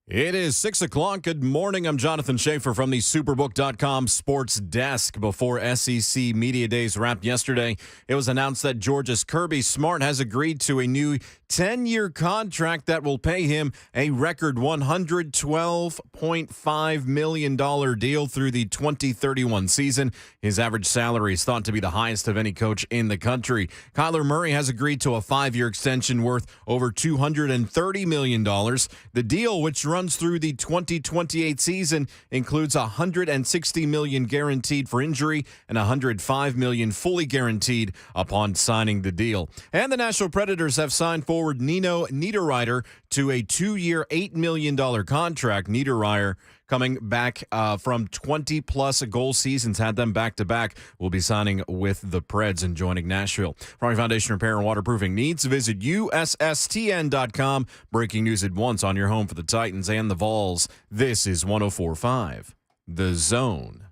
It is 6 o'clock. Good morning. I'm Jonathan Schaefer from the Superbook.com sports desk. Before SEC Media Days wrapped yesterday, it was announced that Georgia's Kirby Smart has agreed to a new 10-year contract that will pay him a record $112.5 million deal through the 2031 season. His average salary is thought to be the highest of any coach in the country. Kyler Murray has agreed to a 5-year extension worth over $230 million. The deal, which runs through the 2028 season, includes $160 million guaranteed for injury and $105 million fully guaranteed upon signing the deal. And the Nashville Predators have signed forward Nino Niederreiter to a 2-year, $8 million contract. Niederreiter, coming back from 20-plus goal seasons, had them back-to-back, will be signing with the Preds and joining Nashville. For your foundation repair and waterproofing needs, visit USSTN.com. Breaking news at once on your home for the Titans and the Vols. This is 104.5 The Zone.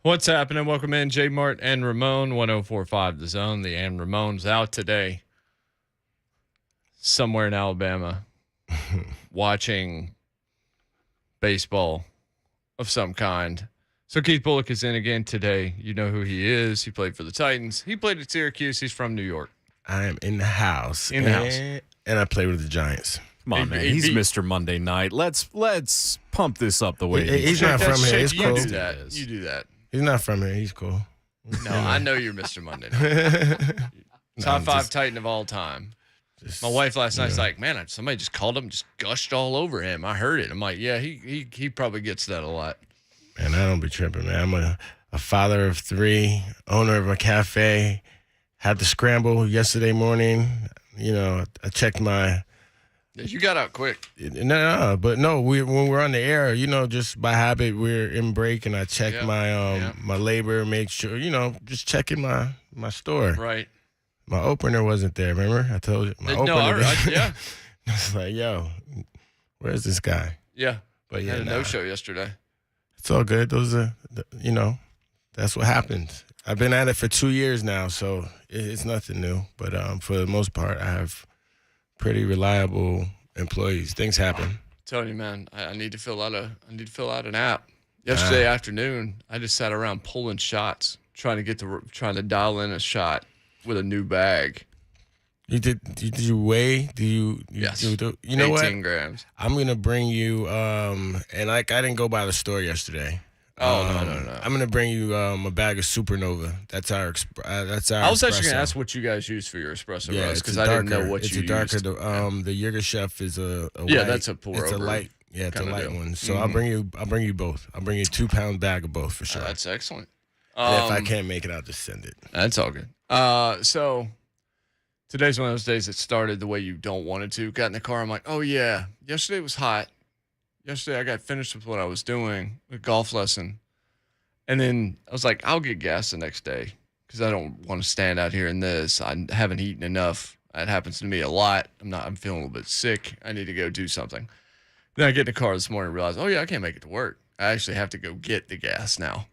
What's happening? Welcome in, J Mart and Ramon, 104.5 The Zone. The and Ramon's out today, somewhere in Alabama, watching baseball of some kind. So Keith Bullock is in again today. You know who he is. He played for the Titans. He played at Syracuse. He's from New York. I am in the house. In the house. And I play with the Giants. Come on, man. He's Mr. Monday Night. Let's pump this up the way he's not from here. It's cool. You do that. You do that. He's not from here. He's cool. No, I know you're Mr. Monday Night. Top 5 Titan of all time. My wife last night's like, man, somebody just called him, just gushed all over him. I heard it. I'm like, yeah, he probably gets that a lot. Man, I don't be tripping, man. I'm a father of 3, owner of a cafe. Had to scramble yesterday morning. You know, I checked my. You got out quick. No, when we're on the air, you know, just by habit, we're in break, and I check my my labor, make sure, you know, just checking my store. Right. My opener wasn't there. Remember, I told you my opener. Yeah. I was like, yo, where's this guy? Yeah. But yeah, had a no-show yesterday. It's all good. Those are, you know, that's what happens. I've been at it for 2 years now, so it's nothing new. But for the most part, I have pretty reliable employees. Things happen. I'm telling you, man, I need to fill out an app. Yesterday afternoon, I just sat around pulling shots, trying to dial in a shot with a new bag. Did you weigh? Yes. You know 18 what? 18 grams. I'm gonna bring you and like I didn't go by the store yesterday. Oh no. I'm gonna bring you a bag of Supernova. That's our. I was actually gonna ask what you guys use for your espresso roast because I didn't know what you used. It's a darker. The Jaeger Chef is a yeah, light, that's a pour over. It's a light. Yeah, it's a light one. So Mm-hmm. I'll bring you both. I'll bring you a 2-pound bag of both for sure. That's excellent. And if I can't make it, I'll just send it. That's all good. So today's one of those days that started the way you don't want it to. Got in the car, I'm like, oh yeah, yesterday was hot. Yesterday I got finished with what I was doing, a golf lesson. And then I was like, I'll get gas the next day because I don't want to stand out here in this. I haven't eaten enough. That happens to me a lot. I'm feeling a little bit sick. I need to go do something. Then I get in the car this morning and realize, oh yeah, I can't make it to work. I actually have to go get the gas now.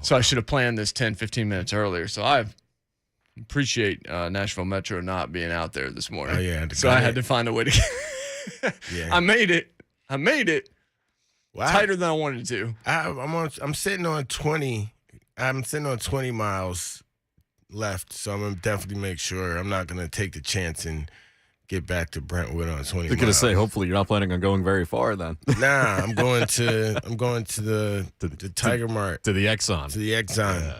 So I should have planned this 10, 15 minutes earlier. So I appreciate Nashville Metro not being out there this morning. Oh yeah. So I had to find a way to Yeah. I made it. Wow. Tighter than I wanted to. I'm sitting on 20. I'm sitting on 20 miles left, so I'm gonna definitely make sure I'm not gonna take the chance and get back to Brentwood on 20 I was going to say, hopefully you're not planning on going very far then. Nah, I'm going to the Tiger Mart. To the Exxon. To the Exxon.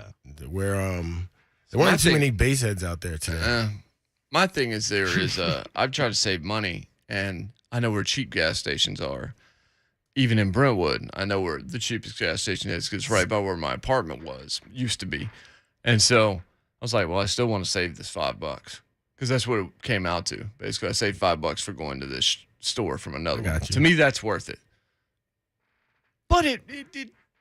Where there weren't too many base heads out there today. My thing is I've tried to save money, and I know where cheap gas stations are. Even in Brentwood, I know where the cheapest gas station is because it's right by where my apartment used to be. And so I was like, well, I still want to save this $5. because that's what it came out to. Basically, I saved $5 for going to this store from another one. you. To me, that's worth it. But it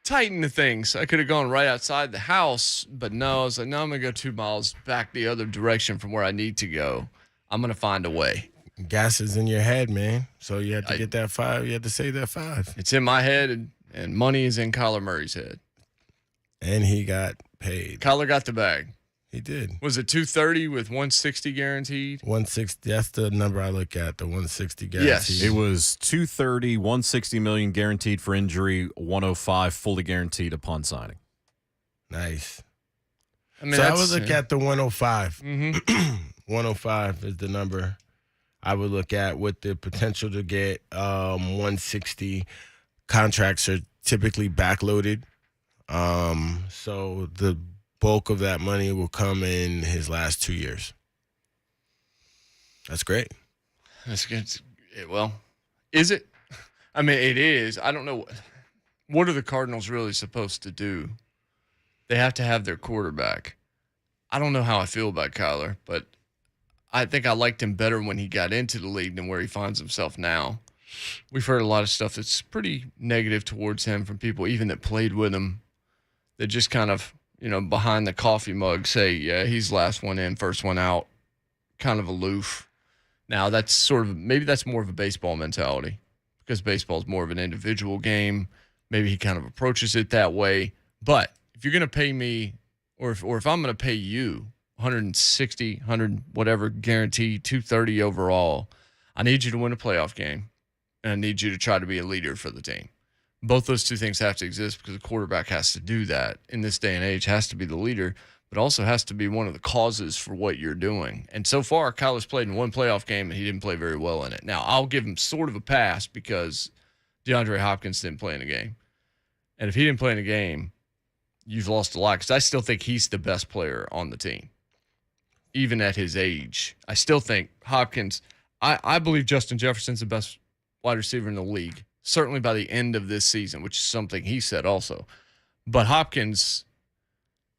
tightened the things. I could have gone right outside the house, but no, I was like, no, I'm going to go 2 miles back the other direction from where I need to go. I'm going to find a way. Gas is in your head, man. So you had to get that 5. You had to save that 5. It's in my head, and money is in Kyler Murray's head. And he got paid. Kyler got the bag. He did. Was it 230 with 160 guaranteed? 160. That's the number I look at, the 160 guaranteed. Yes. It was 230, 160 million guaranteed for injury, 105 fully guaranteed upon signing. Nice. I mean, So I would look at the 105. Mm-hmm. 105 is the number I would look at with the potential to get 160. Contracts are typically backloaded. So the bulk of that money will come in his last 2 years. That's great. That's good. Well, is it? I mean, it is. I don't know. What are the Cardinals really supposed to do? They have to have their quarterback. I don't know how I feel about Kyler, but I think I liked him better when he got into the league than where he finds himself now. We've heard a lot of stuff that's pretty negative towards him from people even that played with him that just kind of, behind the coffee mug say, yeah, he's last one in, first one out, kind of aloof. Now, that's maybe that's more of a baseball mentality because baseball is more of an individual game. Maybe he kind of approaches it that way. But if you're going to pay me or if I'm going to pay you 160, 100, whatever, guaranteed, 230 overall, I need you to win a playoff game, and I need you to try to be a leader for the team. Both those two things have to exist because the quarterback has to do that in this day and age, has to be the leader, but also has to be one of the causes for what you're doing. And so far, Kyler's played in one playoff game, and he didn't play very well in it. Now, I'll give him sort of a pass because DeAndre Hopkins didn't play in the game. And if he didn't play in the game, you've lost a lot because I still think he's the best player on the team, even at his age. I still think Hopkins – I believe Justin Jefferson's the best wide receiver in the league, certainly by the end of this season, which is something he said also. But Hopkins,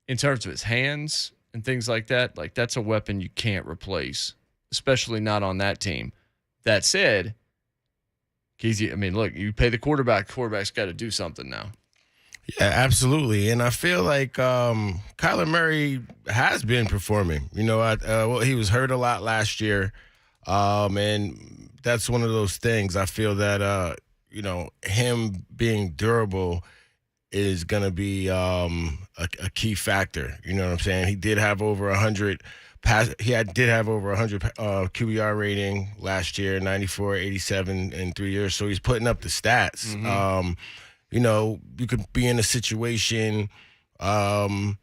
in terms of his hands and things like that, that's a weapon you can't replace, especially not on that team. That said, Keezy, look, you pay the quarterback's got to do something now. Yeah, absolutely. And I feel like Kyler Murray has been performing. He was hurt a lot last year, and that's one of those things. I feel that, him being durable is going to be a key factor. You know what I'm saying? He did have over 100 did have over 100 QBR rating last year, 94, 87 in 3 years. So he's putting up the stats. Mm-hmm. You could be in a situation kind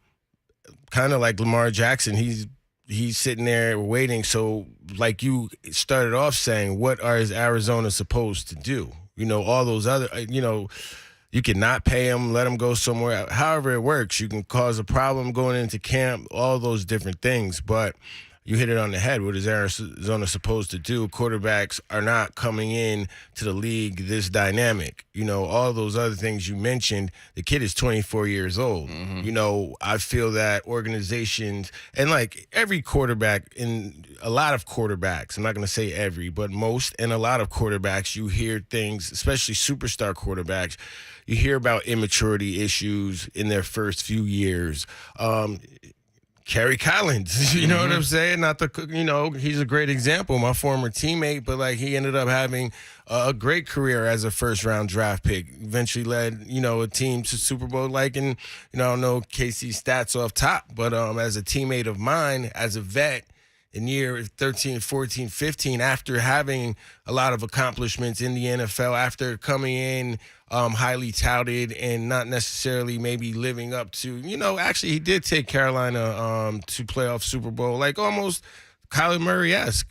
of like Lamar Jackson. He's sitting there waiting. So like you started off saying, what is Arizona supposed to do? All those other, you can not pay him, let him go somewhere. However it works, you can cause a problem going into camp, all those different things. But you hit it on the head. What is Arizona supposed to do? Quarterbacks are not coming in to the league this dynamic. All those other things you mentioned, the kid is 24 years old. Mm-hmm. I feel that organizations, and like every quarterback, in a lot of quarterbacks, I'm not going to say every, but most and a lot of quarterbacks, you hear things, especially superstar quarterbacks, you hear about immaturity issues in their first few years. Kerry Collins, you know what I'm saying? He's a great example, my former teammate, but he ended up having a great career as a first-round draft pick. Eventually led, a team to Super Bowl. I don't know Casey's stats off top, but as a teammate of mine, as a vet, in year 13, 14, 15, after having a lot of accomplishments in the NFL, after coming in highly touted and not necessarily maybe living up to, actually he did take Carolina to playoff Super Bowl, almost Kyler Murray-esque,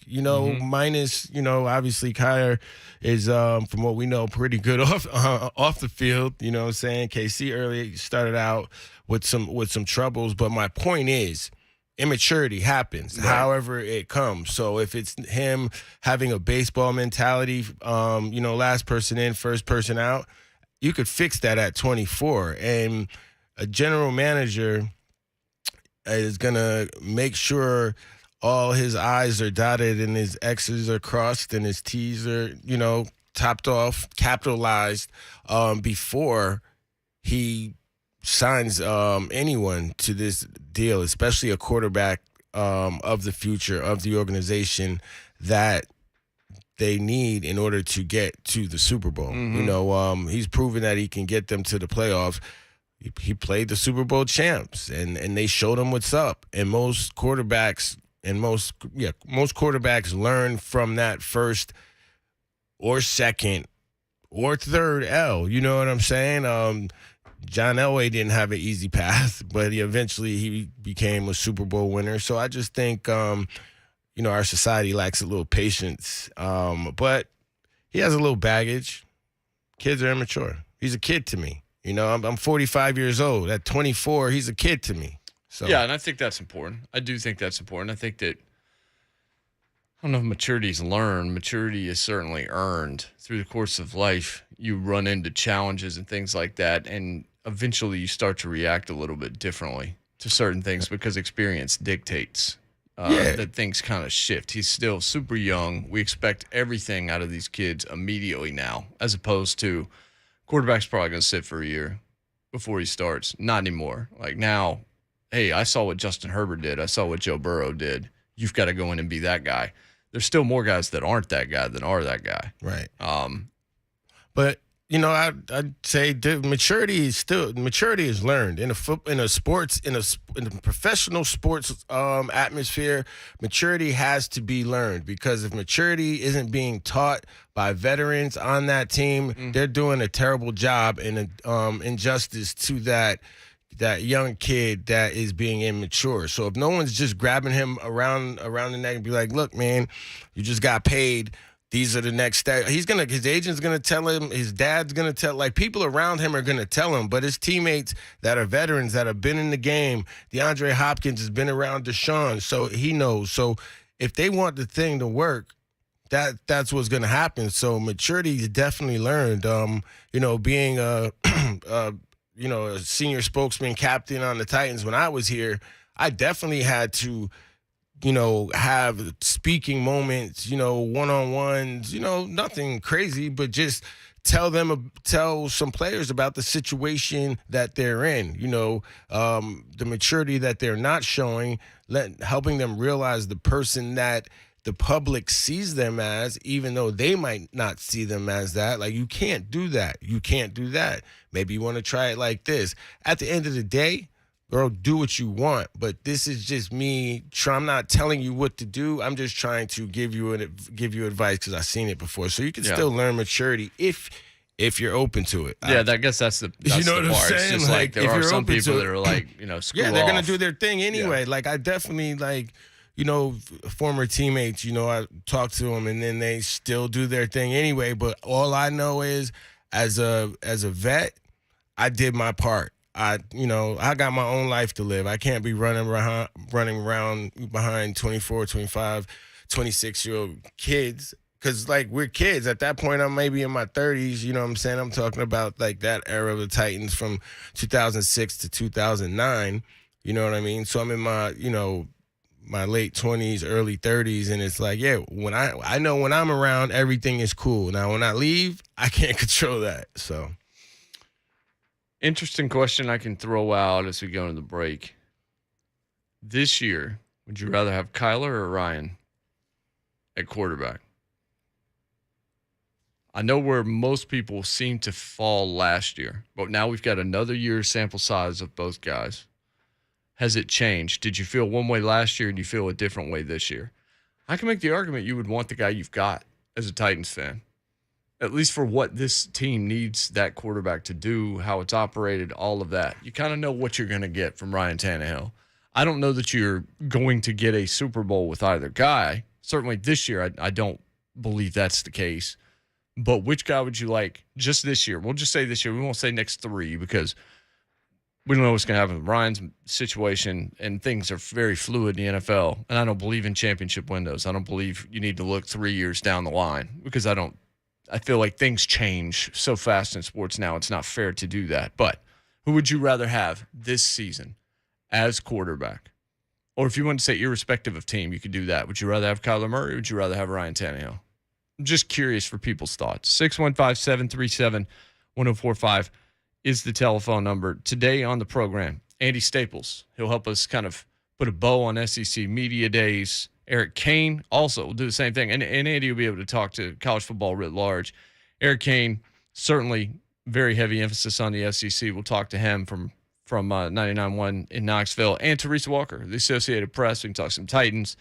minus, obviously Kyler is, from what we know, pretty good off the field, you know what I'm saying? KC earlier started out with some troubles, but my point is, immaturity happens, right, however it comes. So if it's him having a baseball mentality, last person in, first person out, you could fix that at 24. And a general manager is going to make sure all his I's are dotted and his X's are crossed and his T's are, topped off, capitalized before he signs anyone to this deal, especially a quarterback of the future of the organization that they need in order to get to the Super Bowl. He's proven that he can get them to the playoffs. He played the Super Bowl champs, and they showed him what's up. And most quarterbacks learn from that first or second or third L. You know what I'm saying? John Elway didn't have an easy path, but he became a Super Bowl winner. So I just think, our society lacks a little patience. But he has a little baggage. Kids are immature. He's a kid to me. I'm 45 years old. At 24, he's a kid to me. So yeah, and I think that's important. I do think that's important. I think that, I don't know if maturity is learned. Maturity is certainly earned through the course of life. You run into challenges and things like that, and eventually you start to react a little bit differently to certain things because experience dictates that things kind of shift. He's still super young. We expect everything out of these kids immediately now, as opposed to quarterback's probably going to sit for a year before he starts. Not anymore. Like now, hey, I saw what Justin Herbert did. I saw what Joe Burrow did. You've got to go in and be that guy. There's still more guys that aren't that guy than are that guy. Right. But I'd say maturity is learned in a professional sports atmosphere. Maturity has to be learned, because if maturity isn't being taught by veterans on that team, they're doing a terrible job and injustice to that young kid that is being immature. So if no one's just grabbing him around the neck and be like, look, man, you just got paid. These are the next steps. His agent's gonna tell him, his dad's gonna tell, like people around him are gonna tell him, but his teammates that are veterans that have been in the game, DeAndre Hopkins has been around Deshaun, so he knows. So if they want the thing to work, that's what's gonna happen. So maturity is definitely learned. Being a senior spokesman, captain on the Titans when I was here, I definitely had to have speaking moments, one-on-ones, nothing crazy, but just tell some players about the situation that they're in, the maturity that they're not showing, helping them realize the person that the public sees them as, even though they might not see them as that. Like, you can't do that. You can't do that. Maybe you want to try it like this. At the end of the day, girl, do what you want, but this is just me. I'm not telling you what to do. I'm just trying to give you advice because I've seen it before. So you can still learn maturity if you're open to it. Yeah, I guess that's the part. I'm saying? It's just like there are some people that are like, screw they're gonna off. do their thing anyway. Yeah. Like I definitely former teammates. I talk to them and then they still do their thing anyway. But all I know is, as a vet, I did my part. I got my own life to live. I can't be running around behind 24, 25, 26-year-old kids, because, we're kids. At that point, I'm maybe in my 30s, you know what I'm saying? I'm talking about, that era of the Titans from 2006 to 2009, you know what I mean? So I'm in my, my late 20s, early 30s, and it's when I know when I'm around, everything is cool. Now, when I leave, I can't control that, so... Interesting question I can throw out as we go into the break. This year, would you rather have Kyler or Ryan at quarterback? I know where most people seem to fall last year, but now we've got another year's sample size of both guys. Has it changed? Did you feel one way last year and you feel a different way this year? I can make the argument you would want the guy you've got as a Titans fan. At least for what this team needs that quarterback to do, how it's operated, all of that. You kind of know what you're going to get from Ryan Tannehill. I don't know that you're going to get a Super Bowl with either guy. Certainly this year, I don't believe that's the case. But which guy would you like just this year? We'll just say this year. We won't say next 3 because we don't know what's going to happen with Ryan's situation, and things are very fluid in the NFL. And I don't believe in championship windows. I don't believe you need to look 3 years down the line because I feel like things change so fast in sports now. It's not fair to do that. But who would you rather have this season as quarterback? Or if you want to say irrespective of team, you could do that. Would you rather have Kyler Murray or would you rather have Ryan Tannehill? I'm just curious for people's thoughts. 615-737-1045 is the telephone number. Today on the program, Andy Staples. He'll help us kind of put a bow on SEC Media Days. Eric Cain also will do the same thing. And Andy will be able to talk to college football writ large. Eric Cain, certainly very heavy emphasis on the SEC. We'll talk to him from 99.1 in Knoxville. And Teresa Walker, the Associated Press. We can talk some Titans.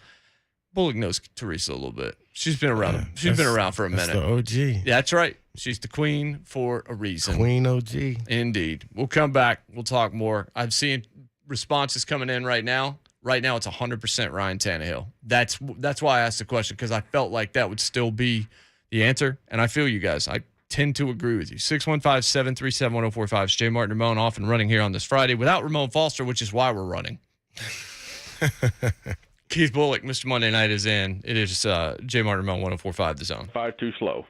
Bullock knows Teresa a little bit. She's been around. She's been around for a minute. The OG. Yeah, that's right. She's the queen for a reason. Queen OG. Indeed. We'll come back. We'll talk more. I'm seeing responses coming in right now. Right now, it's 100% Ryan Tannehill. That's why I asked the question, because I felt like that would still be the answer. And I feel you guys. I tend to agree with you. 615-737-1045. It's Jay Martin Ramon off and running here on this Friday without Ramon Foster, which is why we're running. Keith Bullock, Mr. Monday Night is in. It is Jay Martin Ramon 1045 The Zone. 5 too slow.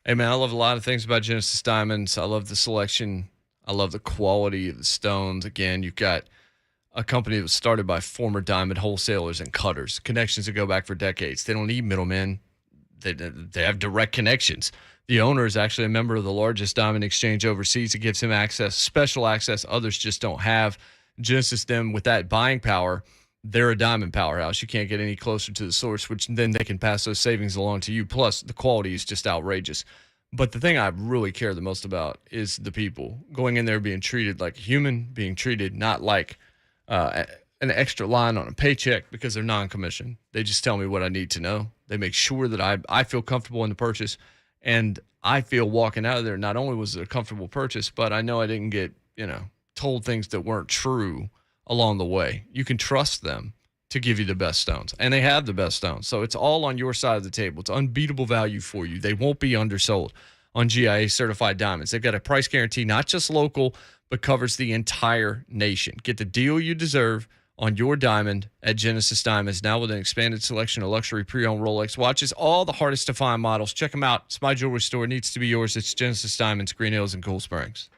Hey, man, I love a lot of things about Genesis Diamonds. I love the selection. I love the quality of the stones. Again, you've got a company that was started by former diamond wholesalers and cutters, connections that go back for decades. They don't need middlemen. They have direct connections. The owner is actually a member of the largest diamond exchange overseas. It gives him access, special access others just don't have. Genesis, them with that buying power, they're a diamond powerhouse. You can't get any closer to the source, which then they can pass those savings along to you. Plus, the quality is just outrageous. But the thing I really care the most about is the people going in there being treated like a human, being treated not like an extra line on a paycheck because they're non-commissioned. They just tell me what I need to know. They make sure that I feel comfortable in the purchase, and I feel walking out of there, not only was it a comfortable purchase, but I know I didn't get, told things that weren't true along the way. You can trust them to give you the best stones, and they have the best stones. So it's all on your side of the table. It's unbeatable value for you. They won't be undersold on GIA certified diamonds. They've got a price guarantee, not just local, but covers the entire nation. Get the deal you deserve on your diamond at Genesis Diamonds, now with an expanded selection of luxury pre-owned Rolex watches, all the hardest to find models. Check them out. It's my jewelry store. It needs to be yours. It's Genesis Diamonds, Green Hills, and Cool Springs.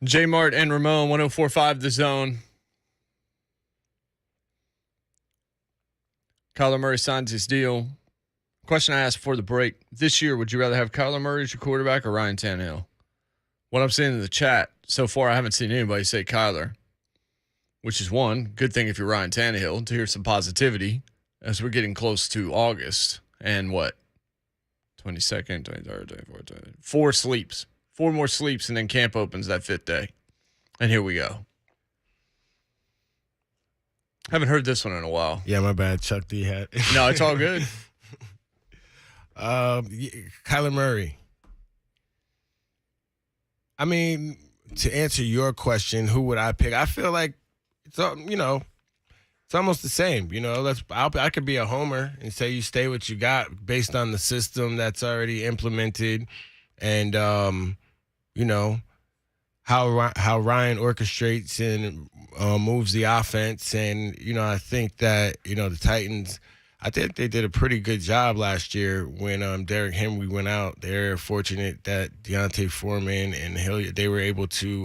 J Mart and Ramon, 104.5 The Zone. Kyler Murray signs his deal. Question I asked before the break. This year, would you rather have Kyler Murray as your quarterback or Ryan Tannehill? What I'm seeing in the chat, so far I haven't seen anybody say Kyler, which is one good thing if you're Ryan Tannehill to hear some positivity as we're getting close to August. And what? 22nd, 23rd, 24th, 25th. 4 sleeps. 4 more sleeps, and then camp opens that 5th day. And here we go. Haven't heard this one in a while. Yeah, my bad. Chuck D had. No, it's all good. Kyler Murray. I mean, to answer your question, who would I pick? I feel like it's it's almost the same. I could be a homer and say you stay what you got based on the system that's already implemented, and how Ryan orchestrates and moves the offense. And I think that the Titans, I think they did a pretty good job last year when Derrick Henry went out. They're fortunate that Deontay Foreman and Hill, they were able to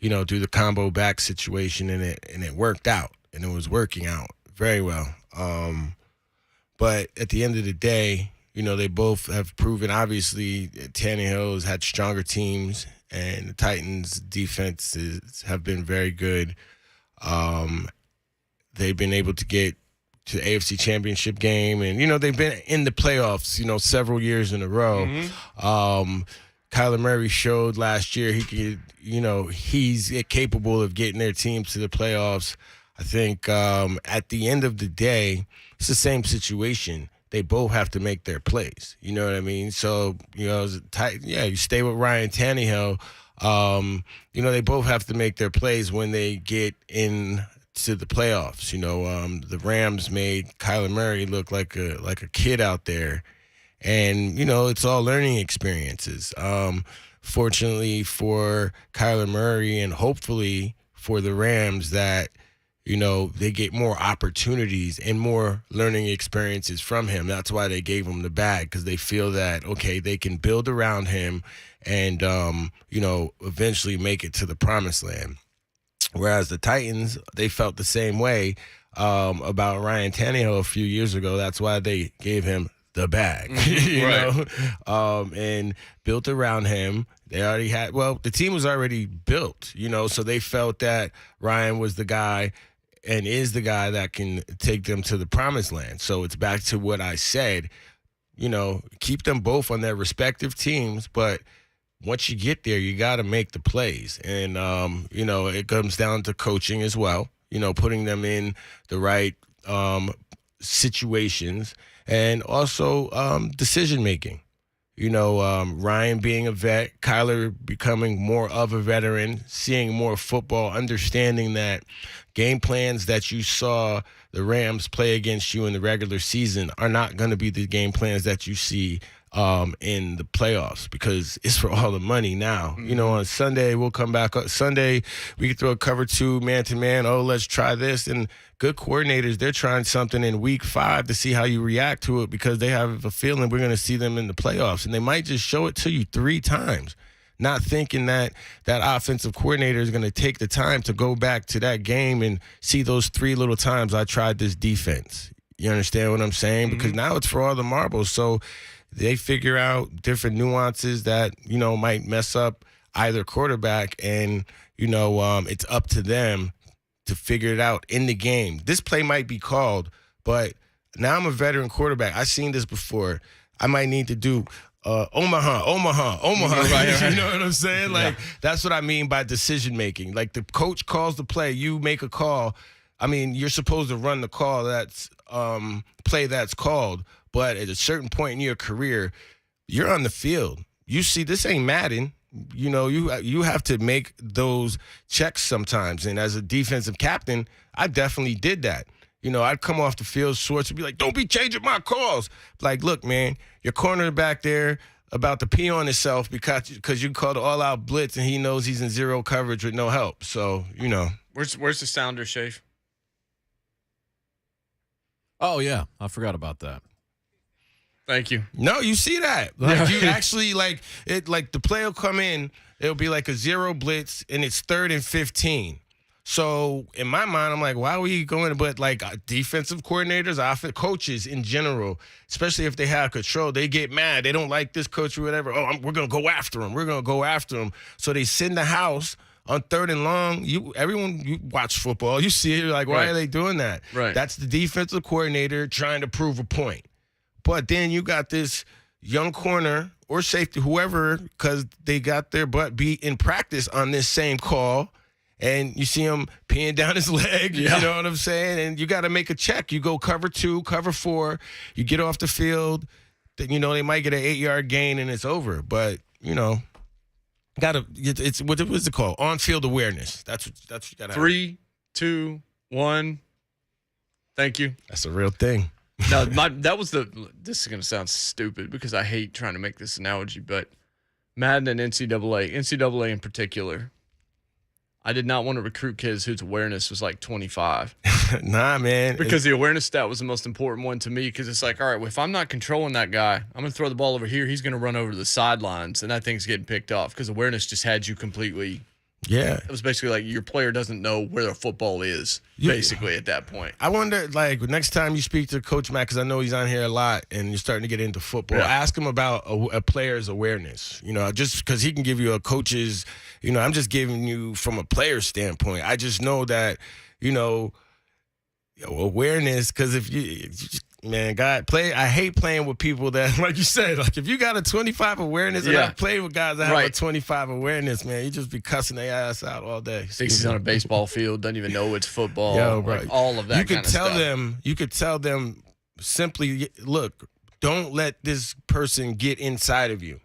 do the combo back situation, and it worked out, and it was working out very well. But at the end of the day, they both have proven, obviously, Tannehill has had stronger teams, and the Titans' defenses have been very good. They've been able to get to the AFC Championship game, and they've been in the playoffs several years in a row. Mm-hmm. Kyler Murray showed last year he could, he's capable of getting their teams to the playoffs. I think at the end of the day, it's the same situation. They both have to make their plays. You know what I mean? So, you stay with Ryan Tannehill. They both have to make their plays when they get in to the playoffs. The Rams made Kyler Murray look like a kid out there, and it's all learning experiences. Fortunately for Kyler Murray, and hopefully for the Rams, that they get more opportunities and more learning experiences from him. That's why they gave him the bag, because they feel that, okay, they can build around him and eventually make it to the promised land. Whereas the Titans, they felt the same way about Ryan Tannehill a few years ago. That's why they gave him the bag, and built around him. They already had, the team was already built, so they felt that Ryan was the guy and is the guy that can take them to the promised land. So it's back to what I said, keep them both on their respective teams, but once you get there, you got to make the plays. And, it comes down to coaching as well, putting them in the right situations, and also decision-making. Ryan being a vet, Kyler becoming more of a veteran, seeing more football, understanding that game plans that you saw the Rams play against you in the regular season are not going to be the game plans that you see in the playoffs, because it's for all the money now. Mm-hmm. On Sunday, we'll come back. Sunday, we can throw a cover 2 man-to-man. Oh, let's try this. And good coordinators, they're trying something in week 5 to see how you react to it, because they have a feeling we're going to see them in the playoffs. And they might just show it to you 3 times, not thinking that that offensive coordinator is going to take the time to go back to that game and see those 3 little times I tried this defense. You understand what I'm saying? Mm-hmm. Because now it's for all the marbles. So they figure out different nuances that, might mess up either quarterback, and, it's up to them to figure it out in the game. This play might be called, but now I'm a veteran quarterback. I've seen this before. I might need to do Omaha. Right. You know what I'm saying? Like, that's what I mean by decision-making. Like, the coach calls the play, you make a call. I mean, you're supposed to run the call that's play that's called, but at a certain point in your career, you're on the field. You see, this ain't Madden. You have to make those checks sometimes. And as a defensive captain, I definitely did that. I'd come off the field, Schwartz would be like, don't be changing my calls. Like, look, man, your corner back there about to pee on himself because you called an all-out blitz and he knows he's in 0 coverage with no help. So, Where's the sounder, Shafe? Oh, yeah. I forgot about that. Thank you. No, you see that. Like, you actually, like the play will come in, it'll be like a 0 blitz, and it's 3rd and 15. So in my mind, I'm like, why are we going? But like defensive coordinators, coaches in general, especially if they have control, they get mad. They don't like this coach or whatever. Oh, we're going to go after him. We're going to go after him. So they send the house on 3rd and long. You watch football. You see it. You're like, why are they doing that? Right. That's the defensive coordinator trying to prove a point. But then you got this young corner or safety, whoever, because they got their butt beat in practice on this same call. And you see him peeing down his leg, you know what I'm saying? And you got to make a check. You go cover 2, cover 4, you get off the field. They might get an 8-yard gain and it's over. But, it's what's it called? On-field awareness. That's what you got to have. 3, 2, 1. Thank you. That's a real thing. No, this is going to sound stupid because I hate trying to make this analogy, but Madden and NCAA in particular, I did not want to recruit kids whose awareness was like 25. Nah, man. Because the awareness stat was the most important one to me because it's like, all right, well, if I'm not controlling that guy, I'm going to throw the ball over here. He's going to run over to the sidelines, and that thing's getting picked off because awareness just had you completely. Yeah. It was basically like your player doesn't know where their football is, basically, at that point. I wonder, like, next time you speak to Coach Matt, because I know he's on here a lot and you're starting to get into football, ask him about a player's awareness. Just because he can give you a coach's, I'm just giving you from a player standpoint. I just know that, awareness, because if I hate playing with people that, like you said, like if you got a 25 awareness, and I play with guys that have a 25 awareness, man, you just be cussing their ass out all day. Thinks he's on a baseball field, doesn't even know it's football, all of that. You could tell them simply, look, don't let this person get inside of you.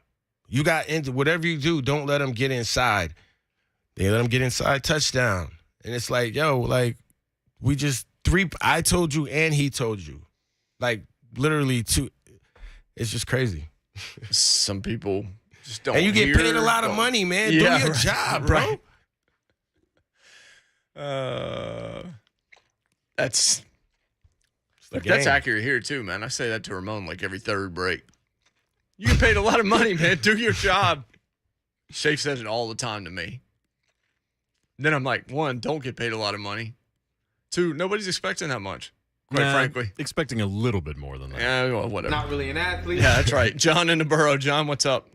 You got into whatever you do, don't let them get inside. They let them get inside, touchdown. And it's like, we just I told you and he told you. Like, literally, it's just crazy. Some people just don't. And you get paid a lot of money, man. Do your job, bro. That's accurate here, too, man. I say that to Ramon like every third break. You get paid a lot of money, man. Do your job. Shafe says it all the time to me. Then I'm like, 1, don't get paid a lot of money. 2, nobody's expecting that much. Quite frankly. Expecting a little bit more than that. Yeah, well, whatever. Not really an athlete. Yeah, that's right. John in the borough. John, what's up?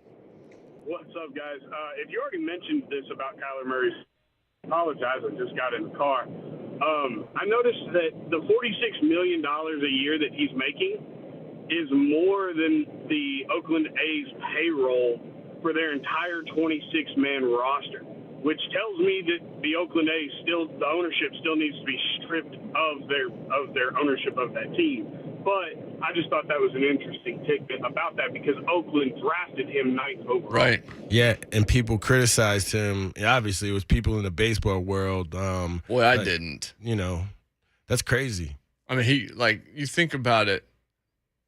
What's up, guys? If you already mentioned this about Kyler Murray, I apologize. I just got in the car. I noticed that the $46 million a year that he's making is more than the Oakland A's payroll for their entire 26-man roster, which tells me that the Oakland A's the ownership still needs to be stripped of their ownership of that team. But I just thought that was an interesting tidbit about that because Oakland drafted him 9th overall. Right. Yeah, and people criticized him. Obviously, it was people in the baseball world. Boy, I didn't. That's crazy. I mean, you think about it,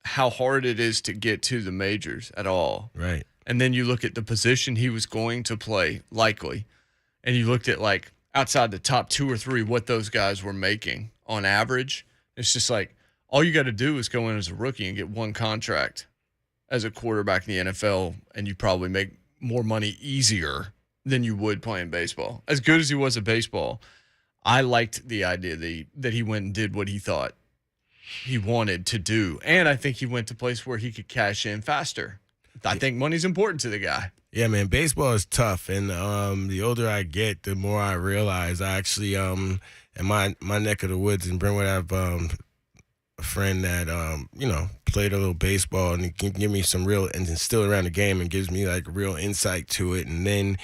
how hard it is to get to the majors at all. Right. And then you look at the position he was going to play, likely, and you looked at, outside the top 2 or 3, what those guys were making on average. It's just like, all you got to do is go in as a rookie and get 1 contract as a quarterback in the NFL, and you probably make more money easier than you would playing baseball. As good as he was at baseball, I liked the idea that he went and did what he thought he wanted to do. And I think he went to a place where he could cash in faster. I think money's important to the guy. Yeah, man, baseball is tough, and the older I get, the more I realize. I actually, in my neck of the woods in Brentwood, I have a friend that, played a little baseball, and he can give me some real, and is still around the game and gives me, real insight to it. And then,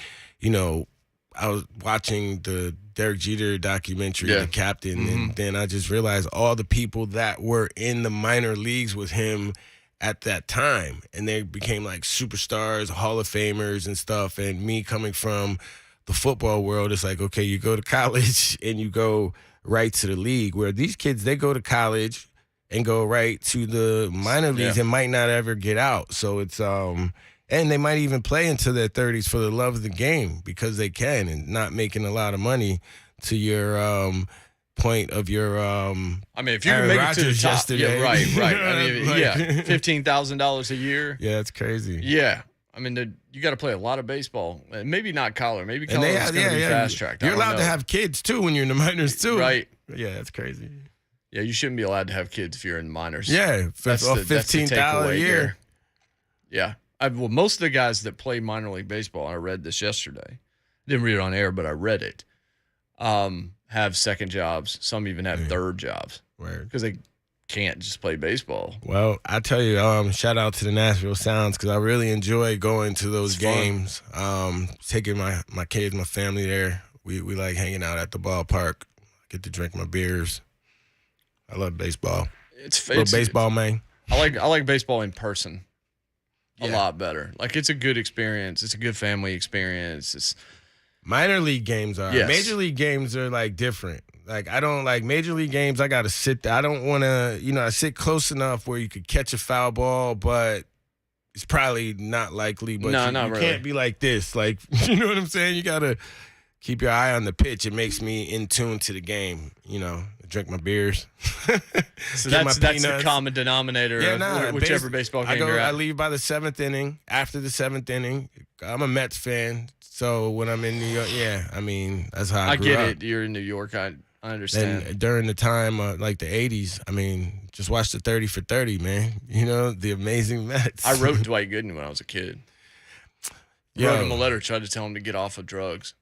I was watching the Derek Jeter documentary, The Captain, and then I just realized all the people that were in the minor leagues with him at that time, and they became superstars, Hall of Famers and stuff. And me coming from the football world, it's like, okay, you go to college and you go right to the league, where these kids, they go to college and go right to the minor leagues and might not ever get out. So it's and they might even play into their 30s for the love of the game because they can, and not making a lot of money. To your point of your I mean, if you can make it to the top, yesterday. right. I mean, $15,000 a year. Yeah, it's crazy. Yeah, I mean, you got to play a lot of baseball. Maybe not Kyler. Maybe And they Kyler's going to be fast-tracked. You're allowed to have kids, too, when you're in the minors, too. Right. Yeah, that's crazy. Yeah, you shouldn't be allowed to have kids if you're in the minors. Yeah, that's the $15 a year. There. Yeah. Well, most of the guys that play minor league baseball, I read this yesterday. Didn't read it on air, but I read it. Have second jobs. Some even have third jobs. Because they can't just play baseball. Well, I tell you, shout out to the Nashville Sounds because I really enjoy going to those games. Taking my kids, my family there. We like hanging out at the ballpark. Get to drink my beers. I love baseball. It's baseball, man. I like baseball in person a lot better. Like, it's a good experience. It's a good family experience. It's minor league games are. Yes. Major league games are like different. Like, I don't like major league games. I got to sit there. I don't want to, I sit close enough where you could catch a foul ball, but it's probably not likely. But you really. Can't be like this. Like, you know what I'm saying? You got to keep your eye on the pitch. It makes me in tune to the game, Drink my beers. So that's the common denominator of whichever baseball game you're at. I leave by the 7th inning. After the 7th inning, I'm a Mets fan. So when I'm in New York, that's how I grew up. I get it. You're in New York. I understand. And during the time, like the 80s, just watch the 30 for 30, man. The amazing Mets. I wrote Dwight Gooden when I was a kid. Wrote him a letter, tried to tell him to get off of drugs.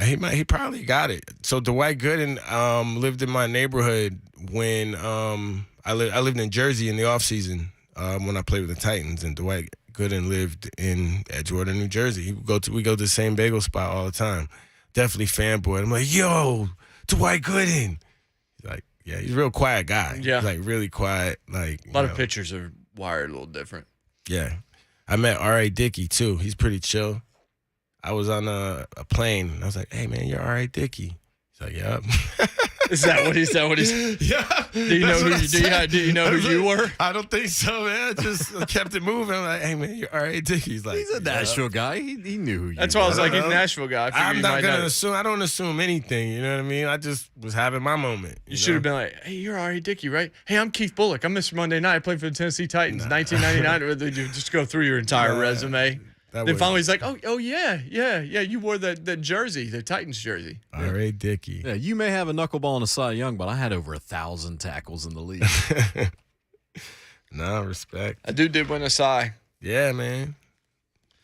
He probably got it. So Dwight Gooden lived in my neighborhood when I lived in Jersey in the off season when I played with the Titans, and Dwight Gooden lived in Edgewater, New Jersey. We go to the same bagel spot all the time. Definitely fanboy. I'm like, yo, Dwight Gooden. He's like, yeah, he's a real quiet guy. Yeah, he's like really quiet. Like a lot of pitchers are wired a little different. Yeah, I met R.A. Dickey too. He's pretty chill. I was on a plane, and I was like, hey, man, you're R.A. Dickey. He's like, yep. Is that what he's Yeah. Do you know who you were? I don't think so, man. I just kept it moving. I'm like, hey, man, you're R.A. Dickey. He's like, he's a Nashville guy. He knew who you were. That's why I was like, he's a Nashville guy. I'm not going to assume. I don't assume anything. You know what I mean? I just was having my moment. You should have been like, hey, you're R.A. Dickey, right? Hey, I'm Keith Bullock. I'm Mr. Monday Night. I played for the Tennessee Titans, 1999. You just go through your entire resume. Then finally he's like, oh yeah, you wore that jersey, the Titans jersey. R.A. Dickey. Yeah, you may have a knuckleball and a Cy Young, but I had over 1,000 tackles in the league. No, respect. That dude did win a Cy. Yeah, man.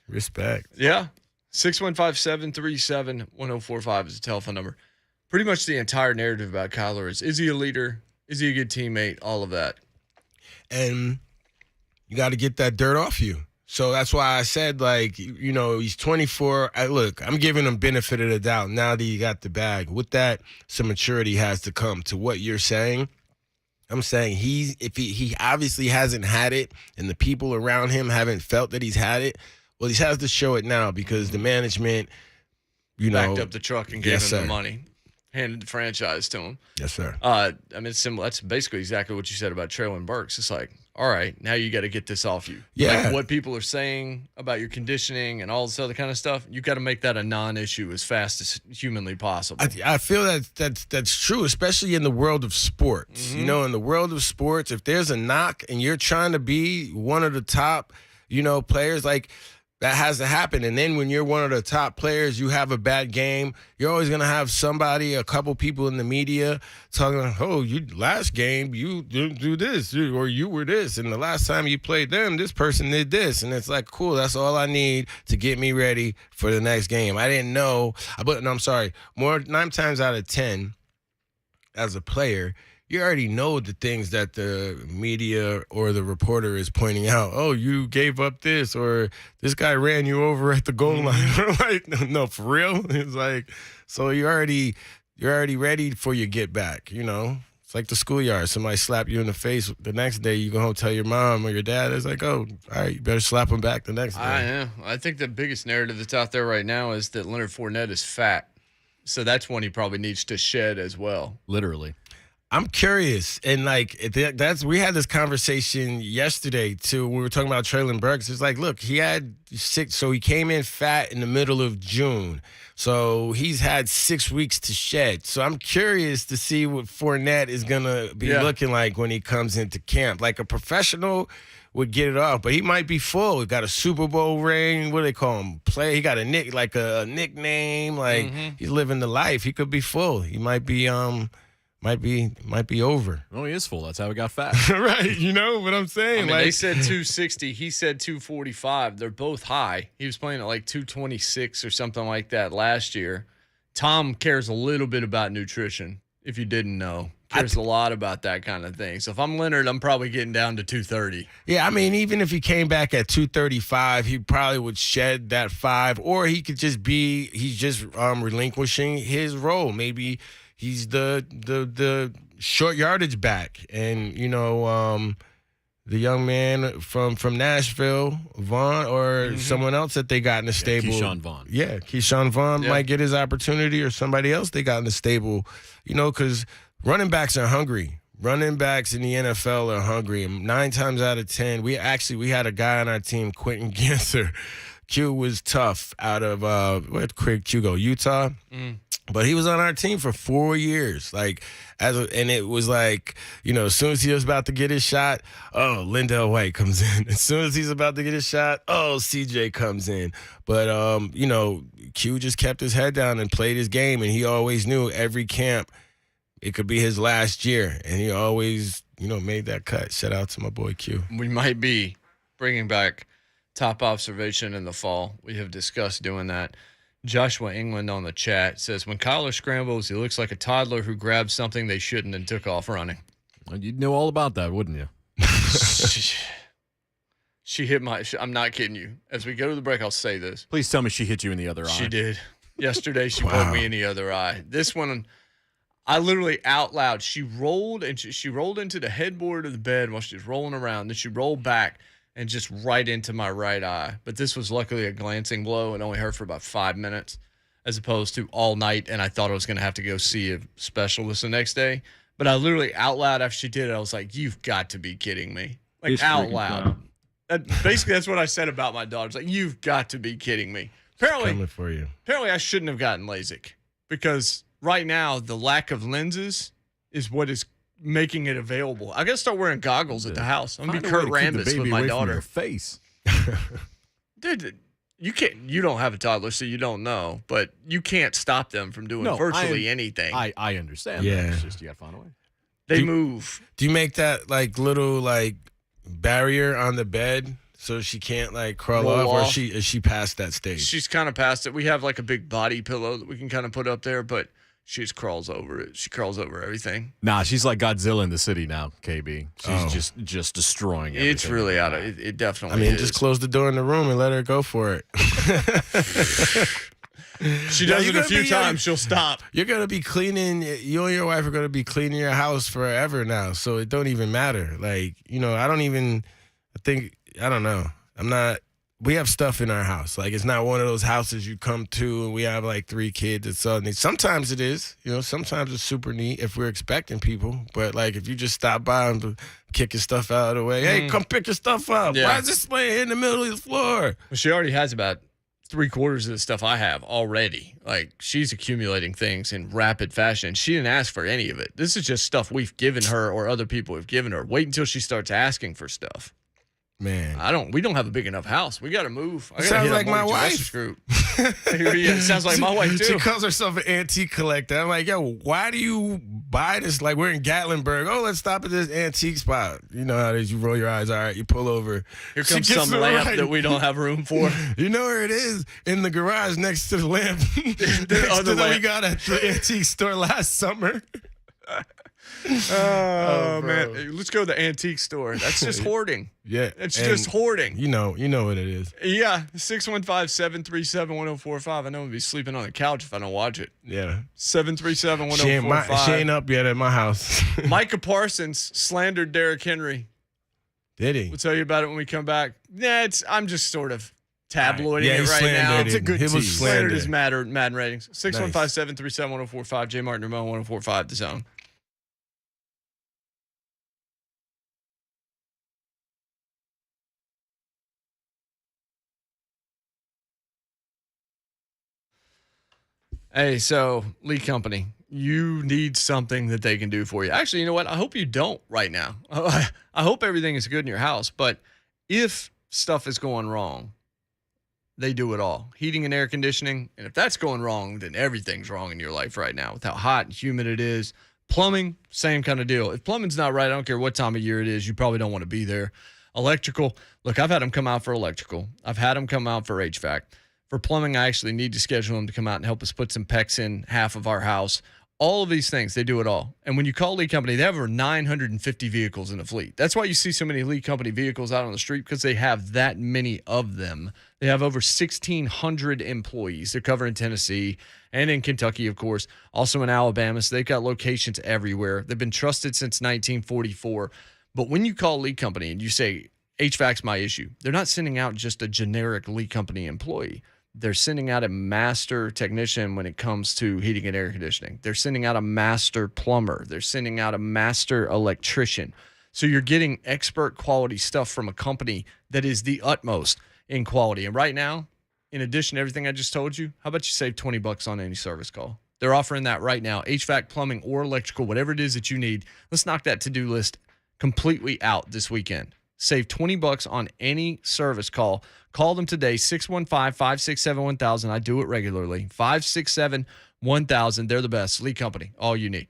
Respect. Yeah. 615-737-1045 is the telephone number. Pretty much the entire narrative about Kyler is he a leader? Is he a good teammate? All of that. And you got to get that dirt off you. So that's why I said, he's 24. Look, I'm giving him benefit of the doubt now that he got the bag. With that, some maturity has to come to what you're saying. I'm saying if he obviously hasn't had it and the people around him haven't felt that he's had it, well, he has to show it now because the management, backed up the truck and gave him the money. Handed the franchise to him. Yes, sir. It's similar. That's basically exactly what you said about Traylon Burks. It's like, all right, now you got to get this off you. Yeah. Like what people are saying about your conditioning and all this other kind of stuff, you got to make that a non-issue as fast as humanly possible. I feel that's true, especially in the world of sports. Mm-hmm. In the world of sports, if there's a knock and you're trying to be one of the top, players, like that has to happen. And then when you're one of the top players, you have a bad game, you're always going to have a couple people in the media talking about, oh, last game, you didn't do this, or you were this. And the last time you played them, this person did this. And it's like, cool, that's all I need to get me ready for the next game. I didn't know, I'm sorry, 9 times out of 10 as a player, you already know the things that the media or the reporter is pointing out. Oh, you gave up this, or this guy ran you over at the goal line. Like, no, for real? It's like, so you're already ready for your get back, It's like the schoolyard. Somebody slap you in the face. The next day, you go home tell your mom or your dad. It's like, oh, all right, you better slap him back the next day. I know. I think the biggest narrative that's out there right now is that Leonard Fournette is fat. So that's one he probably needs to shed as well. Literally. I'm curious, and like we had this conversation yesterday too. We were talking about Traylon Burks. It's like, look, he had 6, so he came in fat in the middle of June, so he's had 6 weeks to shed. So I'm curious to see what Fournette is gonna be looking like when he comes into camp. Like a professional would get it off, but he might be full. He got a Super Bowl ring. What do they call him? He got a nickname. Like he's living the life. He could be full. He might be Might be over. Oh, he is full. That's how he got fat. Right. You know what I'm saying? I mean, they said 260. He said 245. They're both high. He was playing at like 226 or something like that last year. Tom cares a little bit about nutrition, if you didn't know. Cares a lot about that kind of thing. So if I'm Leonard, I'm probably getting down to 230. Yeah, I mean, even if he came back at 235, he probably would shed that 5, or he could just he's just relinquishing his role. Maybe he's the short yardage back, and the young man from Nashville, Vaughn, or someone else that they got in the stable. Keyshawn Vaughn. Yeah, Keyshawn Vaughn might get his opportunity, or somebody else they got in the stable. Because running backs are hungry. Running backs in the NFL are hungry. And 9 times out of 10, we had a guy on our team, Quentin Ganther. Q was tough out of where'd Q go? Utah. But he was on our team for 4 years. And it was like, as soon as he was about to get his shot, Lindell White comes in. As soon as he's about to get his shot, CJ comes in. But Q just kept his head down and played his game, and he always knew every camp it could be his last year, and he always, made that cut. Shout out to my boy Q. We might be bringing back top observation in the fall. We have discussed doing that. Joshua England on the chat says, when Kyler scrambles, he looks like a toddler who grabbed something they shouldn't and took off running. Well, you'd know all about that, wouldn't you? She hit I'm not kidding you. As we go to the break, I'll say this. Please tell me she hit you in the other eye. She did. Yesterday, she poked me in the other eye. This one, I literally out loud, she rolled into the headboard of the bed while she was rolling around. Then she rolled back and just right into my right eye. But this was luckily a glancing blow and only hurt for about 5 minutes as opposed to all night. And I thought I was going to have to go see a specialist the next day. But I literally out loud after she did it, I was like, you've got to be kidding me. Like out loud. Basically, that's what I said about my daughter. It's like, you've got to be kidding me. Coming for you. Apparently, I shouldn't have gotten LASIK because right now the lack of lenses is what is making it available. I got to start wearing goggles at the house. I'm gonna be Kurt Rambis with my daughter. Your face, dude. You don't have a toddler, so you don't know. But you can't stop them from doing virtually anything. I understand. Yeah, that. It's just you got to find a way. They move. Do you make that little barrier on the bed so she can't crawl off, or is she past that stage? She's kind of past it. We have a big body pillow that we can kind of put up there, but she just crawls over it. She crawls over everything. Nah, she's like Godzilla in the city now, KB. She's just destroying everything. It's really out of it. It definitely is. Just close the door in the room and let her go for it. She does it a few times. She'll stop. You're going to be cleaning. You and your wife are going to be cleaning your house forever now, so it don't even matter. I don't know. We have stuff in our house. It's not one of those houses you come to and we have 3 kids. It's all neat. Sometimes it is. Sometimes it's super neat if we're expecting people. But if you just stop by and kick your stuff out of the way, hey, come pick your stuff up. Yeah. Why is this laying here in the middle of the floor? Well, she already has about 3/4 of the stuff I have already. She's accumulating things in rapid fashion. She didn't ask for any of it. This is just stuff we've given her or other people have given her. Wait until she starts asking for stuff. Man, we don't have a big enough house. We got to move. Sounds like my wife. Group. Yeah, sounds like my wife too. She calls herself an antique collector. I'm like, yo, why do you buy this? We're in Gatlinburg. Oh, let's stop at this antique spot. You know how it is. You roll your eyes. All right, you pull over. Here comes some lamp that we don't have room for. You know where it is? In the garage next to the lamp. That we got at the antique store last summer. Oh man, hey, let's go to the antique store. That's just hoarding. Yeah, it's just hoarding. You know what it is. Yeah, 615-737-1045. I know I'll be sleeping on the couch if I don't watch it. Yeah, 737-1045. She ain't up yet at my house. Micah Parsons slandered Derrick Henry. Did he? We'll tell you about it when we come back. Yeah, I'm just sort of tabloiding it right now. It's a good tease. Slandered his Madden ratings. 615-737-1045. J. Martin Ramon 1045 The Zone. Hey, so Lee Company, you need something that they can do for you. Actually, you know what? I hope you don't right now. I hope everything is good in your house. But if stuff is going wrong, they do it all. Heating and air conditioning. And if that's going wrong, then everything's wrong in your life right now with how hot and humid it is. Plumbing, same kind of deal. If plumbing's not right, I don't care what time of year it is, you probably don't want to be there. Electrical, look, I've had them come out for electrical. I've had them come out for HVAC. For plumbing, I actually need to schedule them to come out and help us put some PEX in half of our house. All of these things, they do it all. And when you call Lee Company, they have over 950 vehicles in the fleet. That's why you see so many Lee Company vehicles out on the street, because they have that many of them. They have over 1,600 employees. They're covering Tennessee and in Kentucky, of course, also in Alabama. So they've got locations everywhere. They've been trusted since 1944. But when you call Lee Company and you say, HVAC's my issue, they're not sending out just a generic Lee Company employee. They're sending out a master technician when it comes to heating and air conditioning. They're sending out a master plumber. They're sending out a master electrician. So you're getting expert quality stuff from a company that is the utmost in quality. And right now, in addition to everything I just told you, how about you save $20 on any service call? They're offering that right now. HVAC, plumbing, or electrical, whatever it is that you need. Let's knock that to-do list completely out this weekend. Save $20 on any service call. Call them today, 615-567-1000. I do it regularly. 567-1000. They're the best. Lee Company, all you need.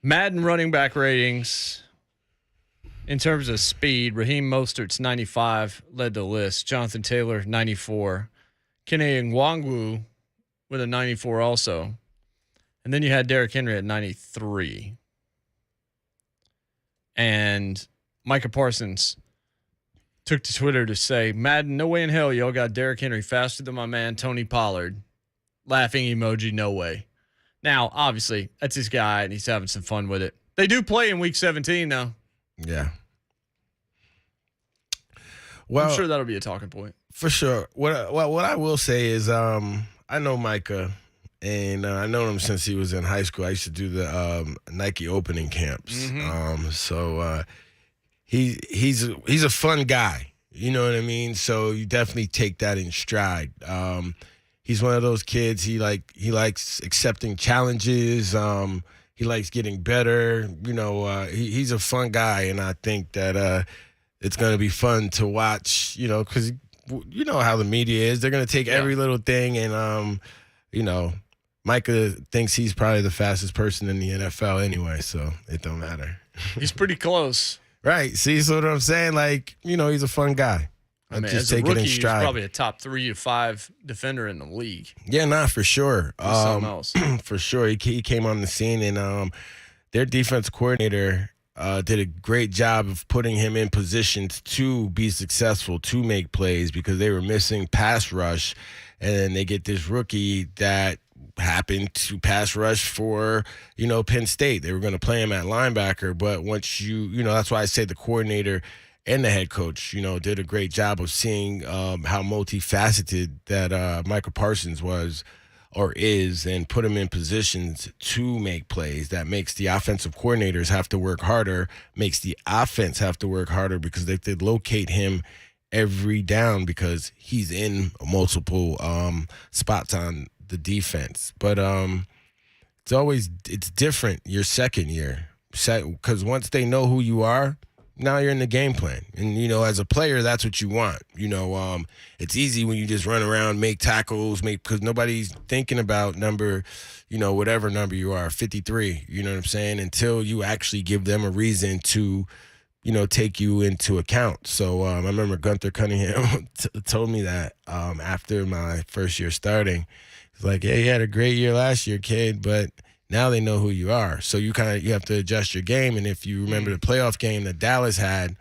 Madden running back ratings. In terms of speed, Raheem Mostert's 95 led the list. Jonathan Taylor, 94. Kenny Nwangwu with a 94 also. And then you had Derrick Henry at 93. And Micah Parsons took to Twitter to say, Madden, no way in hell y'all got Derrick Henry faster than my man Tony Pollard. Laughing emoji, no way. Now, obviously, that's his guy, and he's having some fun with it. They do play in Week 17 now. Yeah. Well, I'm sure that'll be a talking point. For sure. What I will say is I know Micah, and I know him since he was in high school. I used to do the Nike opening camps. So he's a fun guy. You know what I mean? So you definitely take that in stride. He's one of those kids. He likes accepting challenges. He likes getting better. You know, he's a fun guy, and I think that it's going to be fun to watch. You know, because you know how the media is. They're going to take every little thing, and you know, Micah thinks he's probably the fastest person in the NFL anyway, so it don't matter. He's pretty close. Right. See, so what I'm saying? Like, you know, he's a fun guy. I mean, just as a take rookie, it in he's stride. probably a top 3 to 5 defender in the league. Yeah, nah, for sure. Something else. For sure. He came on the scene, and their defense coordinator did a great job of putting him in positions to be successful, to make plays, because they were missing pass rush. And then they get this rookie that happened to pass rush for, you know, Penn State. They were going to play him at linebacker, but once you know, that's why I say the coordinator and the head coach, you know, did a great job of seeing how multifaceted that Micah Parsons was or is, and put him in positions to make plays. That makes the offensive coordinators have to work harder, makes the offense have to work harder, because they have to locate him every down because he's in multiple spots on the defense. But it's different your second year, because once they know who you are, now you're in the game plan. And, you know, as a player, that's what you want. You know, it's easy when you just run around, make tackles, because nobody's thinking about number, you know, whatever number you are, 53, you know what I'm saying, until you actually give them a reason to, you know, take you into account. So I remember Gunther Cunningham told me that after my first year starting. He's like, yeah, you had a great year last year, kid, but now they know who you are. So you have to adjust your game. And if you remember the playoff game that Dallas had,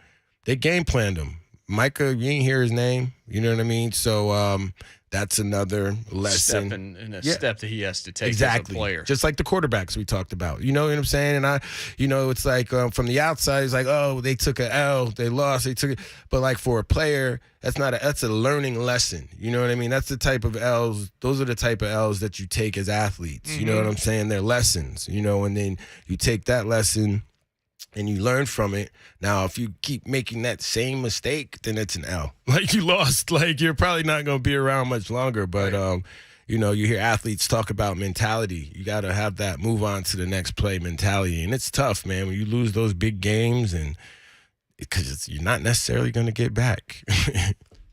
they game planned him. Micah, you ain't hear his name. You know what I mean? So that's another lesson. Step that he has to take exactly. as a player. Just like the quarterbacks we talked about. You know what I'm saying? And it's like from the outside, it's like, oh, they took an L, they lost, they took it. But like for a player, that's a learning lesson. You know what I mean? That's the type of L's. Those are the type of L's that you take as athletes. Mm-hmm. You know what I'm saying? They're lessons, you know, and then you take that lesson and you learn from it. Now, if you keep making that same mistake, then it's an L. Like, you lost. Like, you're probably not going to be around much longer. But, you know, you hear athletes talk about mentality. You got to have that move on to the next play mentality. And it's tough, man, when you lose those big games, and because you're not necessarily going to get back.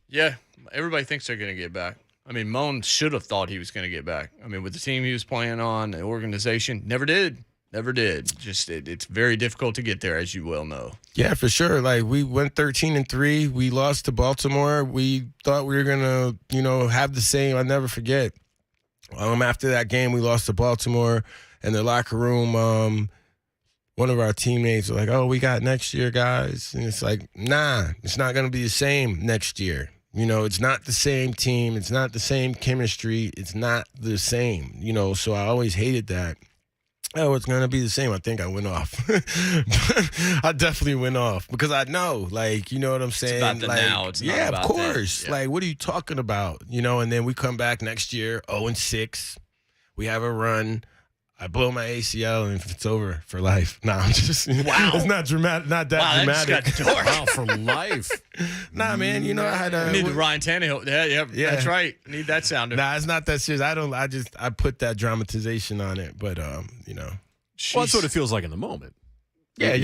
Yeah, everybody thinks they're going to get back. I mean, Moan should have thought he was going to get back. I mean, with the team he was playing on, the organization, never did. Never did. Just it's very difficult to get there, as you well know. Yeah, for sure. Like, we went 13-3. We lost to Baltimore. We thought we were gonna, you know, have the same. I'll never forget. After that game, we lost to Baltimore. In the locker room, one of our teammates was like, "Oh, we got next year, guys." And it's like, nah, it's not gonna be the same next year. You know, it's not the same team. It's not the same chemistry. It's not the same. You know, so I always hated that. Oh, it's going to be the same. I think I went off. I definitely went off because I know, like, you know what I'm saying? It's about the like, now. It's not yeah, about of course. Yeah. Like, what are you talking about? You know, and then we come back next year, 0-6. We have a run. I blow my ACL, and it's over for life. Nah, I'm just, wow. It's not dramatic, not that dramatic. That just got dark. Wow, for life. Nah, man, you know, I had a. Need the Ryan Tannehill. Yeah, that's right. Need that sound. Nah, it's not that serious. I put that dramatization on it, but, you know. Well, that's what it feels like in the moment. Yeah,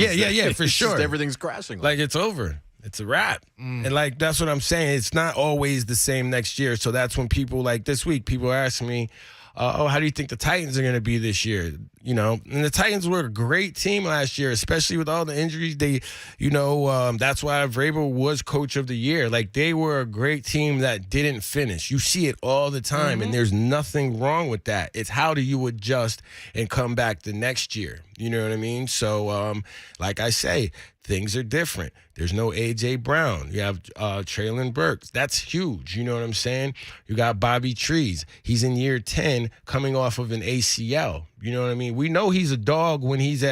for sure. Just everything's crashing. Like, it's over. It's a wrap. And, like, that's what I'm saying. It's not always the same next year. So that's when people, like this week, people ask me, oh, how do you think the Titans are going to be this year? You know, and the Titans were a great team last year, especially with all the injuries. That's why Vrabel was coach of the year. Like, they were a great team that didn't finish. You see it all the time, and there's nothing wrong with that. It's how do you adjust and come back the next year? You know what I mean? So, like I say, things are different. There's no A.J. Brown. You have Traylon Burks. That's huge. You know what I'm saying? You got Bobby Trees. He's in year 10 coming off of an ACL. You know what I mean? We know he's a dog when he's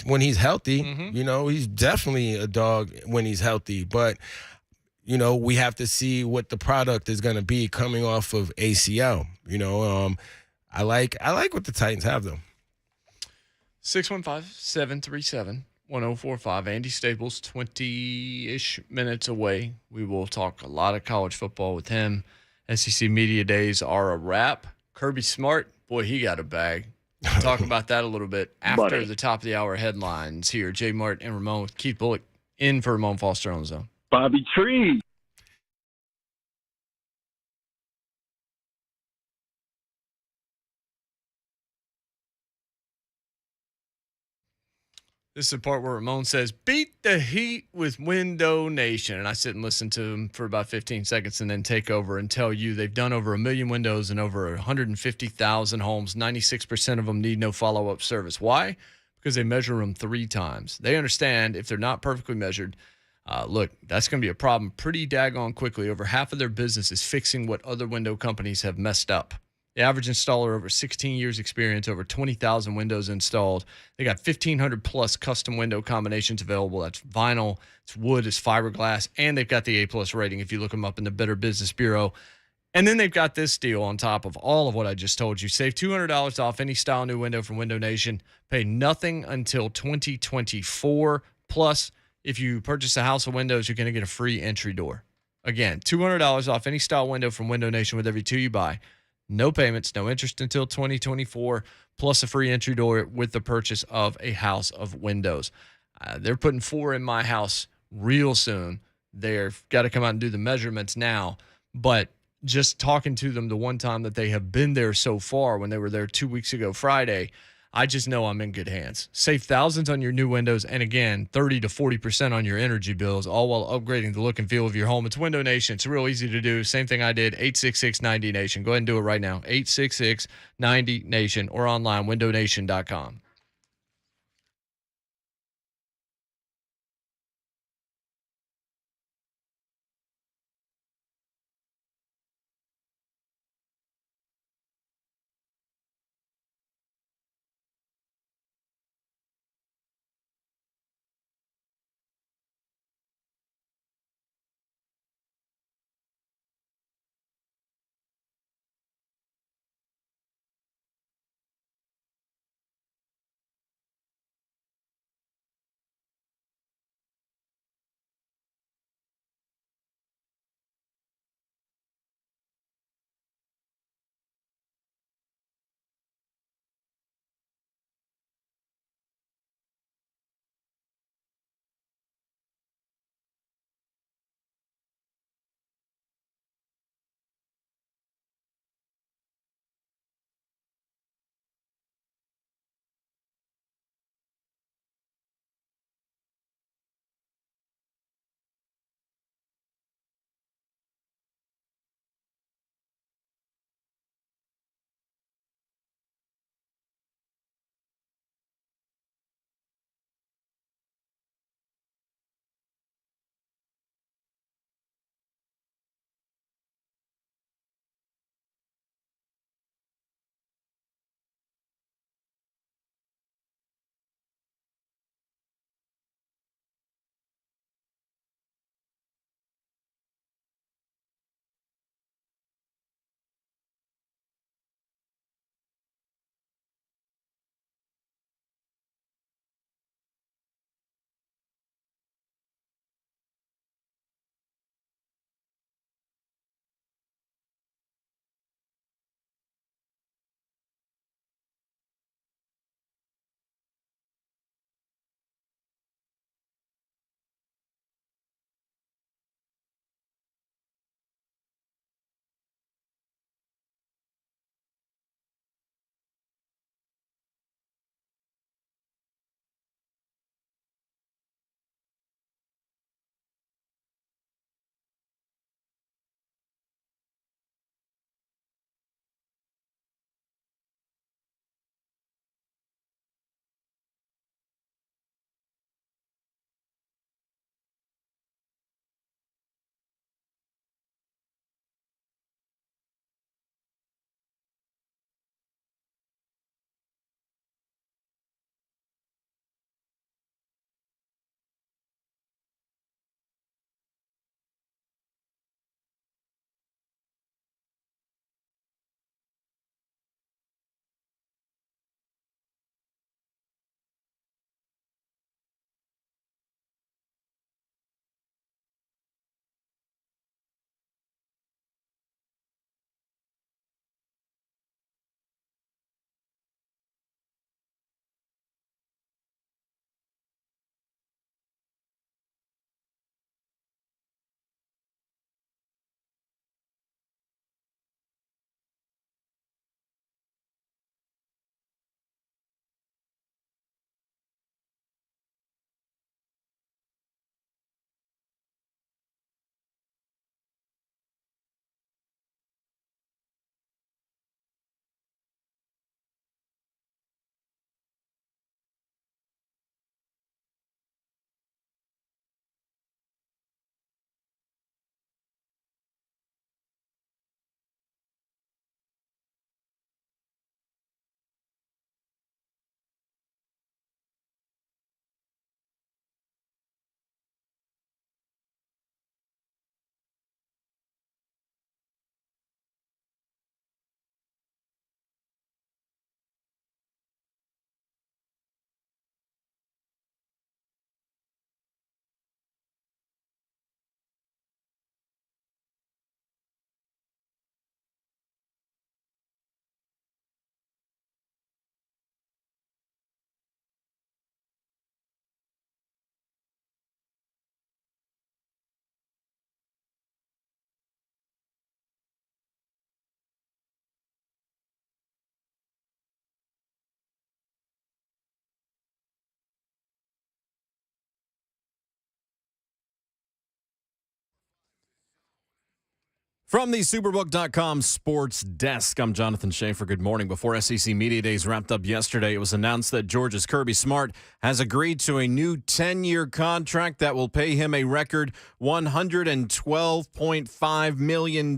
when he's healthy. You know, he's definitely a dog when he's healthy. But, you know, we have to see what the product is going to be coming off of ACL. You know, I like what the Titans have, though. 615-737-1045. Andy Staples, 20-ish minutes away. We will talk a lot of college football with him. SEC Media Days are a wrap. Kirby Smart, boy, he got a bag. We'll talk about that a little bit after the top of the hour headlines here. Jay Mart and Ramon with Keith Bullock in for Ramon Foster on the Zone. Bobby Tree. This is the part where Ramon says, beat the heat with Window Nation. And I sit and listen to him for about 15 seconds and then take over and tell you they've done over 1 million windows in over 150,000 homes. 96% of them need no follow-up service. Why? Because they measure them 3 times. They understand if they're not perfectly measured, look, that's going to be a problem pretty daggone quickly. Over half of their business is fixing what other window companies have messed up. The average installer, over 16 years experience, over 20,000 windows installed. They got 1,500 plus custom window combinations available. That's vinyl, it's wood, it's fiberglass, and they've got the A+ rating if you look them up in the Better Business Bureau. And then they've got this deal on top of all of what I just told you. Save $200 off any style new window from Window Nation. Pay nothing until 2024. Plus, if you purchase a house of windows, you're going to get a free entry door. Again, $200 off any style window from Window Nation with every 2 you buy. No payments, no interest until 2024, plus a free entry door with the purchase of a house of windows. They're putting 4 in my house real soon. They've got to come out and do the measurements now. But just talking to them the one time that they have been there so far, when they were there 2 weeks ago Friday, I just know I'm in good hands. Save thousands on your new windows, and again, 30 to 40% on your energy bills, all while upgrading the look and feel of your home. It's Window Nation. It's real easy to do. Same thing I did, 866-90-NATION. Go ahead and do it right now, 866-90-NATION, or online, windownation.com. From the Superbook.com sports desk, I'm Jonathan Schaefer. Good morning. Before SEC Media Days wrapped up yesterday, it was announced that Georgia's Kirby Smart has agreed to a new 10-year contract that will pay him a record $112.5 million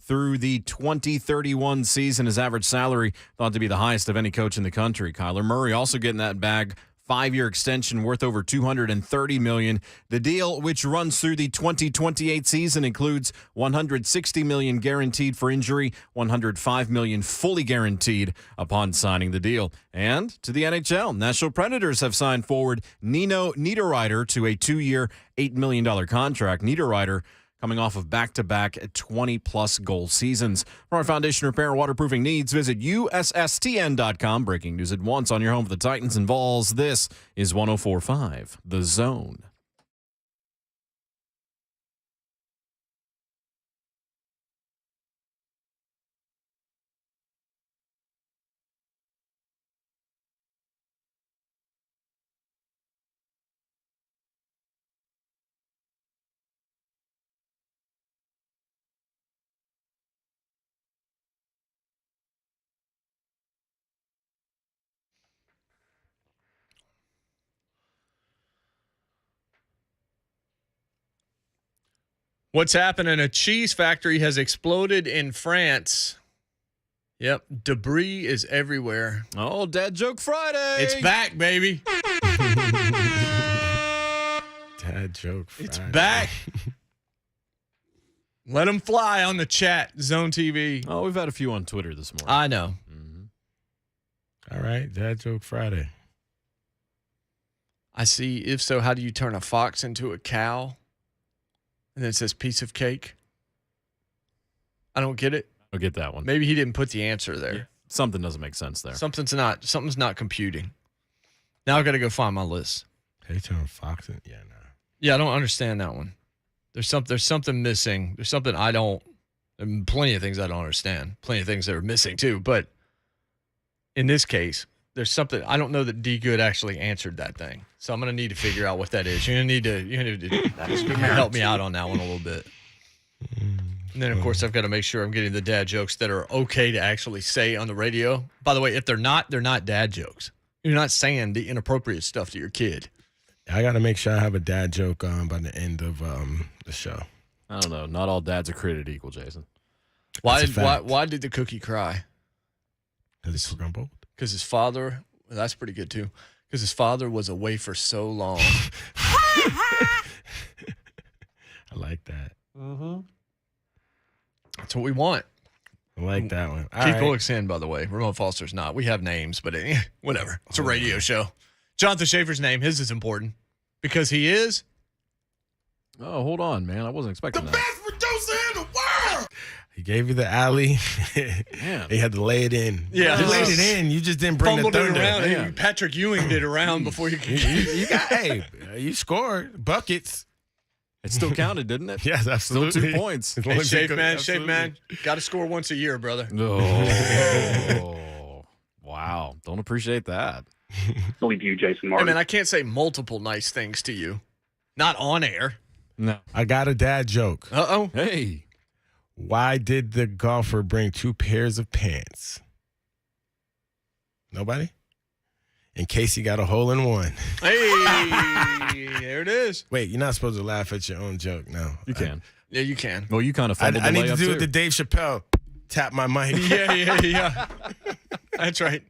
through the 2031 season. His average salary thought to be the highest of any coach in the country. Kyler Murray also getting that bag. 5-year extension worth over $230 million. The deal, which runs through the 2028 season, includes $160 million guaranteed for injury, $105 million fully guaranteed upon signing the deal. And to the NHL, Nashville Predators have signed forward Nino Niederreiter to a 2-year, $8 million contract. Niederreiter coming off of back-to-back 20-plus goal seasons. For our foundation repair and waterproofing needs, visit USSTN.com. Breaking news at once on your home for the Titans and Vols. This is 104.5 The Zone. What's happening? A cheese factory has exploded in France. Yep, debris is everywhere. Oh, Dad Joke Friday. It's back, baby. Dad joke Friday. It's back. Let them fly on the chat, Zone TV. Oh, we've had a few on Twitter this morning. I know. All right, Dad joke Friday. I see. If so, how do you turn a fox into a cow? And then it says piece of cake. I don't get it. I'll get that one. Maybe he didn't put the answer there. Yeah. Something doesn't make sense there. Something's not computing. Now I've got to go find my list. Hey, turn Fox in? Yeah, no. Yeah, I don't understand that one. There's something missing. There's something I don't. Plenty of things I don't understand. Plenty of things that are missing too. But in this case, there's something I don't know that D Good actually answered that thing. So I'm gonna need to figure out what that is. You're gonna need to help me out on that one a little bit. And then of course I've got to make sure I'm getting the dad jokes that are okay to actually say on the radio. By the way, if they're not dad jokes. You're not saying the inappropriate stuff to your kid. I got to make sure I have a dad joke by the end of the show. I don't know. Not all dads are created equal, Jason. Why did the cookie cry? Because it's crumbled. Because his father. Well, that's pretty good too. Because his father was away for so long. I like that. That's what we want. I like that one. All Keith right. Bullock's in, by the way. Ramon Foster's not. We have names, but whatever. It's a radio show. Jonathan Schaefer's name, his is important because he is. Oh, hold on, man. I wasn't expecting that. best producer in the world. He gave you the alley. Man. He had to lay it in. Yeah. You laid it in. You just didn't bring Fumbled the it thunder. around. Yeah. Patrick Ewing did around before you could. You got, hey, you scored buckets. It still counted, didn't it? Yes, Still absolutely. 2 points. As long Hey, as you Shape could- man, absolutely. got to score once a year, brother. Oh, wow. Don't appreciate that. Believe you, Jason Hey, Martin. man, I can't say multiple nice things to you. Not on air. No. I got a dad joke. Uh-oh. Hey. Why did the golfer bring 2 pairs of pants? Nobody? In case he got a hole in one. Hey, there it is. Wait, you're not supposed to laugh at your own joke. No. You can. Yeah, you can. Well, you kind of I fumbled need the to layup, do too. it to Dave Chappelle. Tap my mic. Yeah. That's right.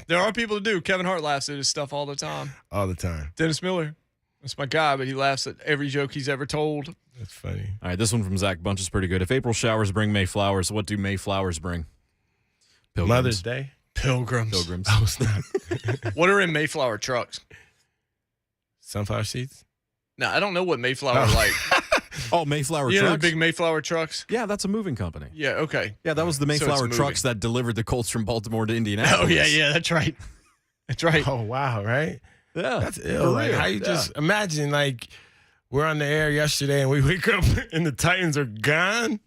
There are people who do. Kevin Hart laughs at his stuff all the time. All the time. Dennis Miller. That's my guy, but he laughs at every joke he's ever told. That's funny. All right, this one from Zach Bunch is pretty good. If April showers bring May flowers, what do May flowers bring? Pilgrims. Mother's Day. Pilgrims. Pilgrims. Oh, snap. What are in Mayflower trucks? Sunflower seeds? Now, I don't know what Mayflower Oh. like. Oh, Mayflower You know the Trucks? big Mayflower trucks? Yeah, that's a moving company. Yeah, okay. Yeah, that was the So it's Mayflower moving. Trucks that delivered the Colts from Baltimore to Indianapolis. Oh, yeah, that's right. That's right. Oh, wow, right? Yeah. That's ill. for Like, real. how you Yeah. just imagine, like, we're on the air yesterday and we wake up and the Titans are gone?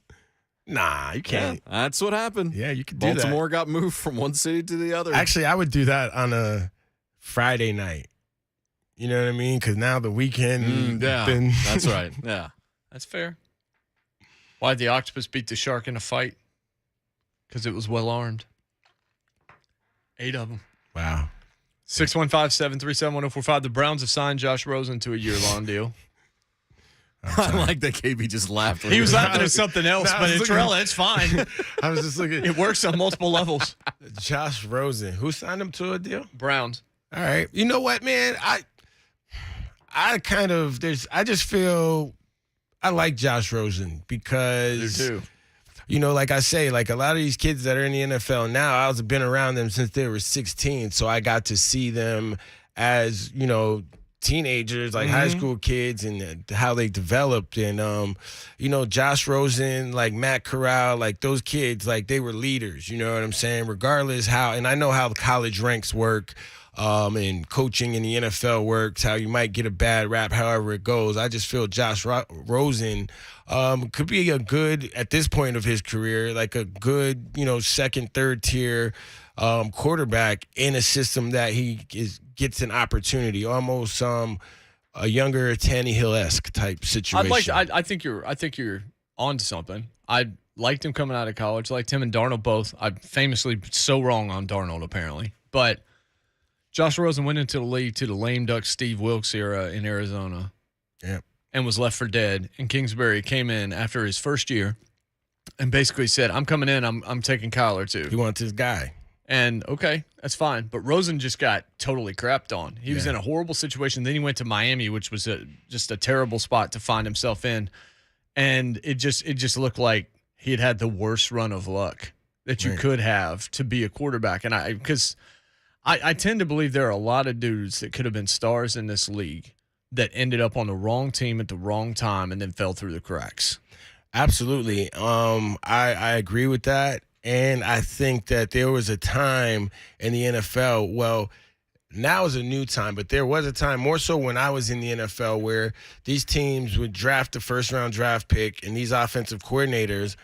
Nah, you Yeah, can't. that's what happened. Yeah, you could do Baltimore got moved from one city to the other. that. Actually, I would do that on a Friday night. You know what I mean? Because now the weekend. Yeah, been- that's right. Yeah. That's fair. Why'd the octopus beat the shark in a fight? Because it was well armed. 8 of them. Wow. 615-737-1045. The Browns have signed Josh Rosen to a year-long deal. I like that KB just laughed. He was laughing at something else, No, I but was looking- Trella, it's fine. I was just looking. It works on multiple levels. Josh Rosen. Who signed him to a deal? Browns. All right. You know what, man? I just feel I like Josh Rosen because I do too. you know, like I say, like a lot of these kids that are in the NFL now, I've been around them since they were 16. So I got to see them as, you know, teenagers, like high school kids, and how they developed. And, you know, Josh Rosen, like Matt Corral, like those kids, like they were leaders, you know what I'm saying? Regardless how, and I know how the college ranks work. And coaching in the NFL works, how you might get a bad rap, however it goes. I just feel Josh Rosen could be a good, at this point of his career, like a good, you know, second, third tier quarterback in a system that gets an opportunity, almost a younger Tannehill-esque type situation. I think you're onto something. I liked him coming out of college, liked him and Darnold both. I'm famously so wrong on Darnold apparently, but Josh Rosen went into the league to the lame duck Steve Wilkes era in Arizona. Yeah. And was left for dead. And Kingsbury came in after his first year and basically said, I'm coming in, I'm taking Kyler too. He wants his guy. And okay, that's fine. But Rosen just got totally crapped on. He was in a horrible situation. Then he went to Miami, which was just a terrible spot to find himself in. And it just looked like he had the worst run of luck that you could have to be a quarterback. And because I tend to believe there are a lot of dudes that could have been stars in this league that ended up on the wrong team at the wrong time and then fell through the cracks. Absolutely. I agree with that. And I think that there was a time in the NFL, well, now is a new time, but there was a time more so when I was in the NFL where these teams would draft the first-round draft pick, and these offensive coordinators,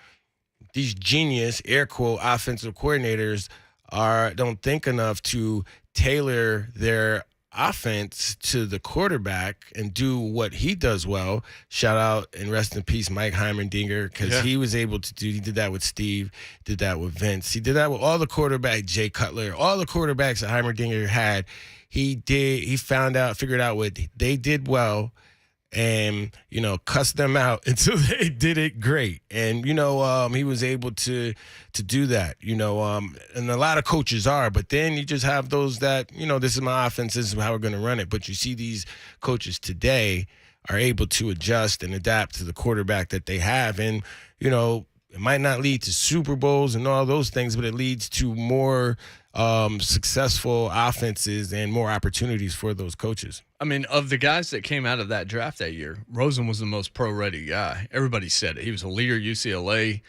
these genius, air quote, offensive coordinators don't think enough to tailor their offense to the quarterback and do what he does well. Shout out and rest in peace, Mike Heimerdinger, because he was able to he did that with Steve, did that with Vince. He did that with all the quarterbacks, Jay Cutler, all the quarterbacks that Heimerdinger had. He figured out what they did well and, you know, cussed them out until they did it great. And, you know, he was able to do that, you know, and a lot of coaches are, but then you just have those that, you know, this is my offense, this is how we're going to run it. But you see these coaches today are able to adjust and adapt to the quarterback that they have. And, you know, it might not lead to Super Bowls and all those things, but it leads to more successful offenses and more opportunities for those coaches. I mean, of the guys that came out of that draft that year, Rosen was the most pro-ready guy. Everybody said it. He was a leader at UCLA.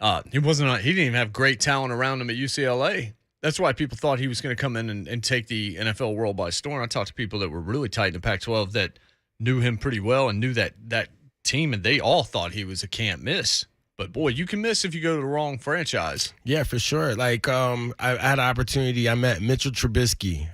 He didn't even have great talent around him at UCLA. That's why people thought he was going to come in and take the NFL world by storm. I talked to people that were really tight in the Pac-12 that knew him pretty well and knew that team, and they all thought he was a can't miss. But, boy, you can miss if you go to the wrong franchise. Yeah, for sure. Like, I had an opportunity. I met Mitchell Trubisky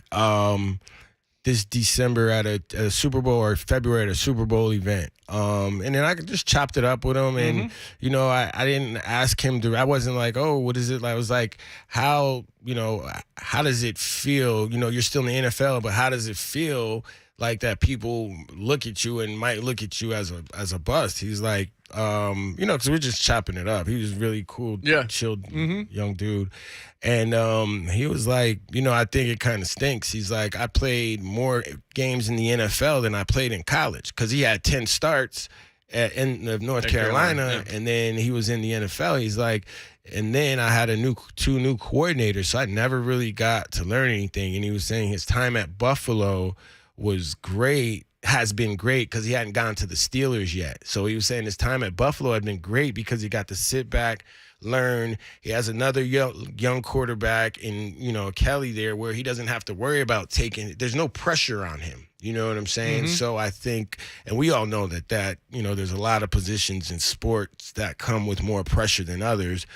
this December at a Super Bowl, or February at a Super Bowl event. And then I just chopped it up with him. And, you know, I didn't ask him I wasn't like, oh, what is it? I was like, how does it feel? You know, you're still in the NFL, but how does it feel like that people look at you and might look at you as a bust? He's like, you know, because we're just chopping it up. He was really cool, chilled young dude. And he was like, you know, I think it kind of stinks. He's like, I played more games in the NFL than I played in college, because he had 10 starts in North Carolina, and then he was in the NFL. He's like, and then I had two new coordinators, so I never really got to learn anything. And he was saying his time at Buffalo was great, has been great, because he hadn't gone to the Steelers yet. So he was saying his time at Buffalo had been great because he got to sit back, learn. He has another young quarterback in, you know, Kelly there, where he doesn't have to worry about there's no pressure on him. You know what I'm saying? Mm-hmm. So I think, and we all know that, there's a lot of positions in sports that come with more pressure than others,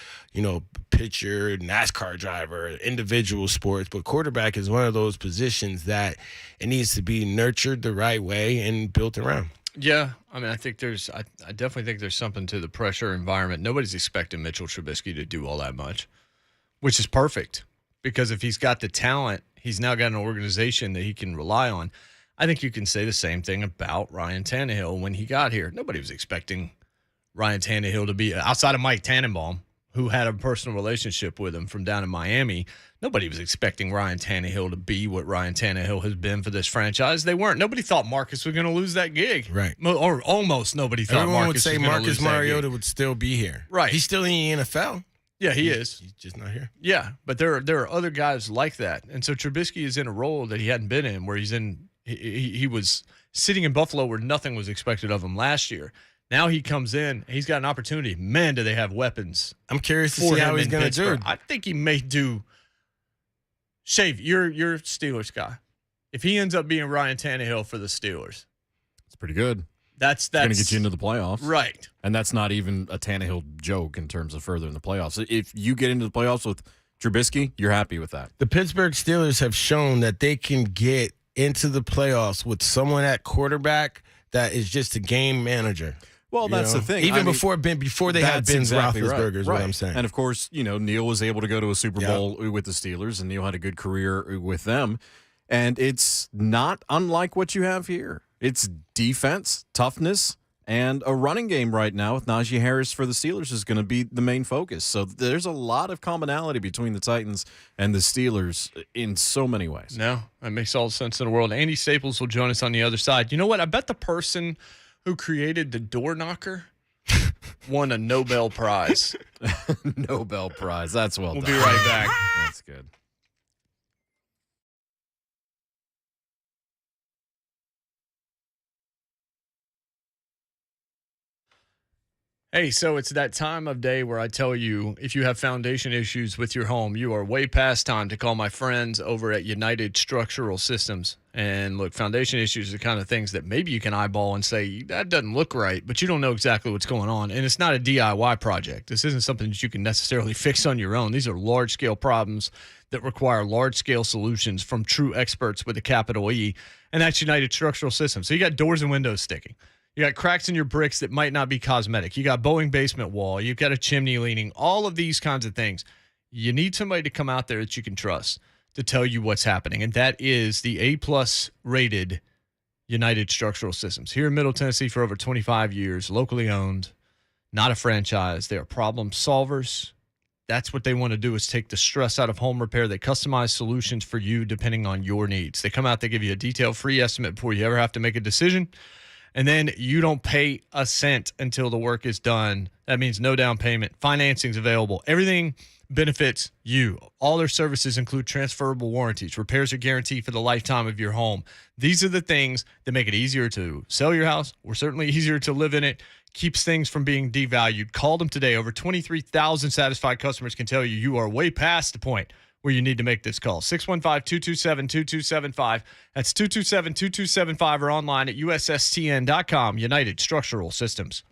pitcher, NASCAR driver, individual sports, but quarterback is one of those positions that it needs to be nurtured the right way and built around. Yeah, I mean, I definitely think there's something to the pressure environment. Nobody's expecting Mitchell Trubisky to do all that much, which is perfect because if he's got the talent, he's now got an organization that he can rely on. I think you can say the same thing about Ryan Tannehill when he got here. Nobody was expecting Ryan Tannehill to be, outside of Mike Tannenbaum, who had a personal relationship with him from down in Miami. Nobody was expecting Ryan Tannehill to be what Ryan Tannehill has been for this franchise. They weren't. Nobody thought Marcus was going to lose that gig. Right. Or almost nobody thought Everyone Marcus would say was gonna lose Marcus that Mariota gig. would still be here. Right. He's still in the NFL. Yeah, he is. He's just not here. Yeah, but there are other guys like that. And so Trubisky is in a role that he hadn't been in, where he was sitting in Buffalo where nothing was expected of him last year. Now he comes in, he's got an opportunity. Man, do they have weapons. I'm curious to see how he's going to do. I think he may do. Shave, you're a Steelers guy. If he ends up being Ryan Tannehill for the Steelers, It's pretty good. that's Going to get you into the playoffs. right. And that's not even a Tannehill joke in terms of further in the playoffs. If you get into the playoffs with Trubisky, you're happy with that. The Pittsburgh Steelers have shown that they can get into the playoffs with someone at quarterback that is just a game manager. Well, that's the thing. Even before they had Ben exactly Roethlisberger is right. what I'm saying. And, of course, Neil was able to go to a Super Bowl with the Steelers, and Neil had a good career with them. And it's not unlike what you have here. It's defense, toughness, and a running game right now with Najee Harris for the Steelers is going to be the main focus. So there's a lot of commonality between the Titans and the Steelers in so many ways. No, that makes all the sense in the world. Andy Staples will join us on the other side. You know what? I bet the person who created the door knocker won a Nobel Prize. Nobel Prize. That's well We'll done. be right back. That's good. Hey, so it's that time of day where I tell you if you have foundation issues with your home, you are way past time to call my friends over at United Structural Systems. And look, foundation issues are the kind of things that maybe you can eyeball and say, that doesn't look right, but you don't know exactly what's going on. And it's not a DIY project. This isn't something that you can necessarily fix on your own. These are large-scale problems that require large-scale solutions from true experts with a capital E, and that's United Structural Systems. So you got doors and windows sticking. You got cracks in your bricks that might not be cosmetic. You got bowing basement wall. You've got a chimney leaning. All of these kinds of things. You need somebody to come out there that you can trust to tell you what's happening, and that is the A-plus rated United Structural Systems. Here in Middle Tennessee for over 25 years, locally owned, not a franchise. They are problem solvers. That's what they want to do, is take the stress out of home repair. They customize solutions for you depending on your needs. They come out, they give you a detailed free estimate before you ever have to make a decision. And then you don't pay a cent until the work is done. That means no down payment. Financing's available. Everything benefits you. All their services include transferable warranties. Repairs are guaranteed for the lifetime of your home. These are the things that make it easier to sell your house, or certainly easier to live in it. Keeps things from being devalued. Call them today. Over 23,000 satisfied customers can tell you you are way past the point where you need to make this call. 615-227-2275. That's 227-2275, or online at ussTN.com. United Structural Systems.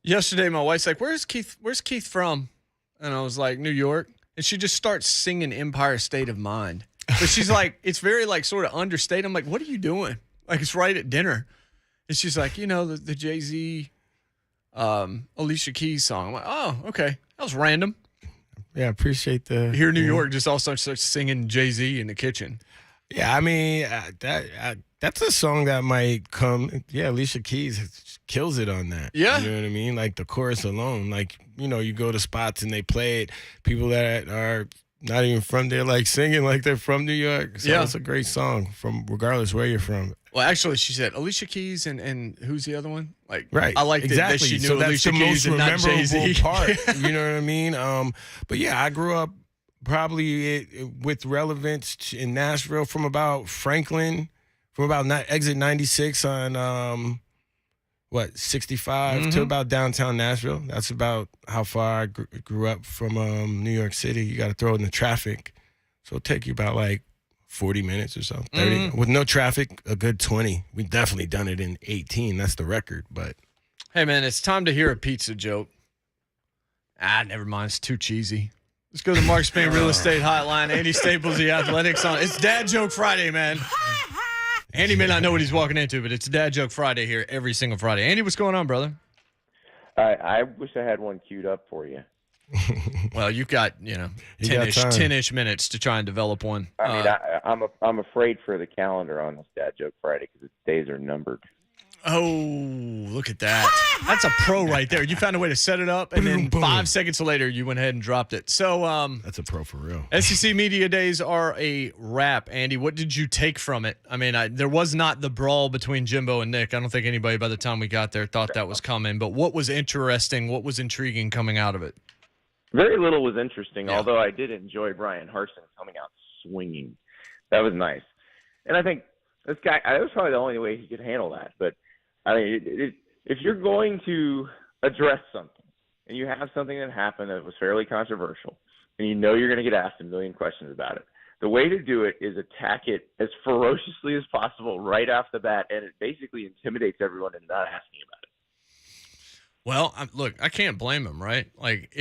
Yesterday, my wife's like, Where's Keith from? And I was like, New York. And she just starts singing Empire State of Mind. But she's like, it's very like sort of understated. I'm like, what are you doing? Like, it's right at dinner. And she's like, the Jay-Z, Alicia Keys song. I'm like, oh, okay. That was random. Yeah, I appreciate the. Here in New York, just all starts singing Jay-Z in the kitchen. Yeah, I mean, that's a song that might come. Yeah, Alicia Keys kills it on that. Yeah. You know what I mean? Like the chorus alone. Like, you go to spots and they play it. People that are not even from there, like singing like they're from New York. So it's a great song from regardless where you're from. Well, actually, she said Alicia Keys and who's the other one? Like, right. I like exactly. that she knew so Alicia that's the Keys most and not Jay-Z. memorable part. You know what I mean? But yeah, I grew up probably with relevance in Nashville from about Franklin, from about exit 96 on 65 to about downtown Nashville. That's about how far I grew up from New York City. You got to throw in the traffic, so it'll take you about like 40 minutes or so, 30. With no traffic, a good 20. We've definitely done it in 18. That's the record. But hey, man, it's time to hear a pizza joke. Never mind. It's too cheesy. Let's go to the Mark Spain Real Estate Hotline. Andy Staples, the Athletics on. It's Dad Joke Friday, man. Andy may not know what he's walking into, but it's Dad Joke Friday here every single Friday. Andy, what's going on, brother? I wish I had one queued up for you. Well, you've got 10-ish minutes to try and develop one. I mean, I'm afraid for the calendar on this Dad Joke Friday because its days are numbered. Oh, look at that. That's a pro right there. You found a way to set it up, and then 5 seconds later, you went ahead and dropped it. So that's a pro for real. SEC Media Days are a wrap, Andy. What did you take from it? I mean, there was not the brawl between Jimbo and Nick. I don't think anybody by the time we got there thought that was coming. But what was interesting, what was intriguing coming out of it? Very little was interesting, although I did enjoy Brian Harsin coming out swinging. That was nice. And I think this guy, that was probably the only way he could handle that. But, I mean, if you're going to address something and you have something that happened that was fairly controversial and you know you're going to get asked a million questions about it, the way to do it is attack it as ferociously as possible right off the bat, and it basically intimidates everyone into not asking about it. Well, look, I can't blame him, right? Like,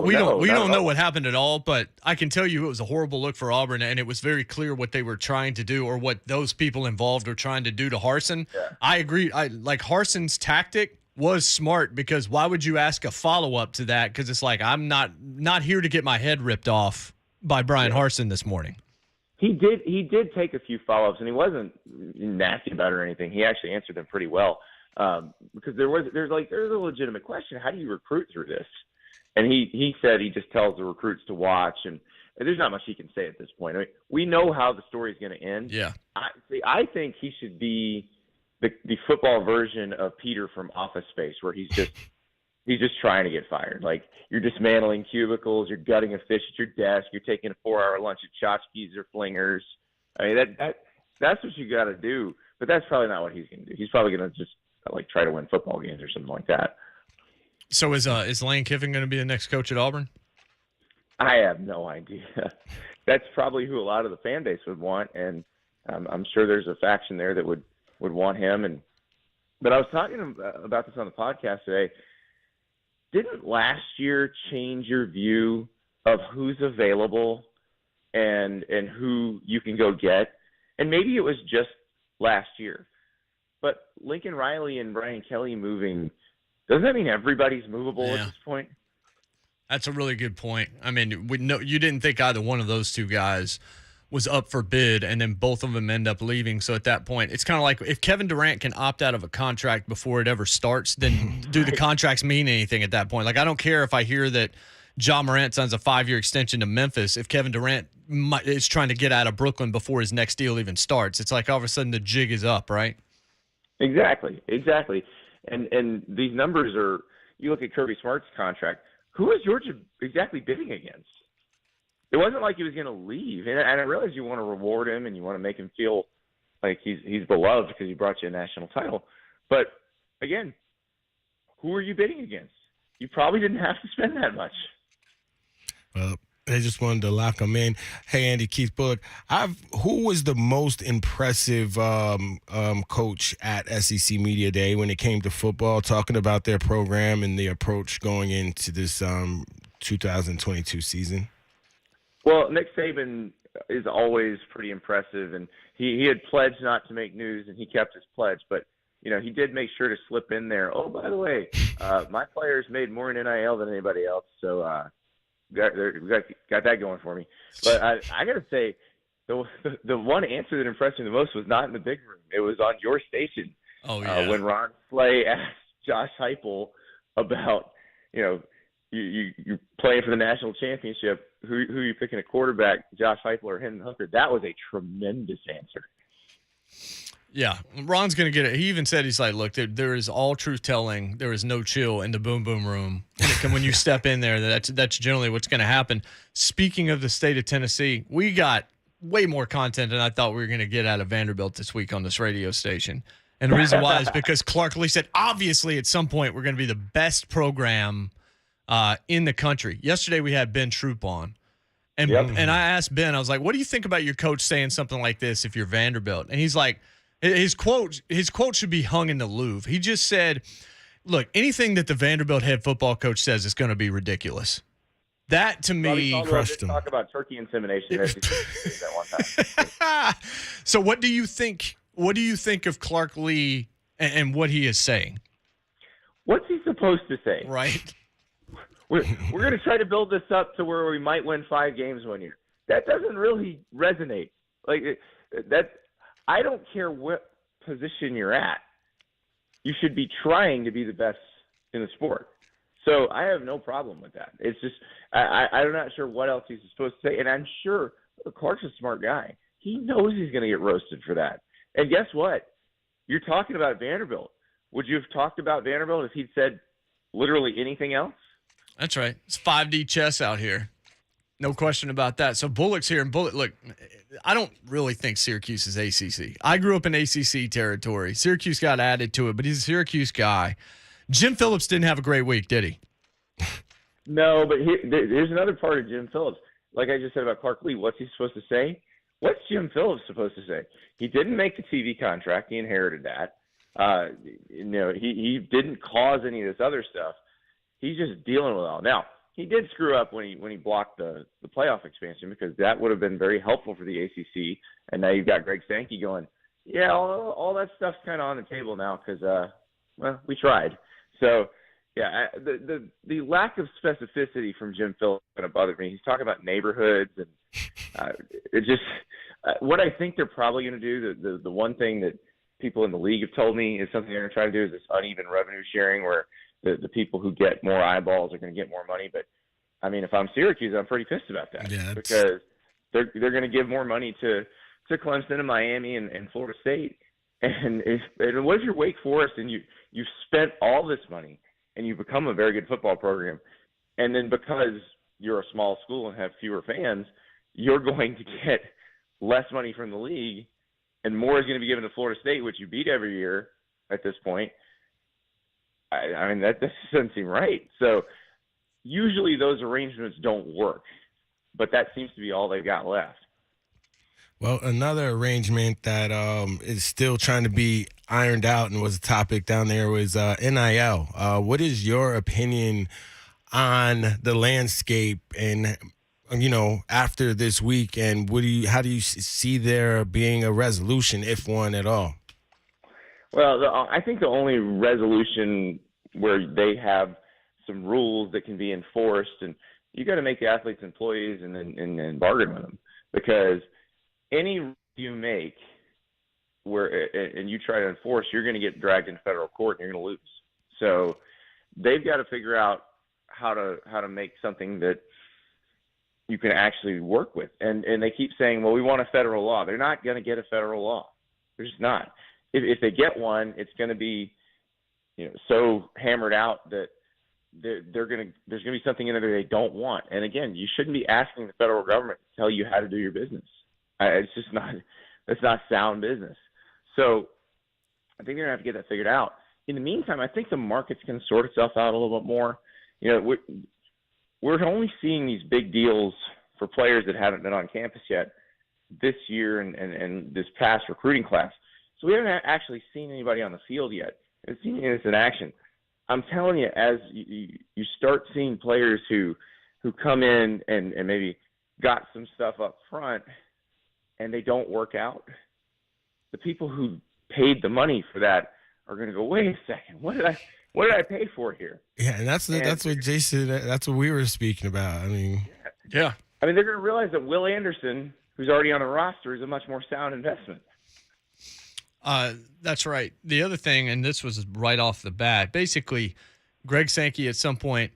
we don't know what happened at all, but I can tell you it was a horrible look for Auburn, and it was very clear what they were trying to do, or what those people involved were trying to do to Harsin. Yeah. I agree. Like Harsin's tactic was smart, because why would you ask a follow up to that? Because it's like, I'm not here to get my head ripped off by Brian Harsin this morning. He did take a few follow ups, and he wasn't nasty about it or anything. He actually answered them pretty well. Because there's a legitimate question. How do you recruit through this? And he said he just tells the recruits to watch, and there's not much he can say at this point. I mean, we know how the story's going to end. Yeah. I think he should be the football version of Peter from Office Space, where he's just trying to get fired. Like, you're dismantling cubicles, you're gutting a fish at your desk, you're taking a 4-hour lunch at tchotchkes or Flingers. I mean, that's what you got to do. But that's probably not what he's going to do. He's probably going to just try to win football games or something like that. So is Lane Kiffin going to be the next coach at Auburn? I have no idea. That's probably who a lot of the fan base would want, and I'm sure there's a faction there that would want him. But I was talking about this on the podcast today. Didn't last year change your view of who's available and who you can go get? And maybe it was just last year. But Lincoln Riley and Brian Kelly moving, doesn't that mean everybody's movable at this point? That's a really good point. I mean, you didn't think either one of those two guys was up for bid, and then both of them end up leaving. So at that point, it's kind of like if Kevin Durant can opt out of a contract before it ever starts, then do the contracts mean anything at that point? Like, I don't care if I hear that John Morant signs a 5-year extension to Memphis if Kevin Durant is trying to get out of Brooklyn before his next deal even starts. It's like all of a sudden the jig is up, right? Exactly. And these numbers are, you look at Kirby Smart's contract, who is Georgia exactly bidding against? It wasn't like he was going to leave. And I realize you want to reward him and you want to make him feel like he's beloved because he brought you a national title. But, again, who are you bidding against? You probably didn't have to spend that much. Well, They just wanted to lock him in. Hey, Andy, Keith Bullock. Who was the most impressive coach at SEC Media Day when it came to football, talking about their program and the approach going into this 2022 season? Well, Nick Saban is always pretty impressive, and he had pledged not to make news, and he kept his pledge. But, he did make sure to slip in there. Oh, by the way, my players made more in NIL than anybody else, so got that going for me. But I got to say, the one answer that impressed me the most was not in the big room. It was on your station. Oh, yeah. When Ron Slay asked Josh Heupel about, you're playing for the national championship, who are you picking a quarterback, Josh Heupel or Hendon Hooker? That was a tremendous answer. Yeah, Ron's going to get it. He even said, he's like, look, there is all truth telling. There is no chill in the boom boom room. When you step in there, that's generally what's going to happen. Speaking of the state of Tennessee, we got way more content than I thought we were going to get out of Vanderbilt this week on this radio station. And the reason why is because Clark Lee said, obviously, at some point, we're going to be the best program in the country. Yesterday, we had Ben Troop on. And I asked Ben, I was like, what do you think about your coach saying something like this if you're Vanderbilt? And he's like, his quote should be hung in the Louvre. He just said, look, anything that the Vanderbilt head football coach says is going to be ridiculous. That, to me, crushed him. Talk about turkey insemination that one time. So what do you think? What do you think of Clark Lee and what he is saying? What's he supposed to say? Right. We're going to try to build this up to where we might win 5 games one year. That doesn't really resonate. I don't care what position you're at. You should be trying to be the best in the sport. So I have no problem with that. It's just I'm not sure what else he's supposed to say. And I'm sure Clark's a smart guy. He knows he's going to get roasted for that. And guess what? You're talking about Vanderbilt. Would you have talked about Vanderbilt if he'd said literally anything else? That's right. It's 5D chess out here. No question about that. So Bullock's here. And Bullock, look, I don't really think Syracuse is ACC. I grew up in ACC territory. Syracuse got added to it, but he's a Syracuse guy. Jim Phillips didn't have a great week, did he? No, but here's another part of Jim Phillips. Like I just said about Clark Lee, what's he supposed to say? What's Jim Phillips supposed to say? He didn't make the TV contract. He inherited that. He didn't cause any of this other stuff. He's just dealing with it all. Now, he did screw up when he blocked the playoff expansion, because that would have been very helpful for the ACC. And now you've got Greg Sankey going, yeah, all that stuff's kind of on the table now because, we tried. So, yeah, the lack of specificity from Jim Phillips is going to bother me. He's talking about neighborhoods, and it just what I think they're probably going to do, the one thing that people in the league have told me is something they're going to try to do is this uneven revenue sharing where the people who get more eyeballs are going to get more money. But, I mean, if I'm Syracuse, I'm pretty pissed about that because they're going to give more money to Clemson and Miami and Florida State. And what if you're Wake Forest and you've spent all this money and you've become a very good football program, and then because you're a small school and have fewer fans, you're going to get less money from the league and more is going to be given to Florida State, which you beat every year at this point. I mean, that doesn't seem right. So usually those arrangements don't work, but that seems to be all they've got left. Well, another arrangement that is still trying to be ironed out and was a topic down there was NIL. What is your opinion on the landscape and, after this week, and how do you see there being a resolution, if one at all? Well, I think the only resolution where they have some rules that can be enforced, and you got to make the athletes employees and then bargain with them, because any rule you make and you try to enforce, you're going to get dragged into federal court and you're going to lose. So they've got to figure out how to make something that you can actually work with. And they keep saying, well, we want a federal law. They're not going to get a federal law. They're just not. If they get one, it's going to be, so hammered out that there's going to be something in there they don't want. And again, you shouldn't be asking the federal government to tell you how to do your business. It's just not. It's not sound business. So I think they're gonna have to get that figured out. In the meantime, I think the market's going to sort itself out a little bit more. We're only seeing these big deals for players that haven't been on campus yet this year and this past recruiting class. So we haven't actually seen anybody on the field yet. We've seen this in action. I'm telling you, as you start seeing players who come in and maybe got some stuff up front and they don't work out, the people who paid the money for that are going to go, wait a second, what did I pay for here? Yeah, and that's what Jason, that's what we were speaking about. I mean, Yeah. I mean, they're going to realize that Will Anderson, who's already on the roster, is a much more sound investment. That's right. The other thing, and this was right off the bat, basically, Greg Sankey at some point,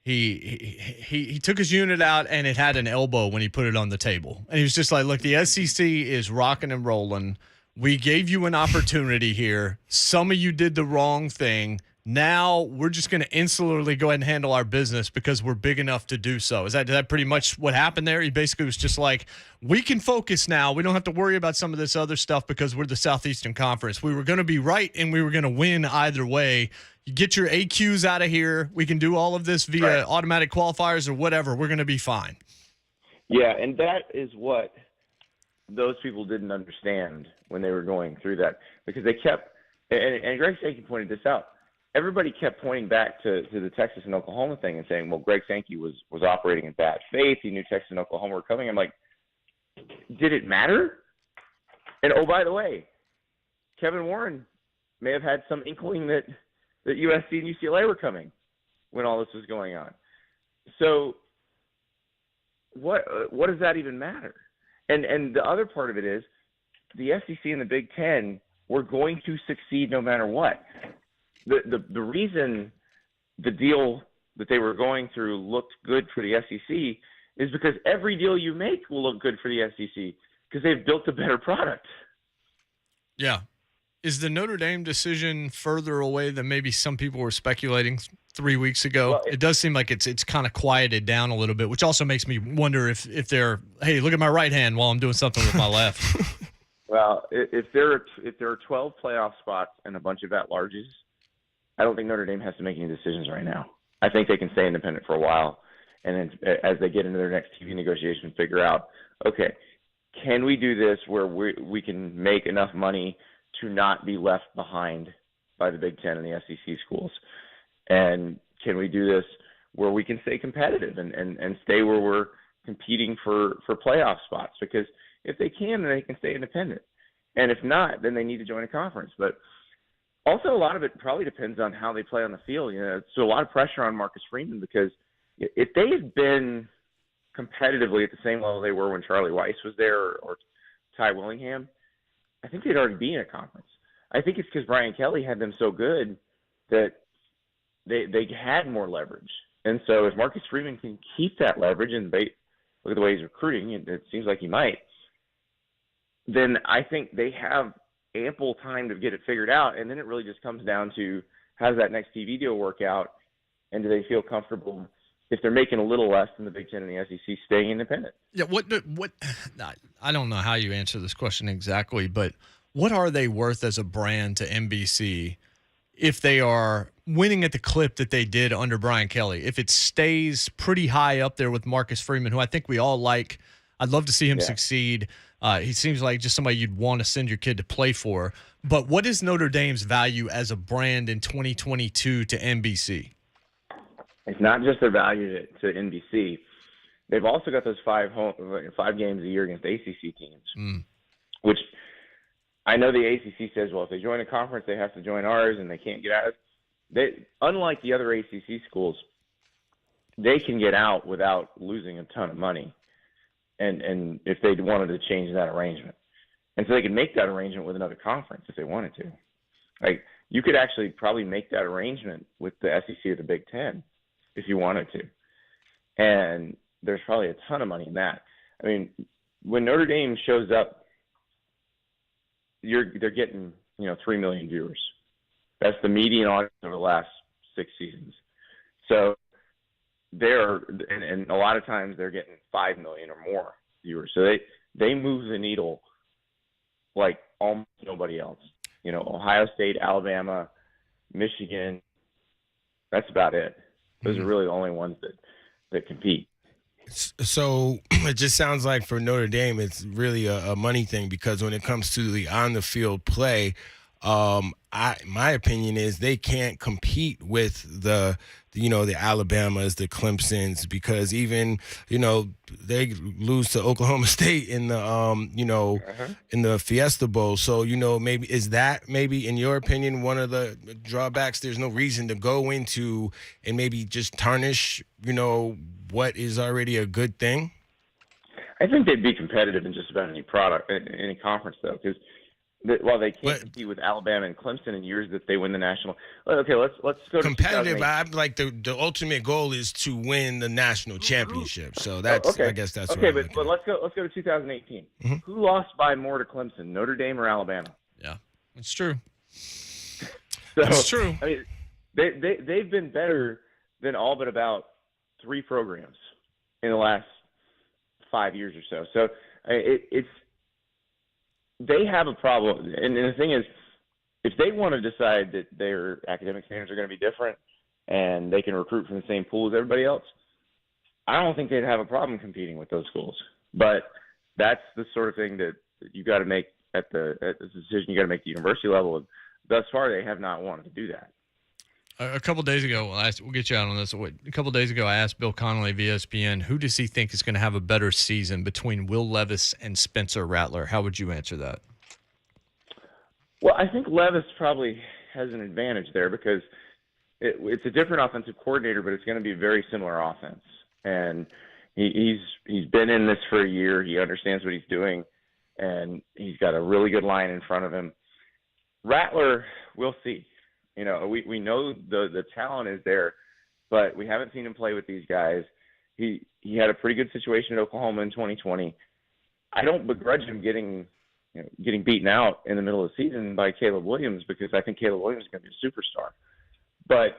he took his unit out and it had an elbow when he put it on the table. And he was just like, look, the SEC is rocking and rolling. We gave you an opportunity here. Some of you did the wrong thing. Now we're just going to insularly go ahead and handle our business because we're big enough to do so. Is that pretty much what happened there? He basically was just like, we can focus now. We don't have to worry about some of this other stuff because we're the Southeastern Conference. We were going to be right and we were going to win either way. You get your AQs out of here. We can do all of this via automatic qualifiers or whatever. We're going to be fine. Yeah, and that is what those people didn't understand when they were going through that, because they kept and Greg Sankey pointed this out. Everybody kept pointing back to the Texas and Oklahoma thing and saying, well, Greg Sankey was operating in bad faith. He knew Texas and Oklahoma were coming. I'm like, did it matter? And, oh, by the way, Kevin Warren may have had some inkling that USC and UCLA were coming when all this was going on. So what does that even matter? And the other part of it is the SEC and the Big Ten were going to succeed no matter what. The reason the deal that they were going through looked good for the SEC is because every deal you make will look good for the SEC because they've built a better product. Yeah. Is the Notre Dame decision further away than maybe some people were speculating 3 weeks ago? Well, it does seem like it's kind of quieted down a little bit, which also makes me wonder if they're, hey, look at my right hand while I'm doing something with my left. Well, if there are 12 playoff spots and a bunch of at-larges, I don't think Notre Dame has to make any decisions right now. I think they can stay independent for a while, and then as they get into their next TV negotiation, figure out, okay, can we do this where we can make enough money to not be left behind by the Big Ten and the SEC schools? And can we do this where we can stay competitive and stay where we're competing for playoff spots? Because if they can, then they can stay independent. And if not, then they need to join a conference. But also, a lot of it probably depends on how they play on the field. You know, so a lot of pressure on Marcus Freeman, because if they had been competitively at the same level they were when Charlie Weiss was there or Ty Willingham, I think they'd already be in a conference. I think it's because Brian Kelly had them so good that they had more leverage. And so if Marcus Freeman can keep that leverage, and look at the way he's recruiting, it seems like he might, then I think they have ample time to get it figured out. And then it really just comes down to, how does that next TV deal work out? And do they feel comfortable, if they're making a little less than the Big Ten and the SEC, staying independent? Yeah, what I don't know how you answer this question exactly, but what are they worth as a brand to NBC if they are winning at the clip that they did under Brian Kelly? If it stays pretty high up there with Marcus Freeman, who I think we all like, I'd love to see him succeed. He seems like just somebody you'd want to send your kid to play for. But what is Notre Dame's value as a brand in 2022 to NBC? It's not just their value to NBC. They've also got those 5 games a year against ACC teams, which I know the ACC says, well, if they join a conference, they have to join ours, and they can't get out. Unlike the other ACC schools, they can get out without losing a ton of money, and if they wanted to change that arrangement. And so they could make that arrangement with another conference if they wanted to. Like, you could actually probably make that arrangement with the SEC or the Big Ten if you wanted to. And there's probably a ton of money in that. I mean, when Notre Dame shows up, they're getting 3 million viewers. That's the median audience over the last 6 seasons. So and a lot of times they're getting 5 million or more viewers. So they move the needle like almost nobody else. Ohio State, Alabama, Michigan, that's about it. Those are really the only ones that compete. So it just sounds like for Notre Dame, it's really a money thing because when it comes to the on the field play, my opinion is they can't compete with the Alabamas, the Clemsons, because even they lose to Oklahoma State in the in the Fiesta Bowl. So maybe is that maybe in your opinion one of the drawbacks? There's no reason to go into and maybe just tarnish what is already a good thing. I think they'd be competitive in just about any product, any conference, though, because while they can't compete with Alabama and Clemson in years that they win the national. Okay, let's go to competitive. I'm like the ultimate goal is to win the national championship. So that's okay. I guess that's okay. But let's go to 2018. Mm-hmm. Who lost by more to Clemson, Notre Dame or Alabama? Yeah, it's true. So, it's true. I mean, they've been better than all but about 3 programs in the last 5 years or so. So they have a problem. And the thing is, if they want to decide that their academic standards are going to be different and they can recruit from the same pool as everybody else, I don't think they'd have a problem competing with those schools. But that's the sort of thing that you got to make at the decision you got to make at the university level. And thus far, they have not wanted to do that. A couple days ago, we'll get you out on this. A couple days ago, I asked Bill Connolly of ESPN, who does he think is going to have a better season between Will Levis and Spencer Rattler? How would you answer that? Well, I think Levis probably has an advantage there because it's a different offensive coordinator, but it's going to be a very similar offense. And he's been in this for a year. He understands what he's doing, and he's got a really good line in front of him. Rattler, we'll see. We know the talent is there, but we haven't seen him play with these guys. He had a pretty good situation at Oklahoma in 2020. I don't begrudge him getting beaten out in the middle of the season by Caleb Williams because I think Caleb Williams is going to be a superstar. But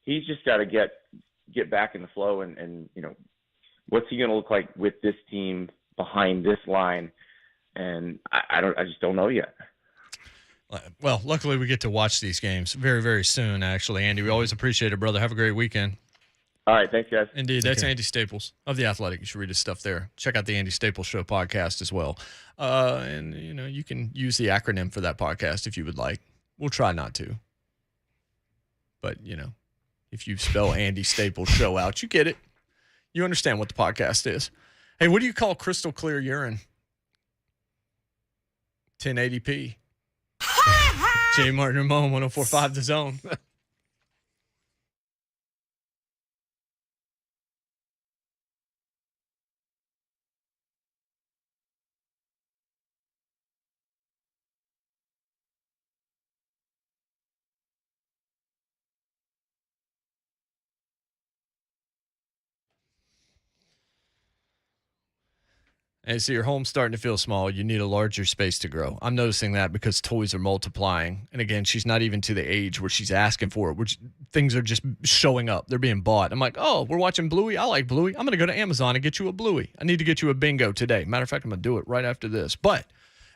he's just got to get back in the flow and what's he going to look like with this team behind this line? And I just don't know yet. Well, luckily we get to watch these games very, very soon, actually. Andy, we always appreciate it, brother. Have a great weekend. All right, thanks, guys. Indeed, that's Andy Staples of The Athletic. You should read his stuff there. Check out the Andy Staples Show podcast as well. And, you can use the acronym for that podcast if you would like. We'll try not to. But, if you spell Andy Staples Show out, you get it. You understand what the podcast is. Hey, what do you call crystal clear urine? 1080p. J. Martin Ramon, 104.5 The Zone. And so your home's starting to feel small. You need a larger space to grow. I'm noticing that because toys are multiplying. And again, she's not even to the age where she's asking for it, which things are just showing up. They're being bought. I'm like, oh, we're watching Bluey. I like Bluey. I'm going to go to Amazon and get you a Bluey. I need to get you a bingo today. Matter of fact, I'm going to do it right after this. But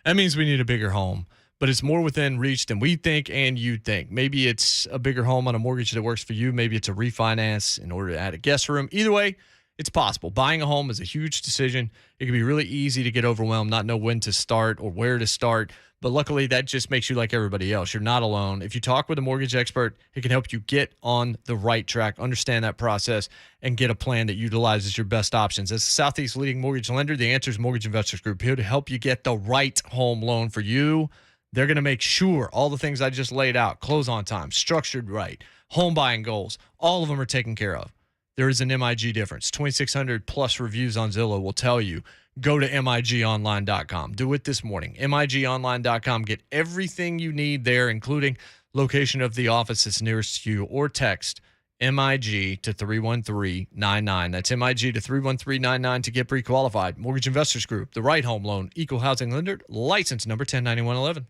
that means we need a bigger home. But it's more within reach than we think and you think. Maybe it's a bigger home on a mortgage that works for you. Maybe it's a refinance in order to add a guest room. Either way, it's possible. Buying a home is a huge decision. It can be really easy to get overwhelmed, not know when to start or where to start. But luckily, that just makes you like everybody else. You're not alone. If you talk with a mortgage expert, it can help you get on the right track, understand that process, and get a plan that utilizes your best options. As the Southeast's leading mortgage lender, the answer is Mortgage Investors Group, here to help you get the right home loan for you. They're going to make sure all the things I just laid out, close on time, structured right, home buying goals, all of them are taken care of. There is an MIG difference. 2,600 plus reviews on Zillow will tell you. Go to migonline.com. Do it this morning. migonline.com. Get everything you need there, including location of the office that's nearest to you, or text MIG to 31399. That's MIG to 31399 to get pre-qualified. Mortgage Investors Group, the right home loan, equal housing lender, license number 109111.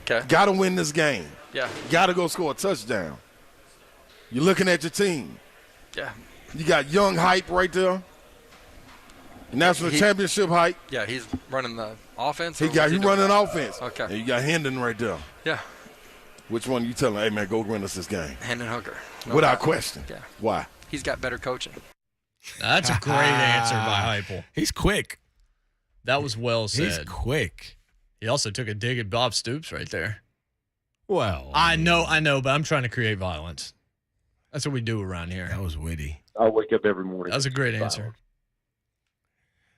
Okay. Got to win this game. Yeah. Got to go score a touchdown. You're looking at your team. Yeah. You got young hype right there. National championship hype. Yeah, he's running the offense. He running offense. Okay. And you got Hendon right there. Yeah. Which one you telling? Hey man, go win us this game. Hendon Hooker. Without question. Yeah. Why? He's got better coaching. That's a great answer by Heupel. He's quick. That was well said. He's quick. He also took a dig at Bob Stoops right there. Well, I know, but I'm trying to create violence. That's what we do around here. that was witty. I wake up every morning. That was a great answer.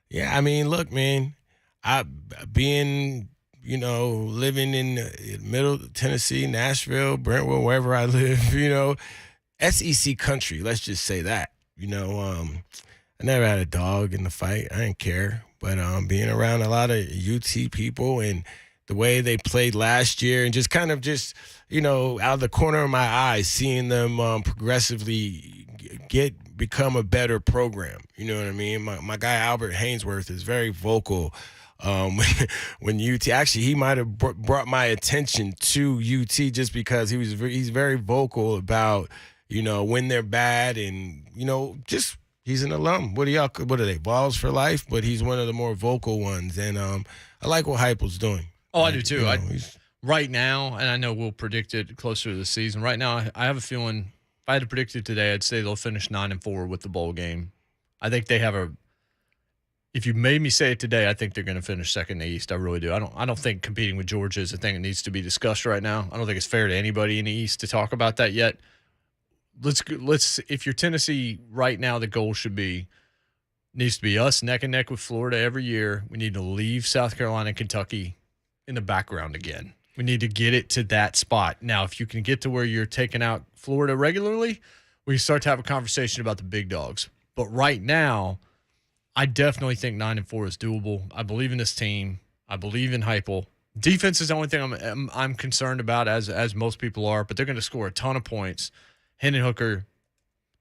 Yeah, I mean, look, man, living in middle Tennessee, Nashville, Brentwood, wherever I live, SEC country, let's just say that. I never had a dog in the fight. I didn't care. But being around a lot of UT people and the way they played last year and just kind of out of the corner of my eye, seeing them progressively become a better program. You know what I mean? My guy Albert Hainsworth is very vocal. When UT, actually, he might have brought my attention to UT just because he's very vocal about, when they're bad and, he's an alum. What are they? Balls for life, but he's one of the more vocal ones. And I like what Heupel's doing. Oh, I do too. Right now, and I know we'll predict it closer to the season. Right now, I have a feeling if I had to predict it today, I'd say they'll finish 9-4 with the bowl game. I think they have if you made me say it today, I think they're going to finish second in the East. I really do. I don't think competing with Georgia is a thing that needs to be discussed right now. I don't think it's fair to anybody in the East to talk about that yet. Let's if you're Tennessee right now, the goal needs to be us neck and neck with Florida every year. We need to leave South Carolina and Kentucky in the background again. We need to get it to that spot. Now, if you can get to where you're taking out Florida regularly, we start to have a conversation about the big dogs. But right now, I definitely think 9-4 is doable. I believe in this team. I believe in Heupel. Defense is the only thing I'm concerned about, as most people are, but they're going to score a ton of points. Hendon Hooker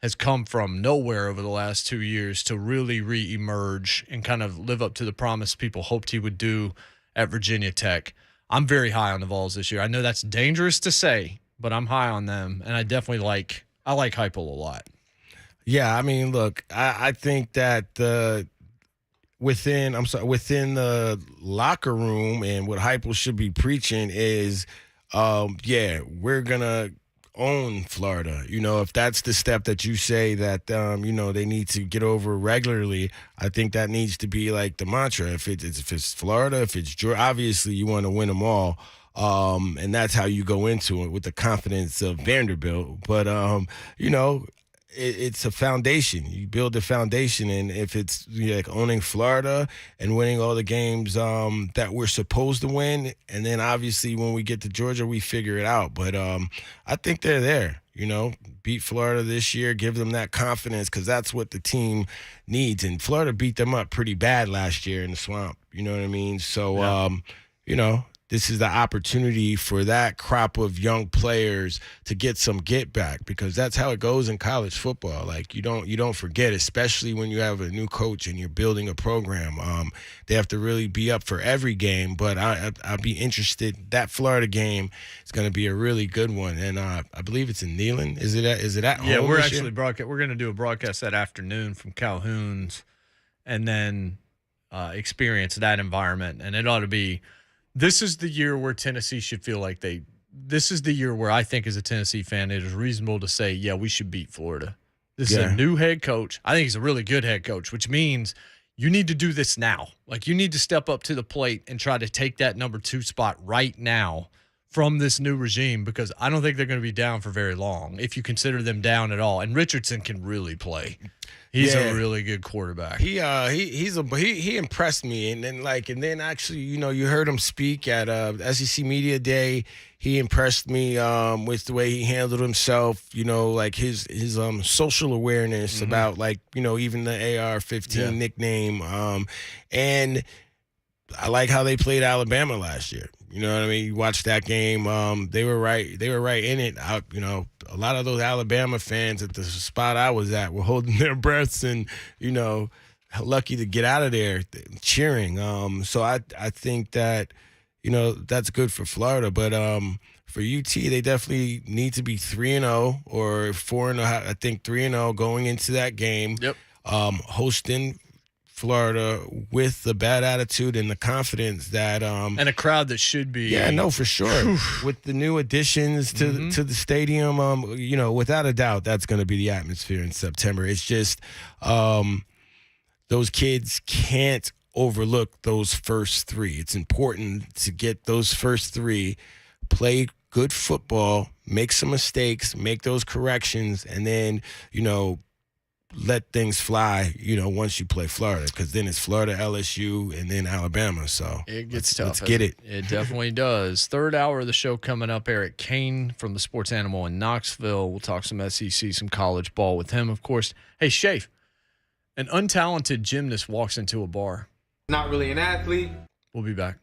has come from nowhere over the last 2 years to really re-emerge and kind of live up to the promise people hoped he would do at Virginia Tech. I'm very high on the Vols this year. I know that's dangerous to say, but I'm high on them, and I definitely like Heupel a lot. Yeah, I mean, look, I think that within the locker room and what Heupel should be preaching is, we're gonna own Florida. If that's the step that you say that they need to get over regularly, I think that needs to be like the mantra. If it's Florida, if it's Georgia, obviously you want to win them all. And that's how you go into it with the confidence of Vanderbilt. But it's a foundation. You build a foundation, and if it's like owning Florida and winning all the games that we're supposed to win, and then obviously when we get to Georgia, we figure it out. But I think they're there. Beat Florida this year, give them that confidence because that's what the team needs. And Florida beat them up pretty bad last year in the Swamp. You know what I mean? So, this is the opportunity for that crop of young players to get some get back because that's how it goes in college football. Like you don't forget, especially when you have a new coach and you're building a program. They have to really be up for every game, but I'd be interested. That Florida game is going to be a really good one, and I believe it's in Neyland. Is it at home? Yeah, we're actually we're going to do a broadcast that afternoon from Calhoun's, and then experience that environment, and it ought to be. This is the year where Tennessee should feel like this is the year where I think as a Tennessee fan, it is reasonable to say, yeah, we should beat Florida. This is a new head coach. I think he's a really good head coach, which means you need to do this now. Like you need to step up to the plate and try to take that number 2 spot right now from this new regime because I don't think they're going to be down for very long if you consider them down at all. And Richardson can really play. He's a really good quarterback. He impressed me, and then actually, you heard him speak at SEC Media Day. He impressed me with the way he handled himself. His social awareness about even the AR-15 nickname. And I like how they played Alabama last year. You know what I mean? You watch that game. They were right. They were right in it. A lot of those Alabama fans at the spot I was at were holding their breaths and, lucky to get out of there cheering. So I think that, that's good for Florida. But for UT, they definitely need to be 3-0 or 4-0. I think 3-0 going into that game. Yep. Hosting Florida with the bad attitude and the confidence that and a crowd that should be. Yeah, no, for sure. With the new additions to the stadium, without a doubt, that's going to be the atmosphere in September. It's just those kids can't overlook those first three. It's important to get those first three, play good football, make some mistakes, make those corrections, and then, let things fly, once you play Florida, because then it's Florida, LSU, and then Alabama. So it gets tough. Let's get it. It definitely does. Third hour of the show coming up. Eric Cain from the Sports Animal in Knoxville. We'll talk some SEC, some college ball with him, of course. Hey, Shafe, an untalented gymnast walks into a bar. Not really an athlete. We'll be back.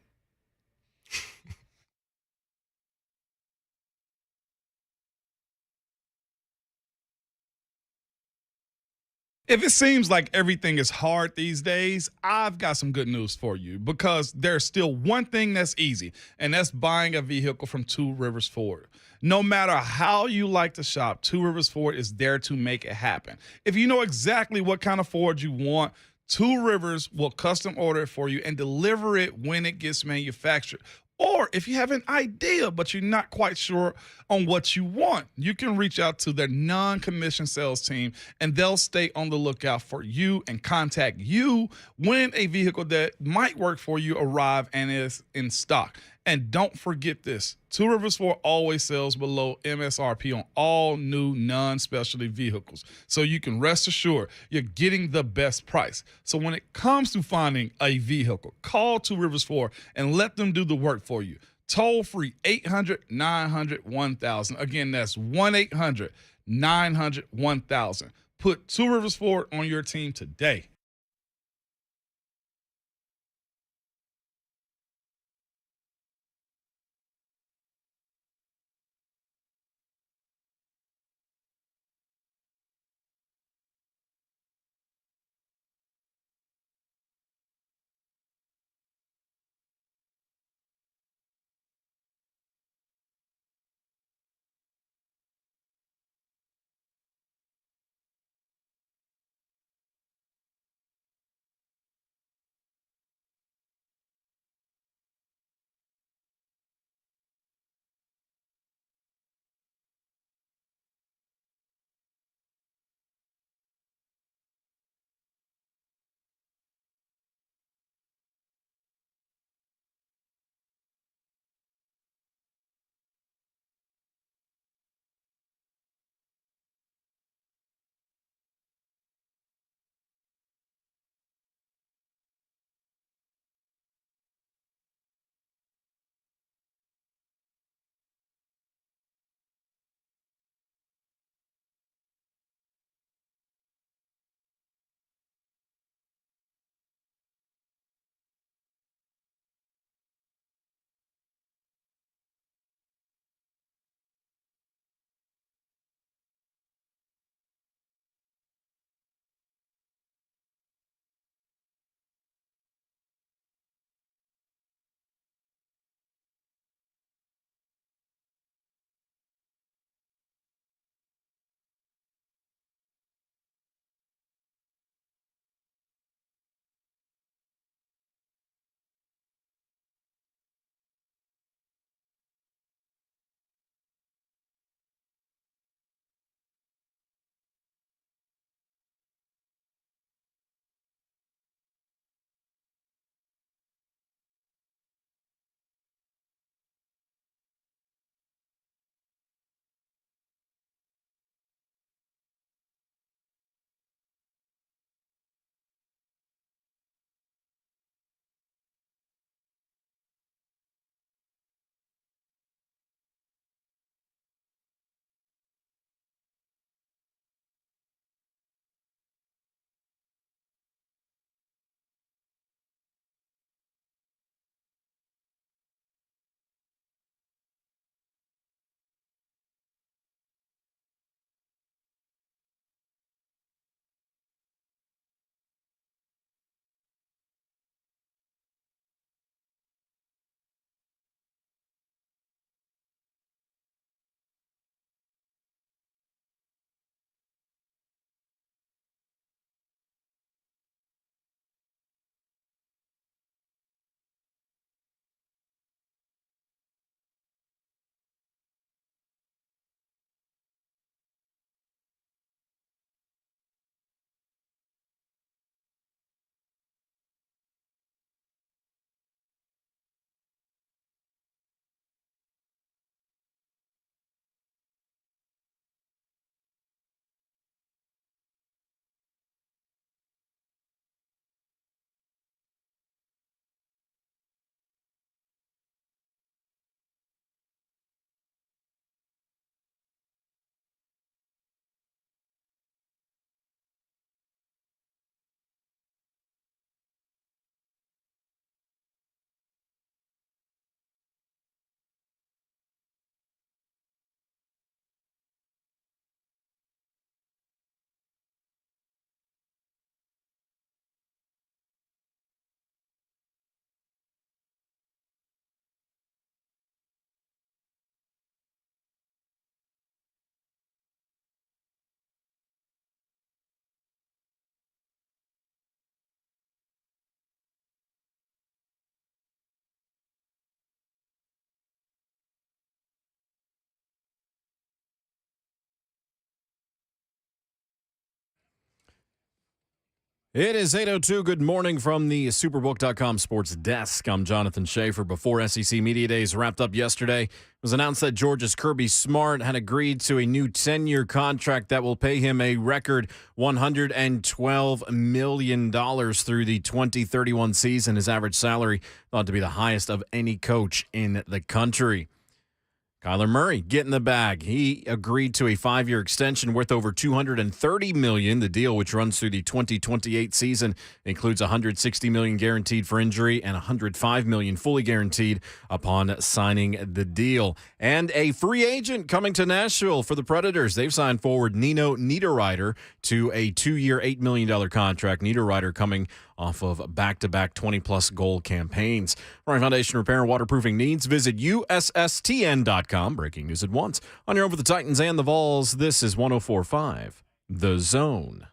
If it seems like everything is hard these days, I've got some good news for you, because there's still one thing that's easy, and that's buying a vehicle from Two Rivers Ford. No matter how you like to shop, Two Rivers Ford is there to make it happen. If you know exactly what kind of Ford you want, Two Rivers will custom order it for you and deliver it when it gets manufactured. Or if you have an idea, but you're not quite sure on what you want, you can reach out to their non-commissioned sales team, and they'll stay on the lookout for you and contact you when a vehicle that might work for you arrives and is in stock. And don't forget this, Two Rivers Ford always sells below MSRP on all new non-specialty vehicles. So you can rest assured you're getting the best price. So when it comes to finding a vehicle, call Two Rivers Ford and let them do the work for you. Toll free 800-900-1000. Again, that's 1-800-900-1000. Put Two Rivers Ford on your team today. It is 8:02. Good morning from the Superbook.com sports desk. I'm Jonathan Schaefer. Before SEC Media Days wrapped up yesterday, it was announced that Georgia's Kirby Smart had agreed to a new 10-year contract that will pay him a record $112 million through the 2031 season. His average salary thought to be the highest of any coach in the country. Kyler Murray getting the bag. He agreed to a 5-year extension worth over $230 million. The deal, which runs through the 2028 season, includes $160 million guaranteed for injury and $105 million fully guaranteed upon signing the deal. And a free agent coming to Nashville for the Predators. They've signed forward Nino Niederreiter to a 2-year, $8 million contract. Niederreiter coming off of back-to-back 20-plus goal campaigns. For our foundation repair and waterproofing needs, visit USSTN.com. Breaking news at once. On your Over the Titans and the Vols, this is 104.5 The Zone.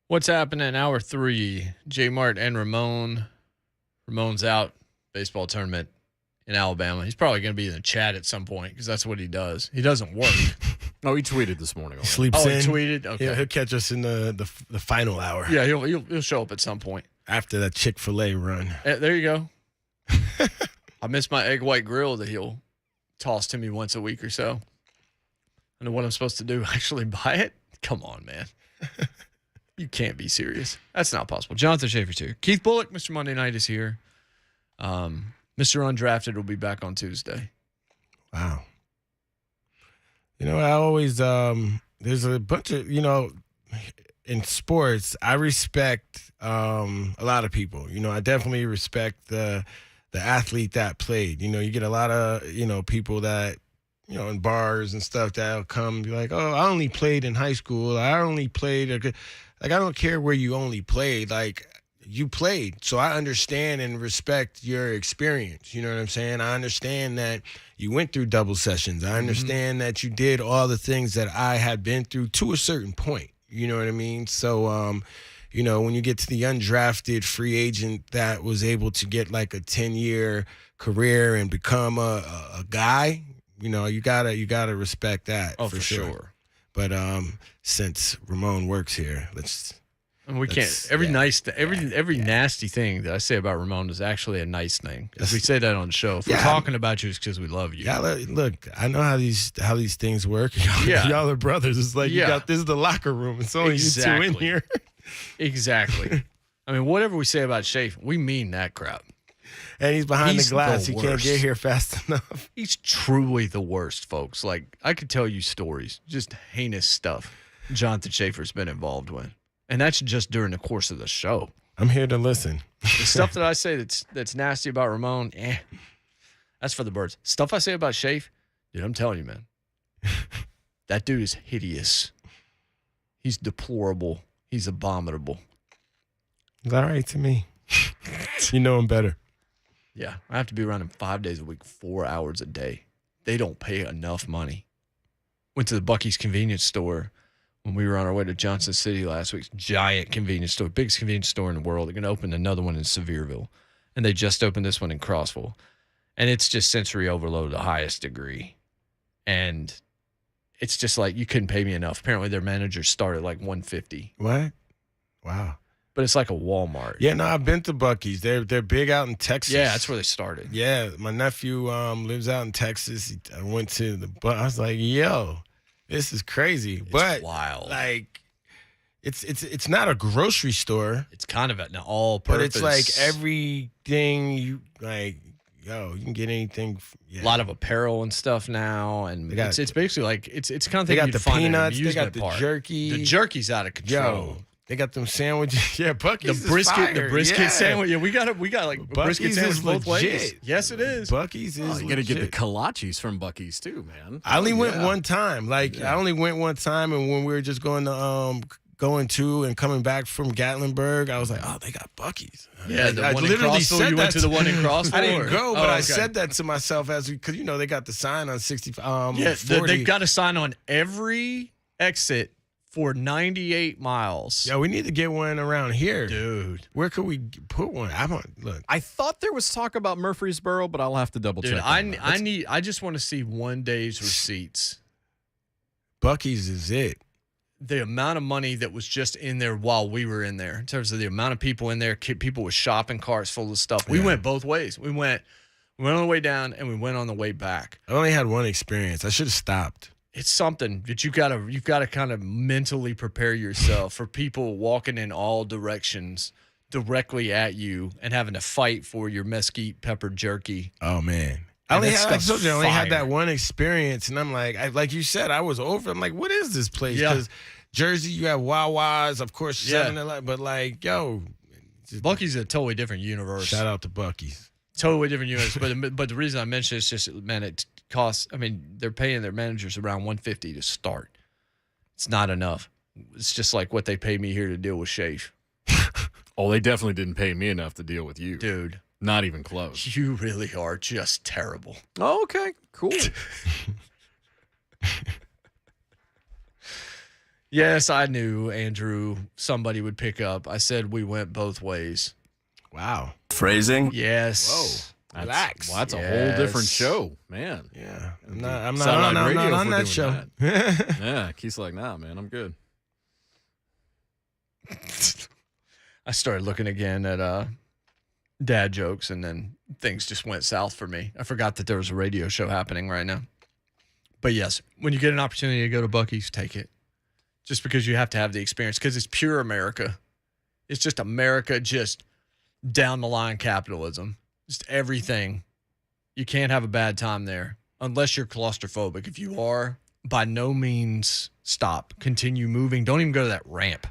What's happening in hour 3? J Mart and Ramon. Ramon's out. Baseball tournament in Alabama. He's probably going to be in the chat at some point because that's what he does. He doesn't work. Oh, he tweeted this morning. He sleeps in. He tweeted? Okay. Yeah, he'll catch us in the final hour. Yeah, he'll show up at some point. After that Chick-fil-A run. There you go. I miss my egg white grill that he'll toss to me once a week or so. I know what I'm supposed to do. Actually buy it? Come on, man. You can't be serious. That's not possible. Jonathan Schaefer's here. Keith Bullock, Mr. Monday Night, is here. Mr. Undrafted will be back on Tuesday. Wow. You know, I always there's a bunch of, in sports, I respect a lot of people. I definitely respect the athlete that played. You get a lot of, people that, in bars and stuff that'll come and be like, oh, I only played in high school. I only played. Like, I don't care where you only played. Like, you played. So I understand and respect your experience. You know what I'm saying? I understand that you went through double sessions. I understand that you did all the things that I had been through to a certain point. You know what I mean? So, when you get to the undrafted free agent that was able to get like a 10-year career and become a guy, you gotta respect that. Oh, for sure. But since Ramon works here, we can't. Every nasty thing that I say about Ramon is actually a nice thing. If we say that on the show, if we're talking about you, it's because we love you. Yeah, look, I know how these things work. Y'all are brothers. It's like this is the locker room. It's only you two in here. Exactly. I mean, whatever we say about Schaefer, we mean that crap. And he's behind the glass. He can't get here fast enough. He's truly the worst, folks. Like, I could tell you stories, just heinous stuff Jonathan Schaefer's been involved with. And that's just during the course of the show. I'm here to listen. The stuff that I say that's nasty about Ramon, that's for the birds. Stuff I say about Schaefer, dude, I'm telling you, man. That dude is hideous. He's deplorable. He's abominable. It's all right to me. You know him better. Yeah, I have to be around him 5 days a week, 4 hours a day. They don't pay enough money. Went to the Buc-ee's convenience store when we were on our way to Johnson City last week. Giant convenience store, biggest convenience store in the world. They're going to open another one in Sevierville. And they just opened this one in Crossville. And it's just sensory overload to the highest degree. And it's just like, you couldn't pay me enough. Apparently their managers start at like $150. What? Wow. But it's like a Walmart. Yeah, no, I've been to Buc-ee's. They're big out in Texas. Yeah, that's where they started. Yeah, my nephew lives out in Texas. I went to I was like, yo, this is crazy. It's wild. Like, it's not a grocery store. It's kind of an all-purpose. But it's like everything you like. Yo, you can get anything. Yeah. A lot of apparel and stuff now, and it's basically like it's kind of thing. They got you'd the find peanuts. In an they got the park. jerky. The jerky's out of control. Yo, they got them sandwiches. Yeah, Buc-ee's the brisket sandwich. Yeah, we got like a brisket sandwich both ways. Yes, it is. Buc-ee's is. You got to get the kolaches from Buc-ee's too, man. I only went one time. I only went one time, and when we were just going to going to and coming back from Gatlinburg, I was like, oh, they got Buc-ee's. Yeah, I one in literally Crossville. said You went that to the one in Crossville? I didn't go, but I okay. said that to myself because they got the sign on 65. Yeah, 40. they've got a sign on every exit for 98 miles. Yeah, we need to get one around here, Dude. Where could we put one? Look. I thought there was talk about Murfreesboro, but I'll have to double Dude, check. I just want to see one day's receipts. Buc-ee's is it. The amount of money that was just in there while we were in there, in terms of the amount of people in there, people with shopping carts full of stuff. We went both ways. We went on the way down and we went on the way back. I only had one experience. I should have stopped. It's something that you've got to kind of mentally prepare yourself for people walking in all directions directly at you and having to fight for your mesquite pepper jerky. Oh man. And I told you, I only had fire. that one experience, and I'm like, like you said, I was over. I'm like, what is this place? Because Jersey, you have Wawa's, of course, 7-Eleven, but like, yo, Buc-ee's a totally different universe. Shout out to Buc-ee's. Totally different universe. But the reason I mention it's just, man, it costs. I mean, they're paying their managers around $150 to start. It's not enough. It's just like what they pay me here to deal with Shafe. Oh, they definitely didn't pay me enough to deal with you, Dude. Not even close. You really are just terrible. Oh, okay, cool. Yes, I knew, Andrew, somebody would pick up. I said we went both ways. Wow. Phrasing? Yes. Whoa. Relax. Well, that's a whole different show, man. Yeah. I'm Satellite not radio on for that doing show. that. Yeah, Keith's like, nah, man, I'm good. I started looking again at dad jokes, and then things just went south for me. I forgot that there was a radio show happening right now. But yes, when you get an opportunity to go to Buc-ee's, take it. Just because you have to have the experience, because it's pure America. It's just America, just down the line capitalism. Just everything. You can't have a bad time there unless you're claustrophobic. If you are, by no means stop. Continue moving. Don't even go to that ramp.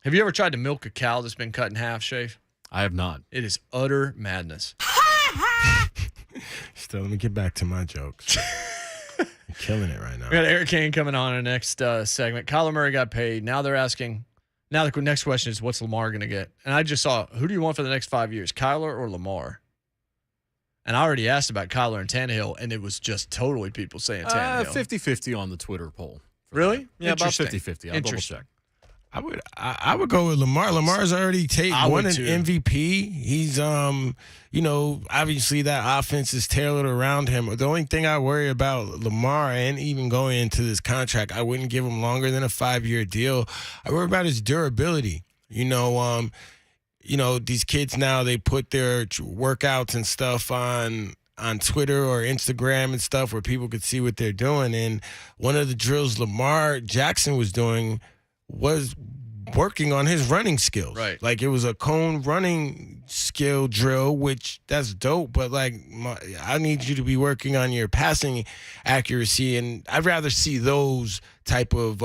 Have you ever tried to milk a cow that's been cut in half, Shafe? I have not. It is utter madness. Still, let me get back to my jokes. I'm killing it right now. We got Eric Cain coming on in the next segment. Kyler Murray got paid. Now they're asking. Now the next question is, what's Lamar going to get? And I just saw, who do you want for the next 5 years, Kyler or Lamar? And I already asked about Kyler and Tannehill, and it was just totally people saying Tannehill. 50-50 on the Twitter poll. Really? Yeah, about Interesting. 50-50. I'll double check. I would go with Lamar. Lamar's already won an MVP. He's obviously that offense is tailored around him. The only thing I worry about Lamar, and even going into this contract, I wouldn't give him longer than a 5-year deal. I worry about his durability. These kids now, they put their workouts and stuff on Twitter or Instagram and stuff where people could see what they're doing. And one of the drills Lamar Jackson was doing was working on his running skills. Right. Like, it was a cone running skill drill, which that's dope, but I need you to be working on your passing accuracy, and I'd rather see those type of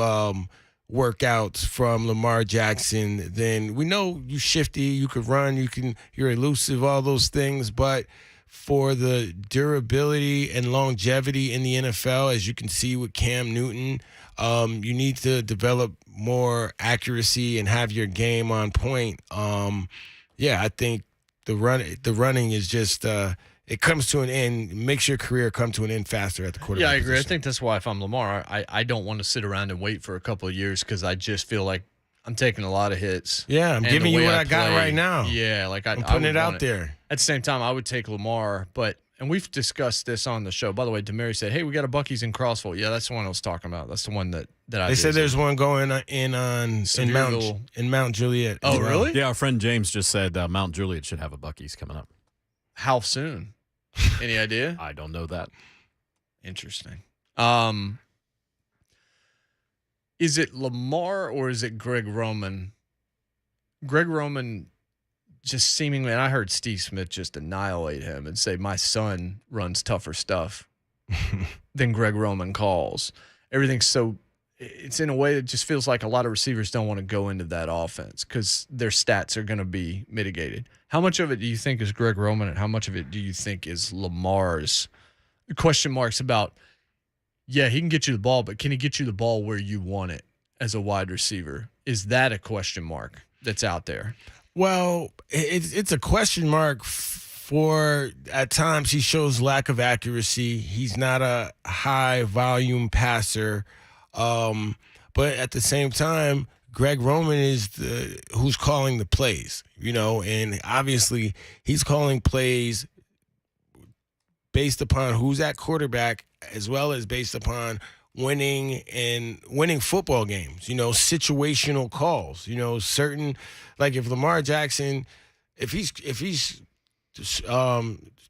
workouts from Lamar Jackson than, we know you shifty, you could run, you're elusive, all those things, but for the durability and longevity in the NFL, as you can see with Cam Newton, you need to develop more accuracy and have your game on point. I think the running is just it comes to an end, makes your career come to an end faster at the quarterback. Yeah, I agree. position. I think that's why if I'm Lamar, I don't want to sit around and wait for a couple of years, because I just feel like I'm taking a lot of hits. Yeah, I'm And giving the you way what I got play, right now. Yeah, like I'm I putting would it want out there. At the same time, I would take Lamar, and we've discussed this on the show. By the way, Demary said, "Hey, we got a Buc-ee's in Crossville." Yeah, that's the one I was talking about. That's the one that I. They said there's one going in Sevierville. Mount Juliet. Oh, as well. really? Yeah, our friend James just said Mount Juliet should have a Buc-ee's coming up. How soon? Any idea? I don't know that. Interesting. Is it Lamar or is it Greg Roman? Greg Roman just seemingly, and I heard Steve Smith just annihilate him and say, my son runs tougher stuff than Greg Roman calls. It's in a way that just feels like a lot of receivers don't want to go into that offense because their stats are going to be mitigated. How much of it do you think is Greg Roman, and how much of it do you think is Lamar's question marks about, yeah, he can get you the ball, but can he get you the ball where you want it? as a wide receiver. Is that a question mark that's out there? Well, it's a question mark for at times he shows lack of accuracy. He's not a high volume passer, but at the same time, Greg Roman is who's calling the plays, and obviously he's calling plays based upon who's at quarterback as well as based upon winning football games, situational calls, certain, like if Lamar Jackson, if he's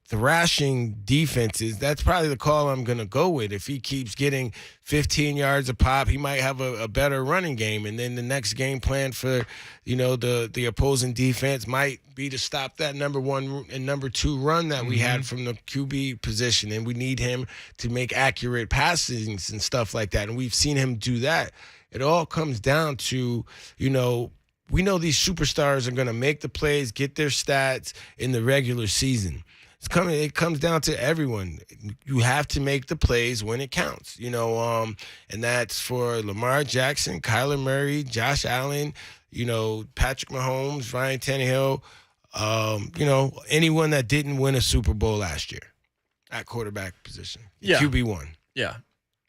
thrashing defenses, that's probably the call I'm going to go with. If he keeps getting 15 yards a pop, he might have a better running game. And then the next game plan for, the opposing defense might be to stop that number one and number two run that we had from the QB position. And we need him to make accurate passings and stuff like that. And we've seen him do that. It all comes down to, we know these superstars are going to make the plays, get their stats in the regular season. It comes down to everyone. You have to make the plays when it counts, and that's for Lamar Jackson, Kyler Murray, Josh Allen, Patrick Mahomes, Ryan Tannehill, anyone that didn't win a Super Bowl last year at quarterback position. Yeah. QB1. Yeah.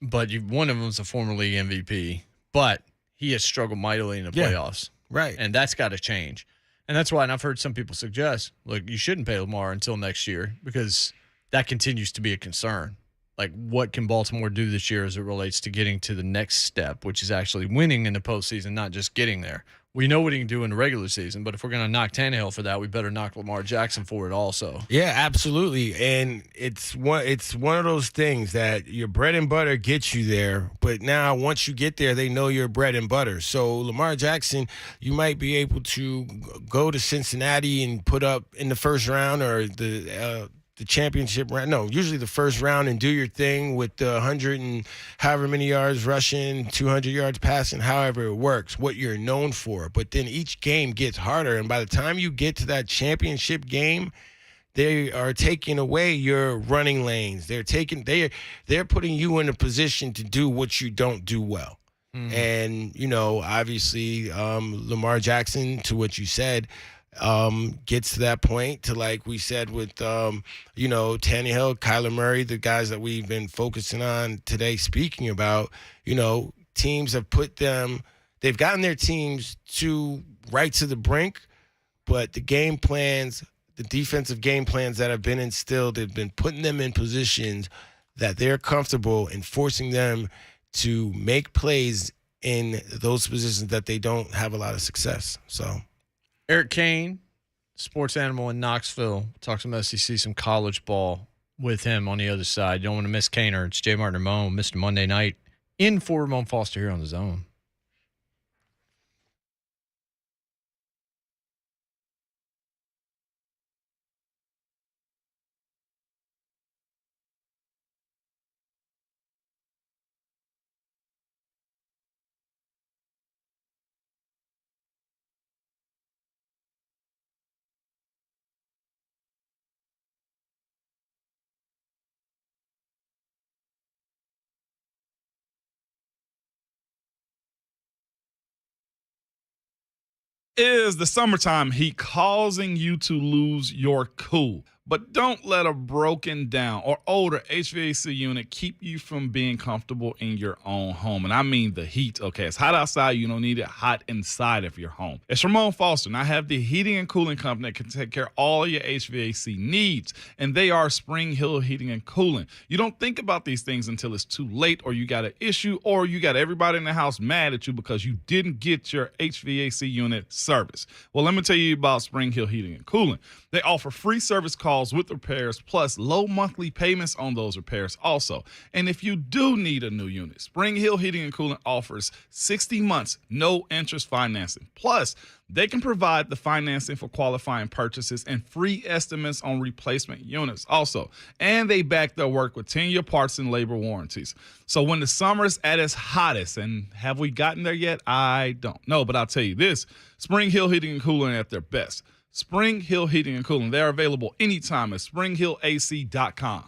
But one of them is a former league MVP, but he has struggled mightily in the playoffs. Right. And that's got to change. And that's why, and I've heard some people suggest, look, you shouldn't pay Lamar until next year because that continues to be a concern. Like, what can Baltimore do this year as it relates to getting to the next step, which is actually winning in the postseason, not just getting there? We know what he can do in the regular season, but if we're going to knock Tannehill for that, we better knock Lamar Jackson for it also. Yeah, absolutely. And it's one of those things that your bread and butter gets you there, but now once you get there, they know your bread and butter. So Lamar Jackson, you might be able to go to Cincinnati and put up in the first round or the championship round. No, usually the first round and do your thing with the 100 and however many yards rushing, 200 yards passing, however it works, what you're known for. But then each game gets harder. And by the time you get to that championship game, they are taking away your running lanes. They're putting you in a position to do what you don't do well. And, obviously Lamar Jackson, to what you said, gets to that point to, like we said with, Tannehill, Kyler Murray, the guys that we've been focusing on today speaking about, teams have they've gotten their teams right to the brink, but the defensive game plans that have been instilled, they've been putting them in positions that they're comfortable and forcing them to make plays in those positions that they don't have a lot of success. So Eric Cain, sports animal in Knoxville. Talk some SEC, some college ball with him on the other side. You don't want to miss Cainer. It's J. Martin Ramon, Mr. Monday Night, in for Ramon Foster here on The Zone. Is the summertime heat causing you to lose your cool? But don't let a broken down or older HVAC unit keep you from being comfortable in your own home. And I mean the heat, okay? It's hot outside. You don't need it hot inside of your home. It's Ramon Foster, and I have the heating and cooling company that can take care of all your HVAC needs. And they are Spring Hill Heating and Cooling. You don't think about these things until it's too late, or you got an issue, or you got everybody in the house mad at you because you didn't get your HVAC unit service. Well, let me tell you about Spring Hill Heating and Cooling. They offer free service calls with repairs, plus low monthly payments on those repairs also. And if you do need a new unit, Spring Hill Heating and Cooling offers 60 months, no interest financing. Plus, they can provide the financing for qualifying purchases and free estimates on replacement units also. And they back their work with 10-year parts and labor warranties. So when the summer is at its hottest, and have we gotten there yet? I don't know, but I'll tell you this, Spring Hill Heating and Cooling at their best. Spring Hill Heating and Cooling. They're available anytime at springhillac.com.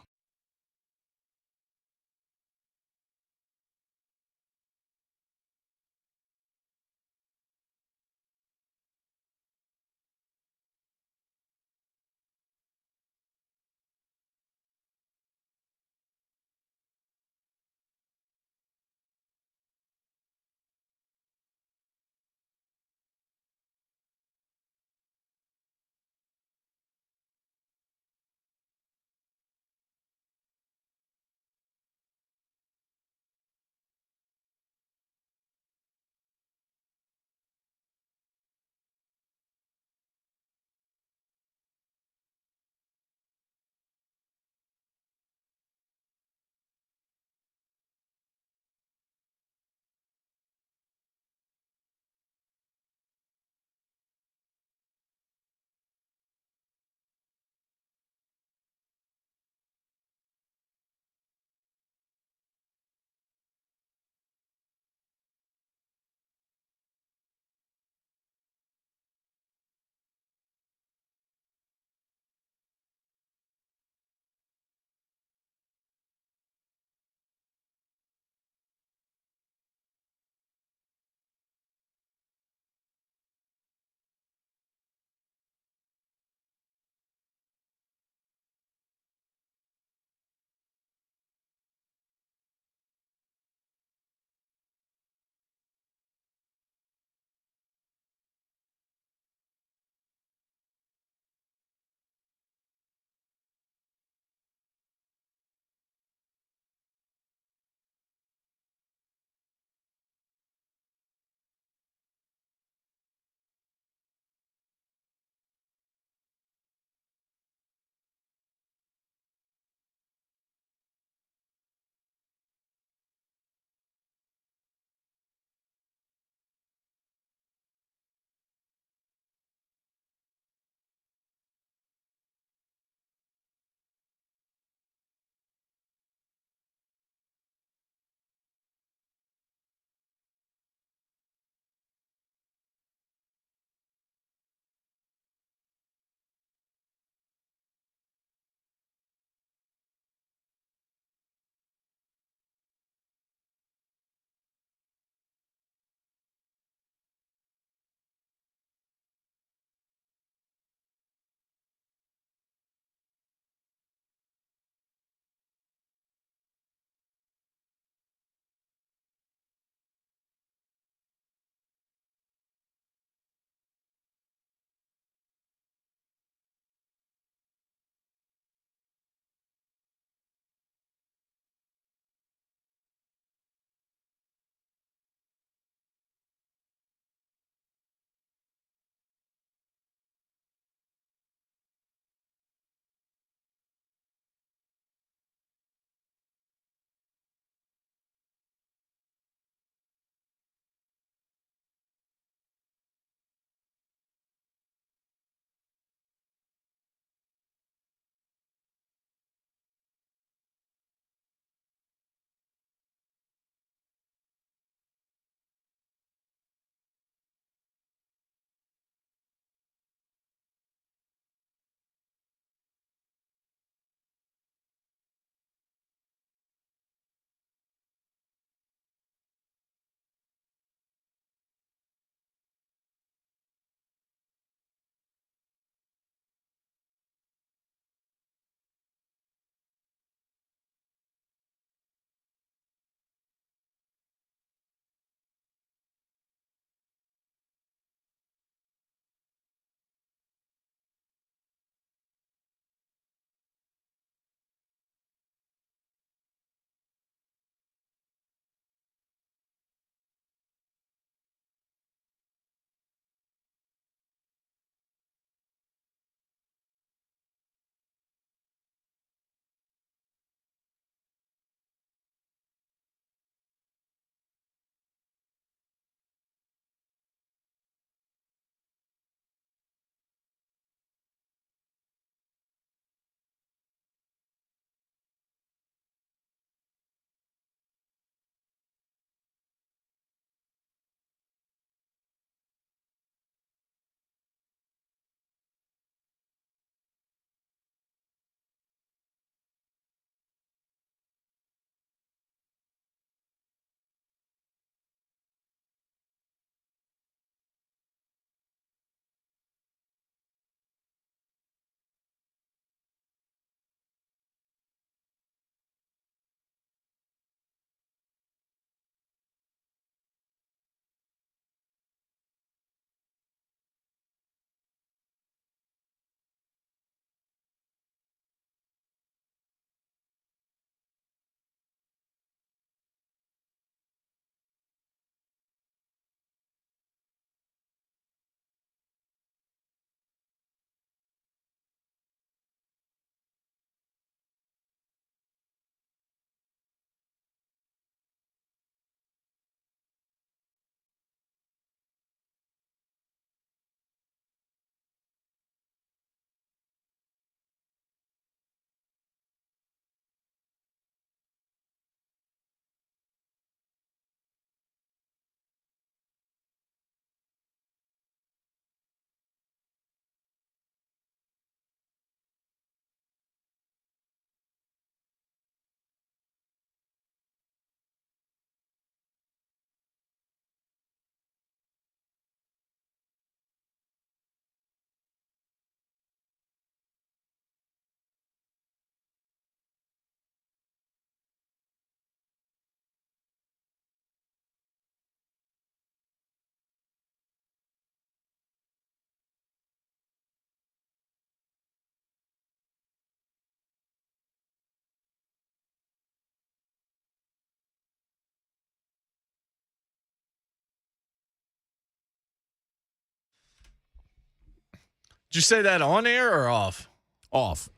Did you say that on air or off? Off.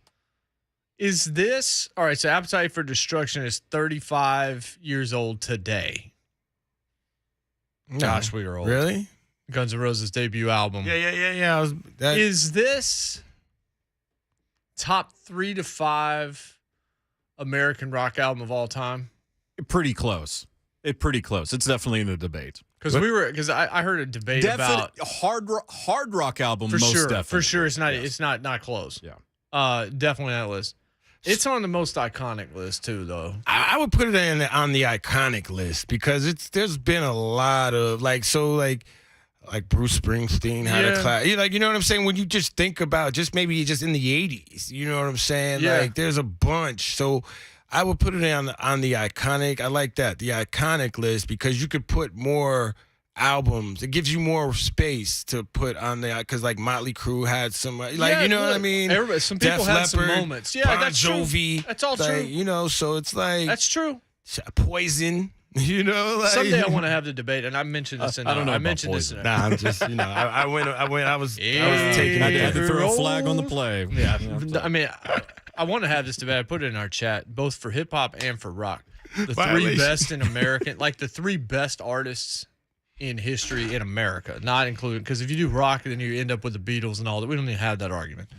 Is this all right? So, Appetite for Destruction is 35 years old today. No. Gosh, we were old. Really? Guns N' Roses debut album. Yeah. Is this top 3 to 5 American rock album of all time? Pretty close. Pretty close. It's definitely in the debate. Because I heard a debate about hard rock album. for most sure. definitely. For sure, it's not. Yes. It's not close. Yeah. Definitely on that list. It's on the most iconic list too, though. I would put it on the iconic list because there's been a lot of like Bruce Springsteen had a class. You know what I'm saying? When you just think about maybe in the 80s, you know what I'm saying? Yeah. Like there's a bunch. So I would put it on the iconic. I like that, the iconic list, because you could put more albums. It gives you more space to put on there, because like Motley Crue had some, what I mean? Everybody, some people Def had some Leppard, moments. Yeah, Bon that's Jovi, true. That's all like, true. You know, so it's like That's true. Poison. You know, like, Someday I want to have the debate, and I mentioned this. I don't know. I about mentioned this. Poison. Nah, I'm just, I was taking I it had there. to throw a flag on the play. Yeah, I mean, I want to have this debate. I put it in our chat, both for hip hop and for rock. The three best in American, like the 3 best artists in history in America, not including, because if you do rock, then you end up with the Beatles and all that. We don't even have that argument.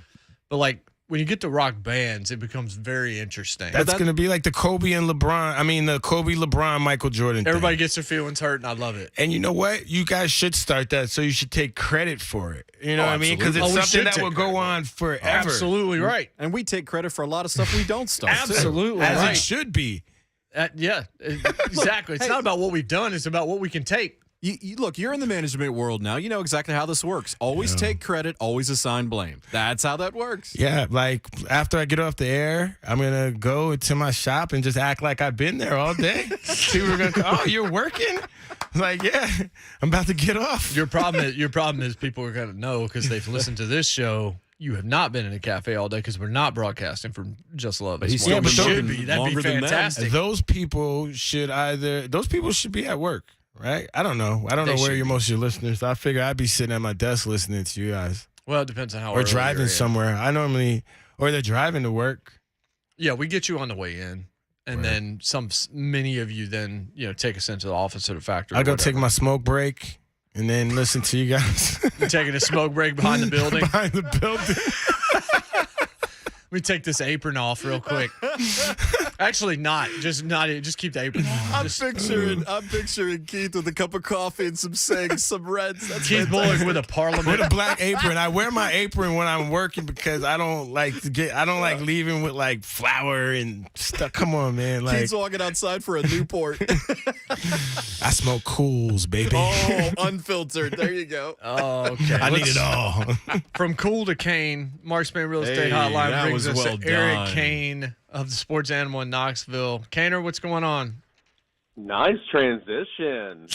But like when you get to rock bands, it becomes very interesting. That's going to be like the Kobe, LeBron, Michael Jordan thing. Everybody gets their feelings hurt, and I love it. And you know what? You guys should start that, so you should take credit for it. You know what I mean? Because absolutely. it's something that will go on forever. Absolutely right. And we take credit for a lot of stuff we don't start. Absolutely As right. it should be. Yeah, exactly. It's not about what we've done. It's about what we can take. Look, you're in the management world now. You know exactly how this works. Always take credit, always assign blame. That's how that works. Yeah, like after I get off the air, I'm going to go to my shop and just act like I've been there all day. People are going to oh, you're working? Like, yeah, I'm about to get off. Your problem is people are going to know because they've listened to this show. You have not been in a cafe all day because we're not broadcasting from Just Love. But he's this morning. still been should working be. That'd be longer than that. fantastic. Those people should be at work, right? I don't know. I don't know where most of your listeners. I figure I'd be sitting at my desk listening to you guys. Well, it depends on how. Or driving somewhere. Or they're driving to work. Yeah, we get you on the way in, and then many of you then take us into the office at a factory. I go take my smoke break and then listen to you guys. You're taking a smoke break behind the building. Behind the building. Let me take this apron off real quick. Actually, just keep the apron on. I'm picturing Keith with a cup of coffee and some Sings, some Reds. That's Keith Bullock with a Parliament. With a black apron. I wear my apron when I'm working because I don't like leaving with like flour and stuff. Come on, man. Like, Keith's walking outside for a Newport. I smoke Cools, baby. Oh, unfiltered. There you go. Oh, okay. I need it all. From Cool to Cain, Mark Spain Real Estate Hey, Hotline that brings was us well to Eric done. Cain of the Sports Animal in Knoxville. Cainer, what's going on? Nice transition.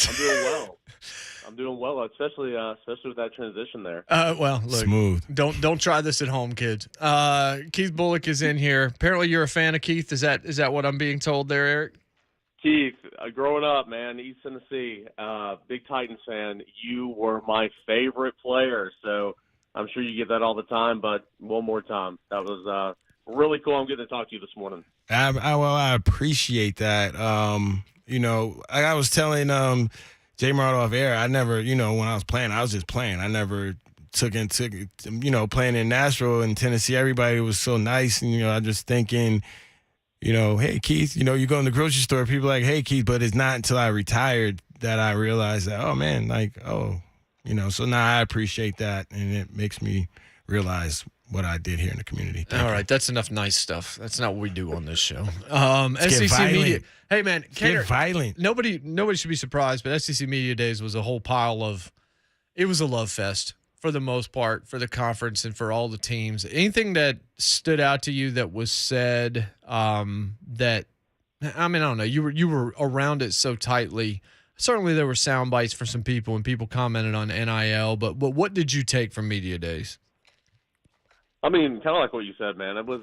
I'm doing well, especially with that transition there. Well, look, Smooth. Don't try this at home, kids. Keith Bullock is in here. Apparently, you're a fan of Keith. Is that what I'm being told there, Eric? Keith, growing up, man, East Tennessee, big Titans fan. You were my favorite player, so I'm sure you get that all the time. But one more time, that was really cool. I'm getting to talk to you this morning. I appreciate that. I was telling Jay Marado off air, I never, when I was playing, I was just playing. I never took into, playing in Nashville and Tennessee. Everybody was so nice, and I just thinking, hey Keith, you go in the grocery store, people are like, hey Keith, but it's not until I retired that I realized that, oh man, so now I appreciate that, and it makes me realize what I did here in the community. Thank All you. right, that's enough nice stuff. That's not what we do on this show. Get SEC violent. Media. Hey man, Get violent. Nobody should be surprised, but SEC Media Days was a whole pile of. It was a love fest for the most part for the conference and for all the teams. Anything that stood out to you that was said that, I don't know, you were around it so tightly. Certainly there were sound bites for some people and people commented on NIL, but what did you take from Media Days? I mean, kind of like what you said, man. It was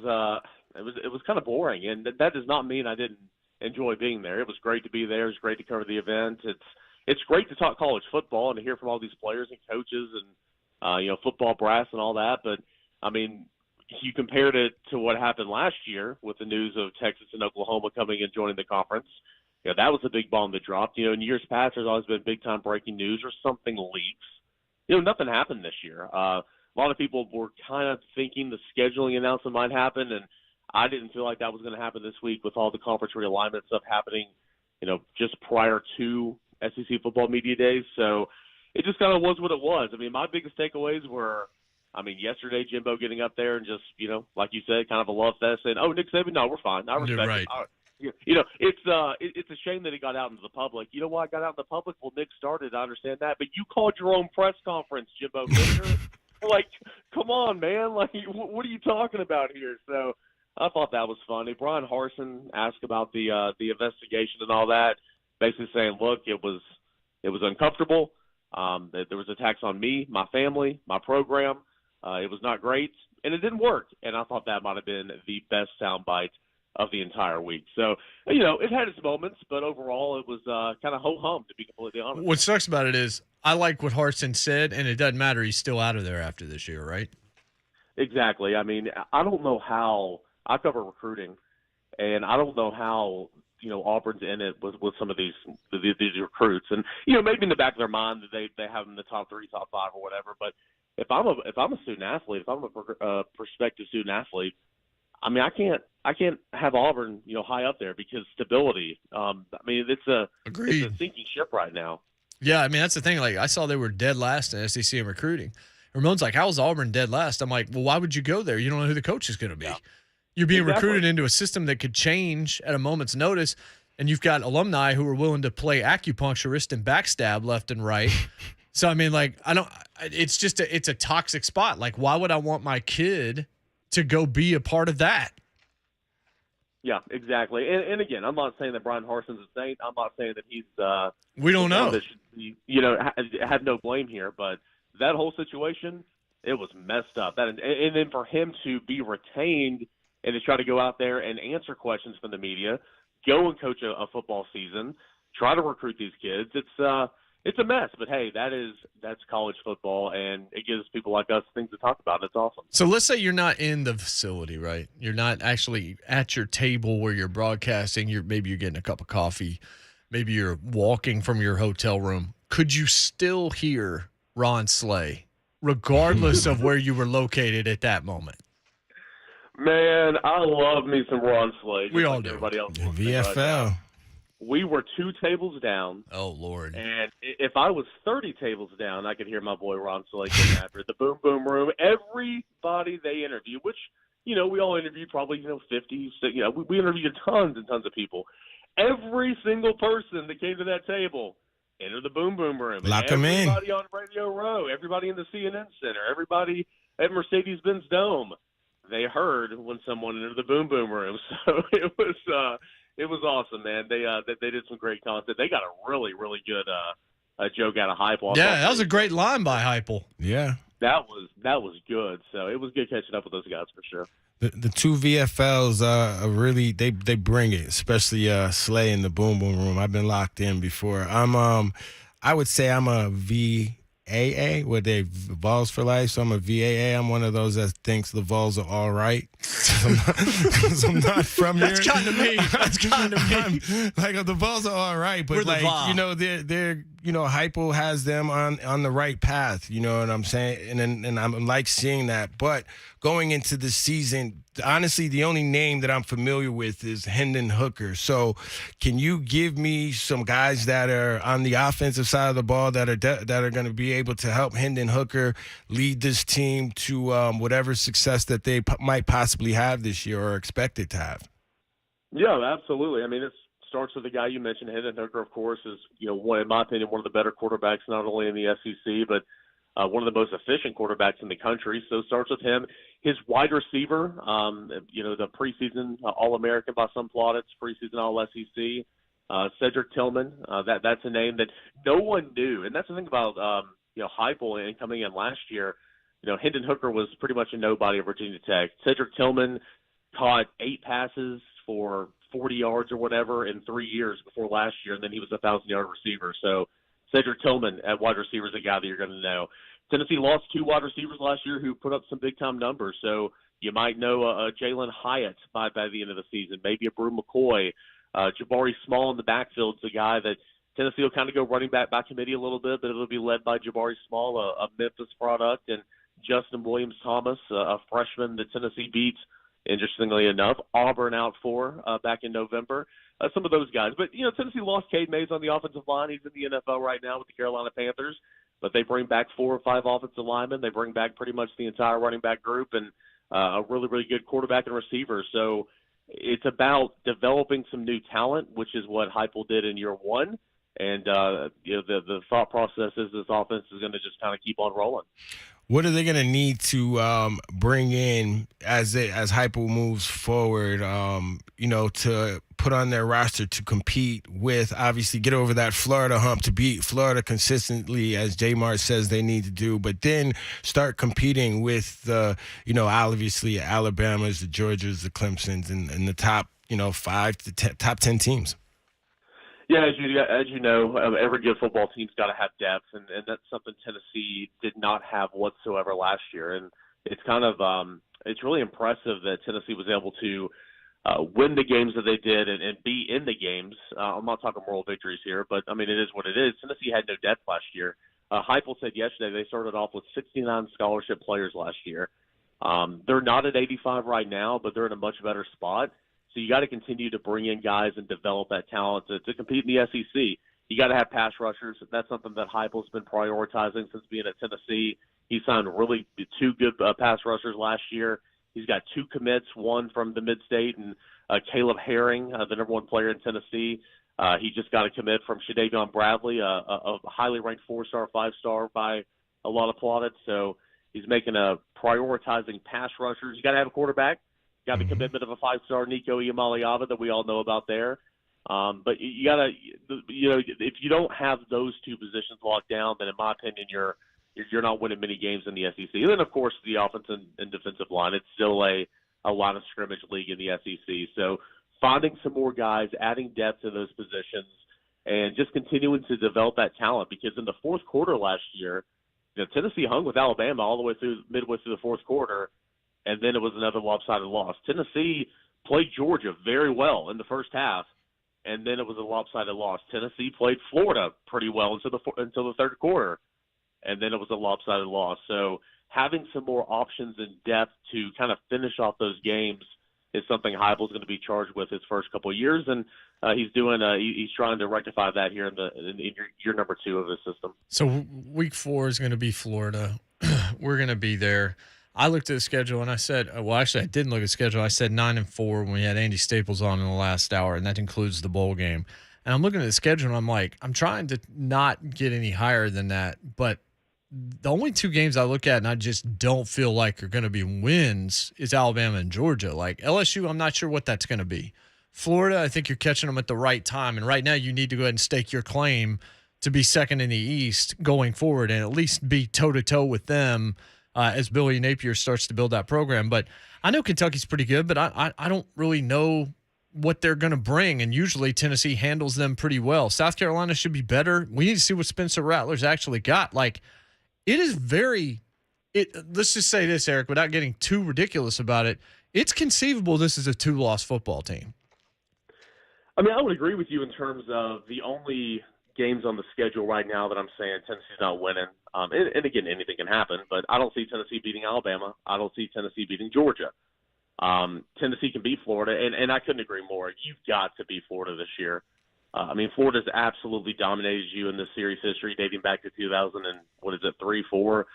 kind of boring, and that does not mean I didn't enjoy being there. It was great to be there. It was great to cover the event. It's great to talk college football and to hear from all these players and coaches football brass and all that. But, I mean, you compared it to what happened last year with the news of Texas and Oklahoma coming and joining the conference. That was a big bomb that dropped. In years past, there's always been big-time breaking news or something leaks. Nothing happened this year. A lot of people were kind of thinking the scheduling announcement might happen, and I didn't feel like that was going to happen this week with all the conference realignment stuff happening, just prior to SEC football media days. So it just kind of was what it was. I mean, my biggest takeaways were, yesterday Jimbo getting up there and just, like you said, kind of a love fest saying, "Oh, Nick Saban, no, we're fine. I respect right. it." It's a shame that he got out into the public. You know why I got out in the public? Well, Nick started. I understand that, but you called your own press conference, Jimbo Fisher. Like, come on, man. Like, what are you talking about here? So I thought that was funny. Brian Harsin asked about the investigation and all that, basically saying, look, it was uncomfortable. There was attacks on me, my family, my program. It was not great, and it didn't work. And I thought that might have been the best soundbite of the entire week. So, it had its moments, but overall it was kind of ho-hum, to be completely honest. What sucks about it is I like what Harsin said, and it doesn't matter. He's still out of there after this year, right? Exactly. I mean, I don't know how – I cover recruiting, and I don't know how, Auburn's in it with some of these recruits. And, maybe in the back of their mind that they have them in the top 3, top 5 or whatever. But if I'm a student athlete, if I'm a prospective student athlete, I mean, I can't have Auburn, high up there because stability. It's a sinking ship right now. Yeah, I mean, that's the thing. Like, I saw they were dead last in SEC in recruiting. Ramon's like, how's Auburn dead last? I'm like, well, why would you go there? You don't know who the coach is going to be. Yeah. You're being recruited into a system that could change at a moment's notice, and you've got alumni who are willing to play acupuncturist and backstab left and right. So, I mean, like, it's just it's a toxic spot. Like, why would I want my kid to go be a part of that? Yeah, exactly. And again, I'm not saying that Brian Harsin's a saint. I'm not saying that he's we don't know. That should be, have no blame here. But that whole situation, it was messed up. And then for him to be retained and to try to go out there and answer questions from the media, go and coach a football season, try to recruit these kids, it's a mess. But hey, that's college football, and it gives people like us things to talk about. It's awesome. So let's say you're not in the facility, right? You're not actually at your table where you're broadcasting. Maybe you're getting a cup of coffee. Maybe you're walking from your hotel room. Could you still hear Ron Slay, regardless of where you were located at that moment? Man, I love me some Ron Slay. We all do. Everybody else. VFL. We were 2 tables down. Oh, Lord. And if I was 30 tables down, I could hear my boy Ron Slay getting after it. The Boom Boom Room. Everybody they interview, which, we all interviewed probably, 50. We interviewed tons and tons of people. Every single person that came to that table entered the Boom Boom Room. Lock them in. Everybody on Radio Row, everybody in the CNN Center, everybody at Mercedes-Benz Dome, they heard when someone entered the Boom Boom Room. So it was awesome, man. They did some great content. They got a really, really good joke out of Heupel. Yeah, that was a great line by Heupel. Yeah. That was good. So it was good catching up with those guys for sure. The 2 VFLs are really they bring it, especially Slay in the Boom Boom Room. I've been locked in before. I would say I'm a VAA, where they Vols for life. So I'm a VAA. I'm one of those that thinks the Vols are all right. Because I'm not from here. That's kind of me. That's kind of me. Like the Vols are all right, but they're Heupel has them on the right path. You know what I'm saying? And I'm like seeing that. But going into the season, honestly, the only name that I'm familiar with is Hendon Hooker. So, can you give me some guys that are on the offensive side of the ball that are going to be able to help Hendon Hooker lead this team to whatever success that they might possibly have this year or expected to have? Yeah, absolutely. I mean, it starts with the guy you mentioned. Hendon Hooker, of course, is in my opinion, one of the better quarterbacks not only in the SEC but one of the most efficient quarterbacks in the country. So it starts with him. His wide receiver, the preseason All-American by some plaudits, preseason All-SEC, Cedric Tillman. That's a name that no one knew. And that's the thing about, Heupel and coming in last year. Hendon Hooker was pretty much a nobody at Virginia Tech. Cedric Tillman caught 8 passes for 40 yards or whatever in 3 years before last year, and then he was a 1,000-yard receiver. So Cedric Tillman at wide receiver is a guy that you're going to know. Tennessee lost 2 wide receivers last year who put up some big-time numbers. So you might know a Jalen Hyatt by the end of the season, maybe a Brew McCoy. Jabari Small in the backfield is a guy that Tennessee will kind of go running back by committee a little bit, but it'll be led by Jabari Small, a Memphis product, and Justin Williams-Thomas, a freshman that Tennessee beats, interestingly enough, Auburn out for back in November. Some of those guys. But, Tennessee lost Cade Mays on the offensive line. He's in the NFL right now with the Carolina Panthers. But they bring back 4 or 5 offensive linemen. They bring back pretty much the entire running back group and a really, really good quarterback and receiver. So it's about developing some new talent, which is what Heupel did in year 1. And, the thought process is this offense is going to just kind of keep on rolling. What are they going to need to bring in as Heupel moves forward, to put on their roster to compete with, obviously get over that Florida hump, to beat Florida consistently, as J. Mart says they need to do, but then start competing with the, obviously Alabamas, the Georgias, the Clemsons, and the top, 5 to top 10 teams? Yeah, as you know, every good football team's got to have depth, and that's something Tennessee did not have whatsoever last year. And it's kind of it's really impressive that Tennessee was able to win the games that they did and be in the games. I'm not talking moral victories here, but, it is what it is. Tennessee had no depth last year. Heupel said yesterday they started off with 69 scholarship players last year. They're not at 85 right now, but they're in a much better spot. So you got to continue to bring in guys and develop that talent to compete in the SEC. You got to have pass rushers. That's something that Heupel's been prioritizing since being at Tennessee. He signed really 2 good pass rushers last year. He's got 2 commits, one from the mid-state, and Caleb Herring, the number 1 player in Tennessee. He just got a commit from Shadavion Bradley, a highly ranked 4-star, 5-star by a lot of plaudits. So he's making prioritizing pass rushers. You got to have a quarterback. Got the commitment of a 5-star Nico Iamaleava that we all know about there. But you got to, if you don't have those 2 positions locked down, then in my opinion, you're not winning many games in the SEC. And then, of course, the offense and defensive line. It's still a line of scrimmage league in the SEC. So finding some more guys, adding depth to those positions, and just continuing to develop that talent. Because in the fourth quarter last year, Tennessee hung with Alabama all the way through midway through the fourth quarter, and then it was another lopsided loss. Tennessee played Georgia very well in the first half, and then it was a lopsided loss. Tennessee played Florida pretty well until the third quarter, and then it was a lopsided loss. So having some more options and depth to kind of finish off those games is something Heupel's going to be charged with his first couple of years, and he's trying to rectify that here in year number 2 of his system. So week 4 is going to be Florida. We're going to be there. I looked at the schedule and I said, I didn't look at the schedule. I said 9-4 when we had Andy Staples on in the last hour, and that includes the bowl game. And I'm looking at the schedule and I'm like, I'm trying to not get any higher than that. But the only 2 games I look at and I just don't feel like are going to be wins is Alabama and Georgia. Like LSU, I'm not sure what that's going to be. Florida, I think you're catching them at the right time. And right now you need to go ahead and stake your claim to be second in the East going forward and at least be toe-to-toe with them as Billy Napier starts to build that program. But I know Kentucky's pretty good, but I don't really know what they're going to bring, and usually Tennessee handles them pretty well. South Carolina should be better. We need to see what Spencer Rattler's actually got. Like, it is let's just say this, Eric, without getting too ridiculous about it, it's conceivable this is a 2-loss football team. I would agree with you in terms of the only games on the schedule right now that I'm saying Tennessee's not winning. And again, anything can happen, but I don't see Tennessee beating Alabama. I don't see Tennessee beating Georgia. Tennessee can beat Florida, and I couldn't agree more. You've got to beat Florida this year. Florida's absolutely dominated you in this series history dating back to 3, 4.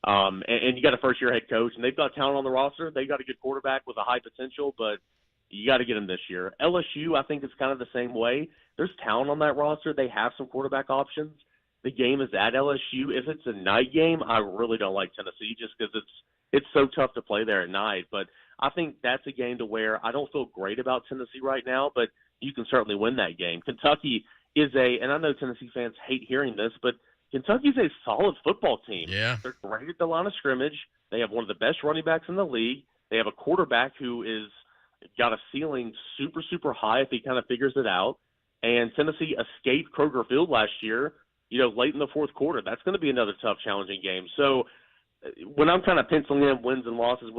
And you got a first-year head coach, and they've got talent on the roster. They've got a good quarterback with a high potential, but you got to get them this year. LSU, I think, is kind of the same way. There's talent on that roster. They have some quarterback options. The game is at LSU. If it's a night game, I really don't like Tennessee just because it's so tough to play there at night. But I think that's a game to where I don't feel great about Tennessee right now, but you can certainly win that game. Kentucky is and I know Tennessee fans hate hearing this, but Kentucky's a solid football team. Yeah. They're great at the line of scrimmage. They have one of the best running backs in the league. They have a quarterback who is got a ceiling super, super high if he kind of figures it out. And Tennessee escaped Kroger Field last year late in the fourth quarter. That's going to be another tough, challenging game. So when I'm kind of penciling in wins and losses,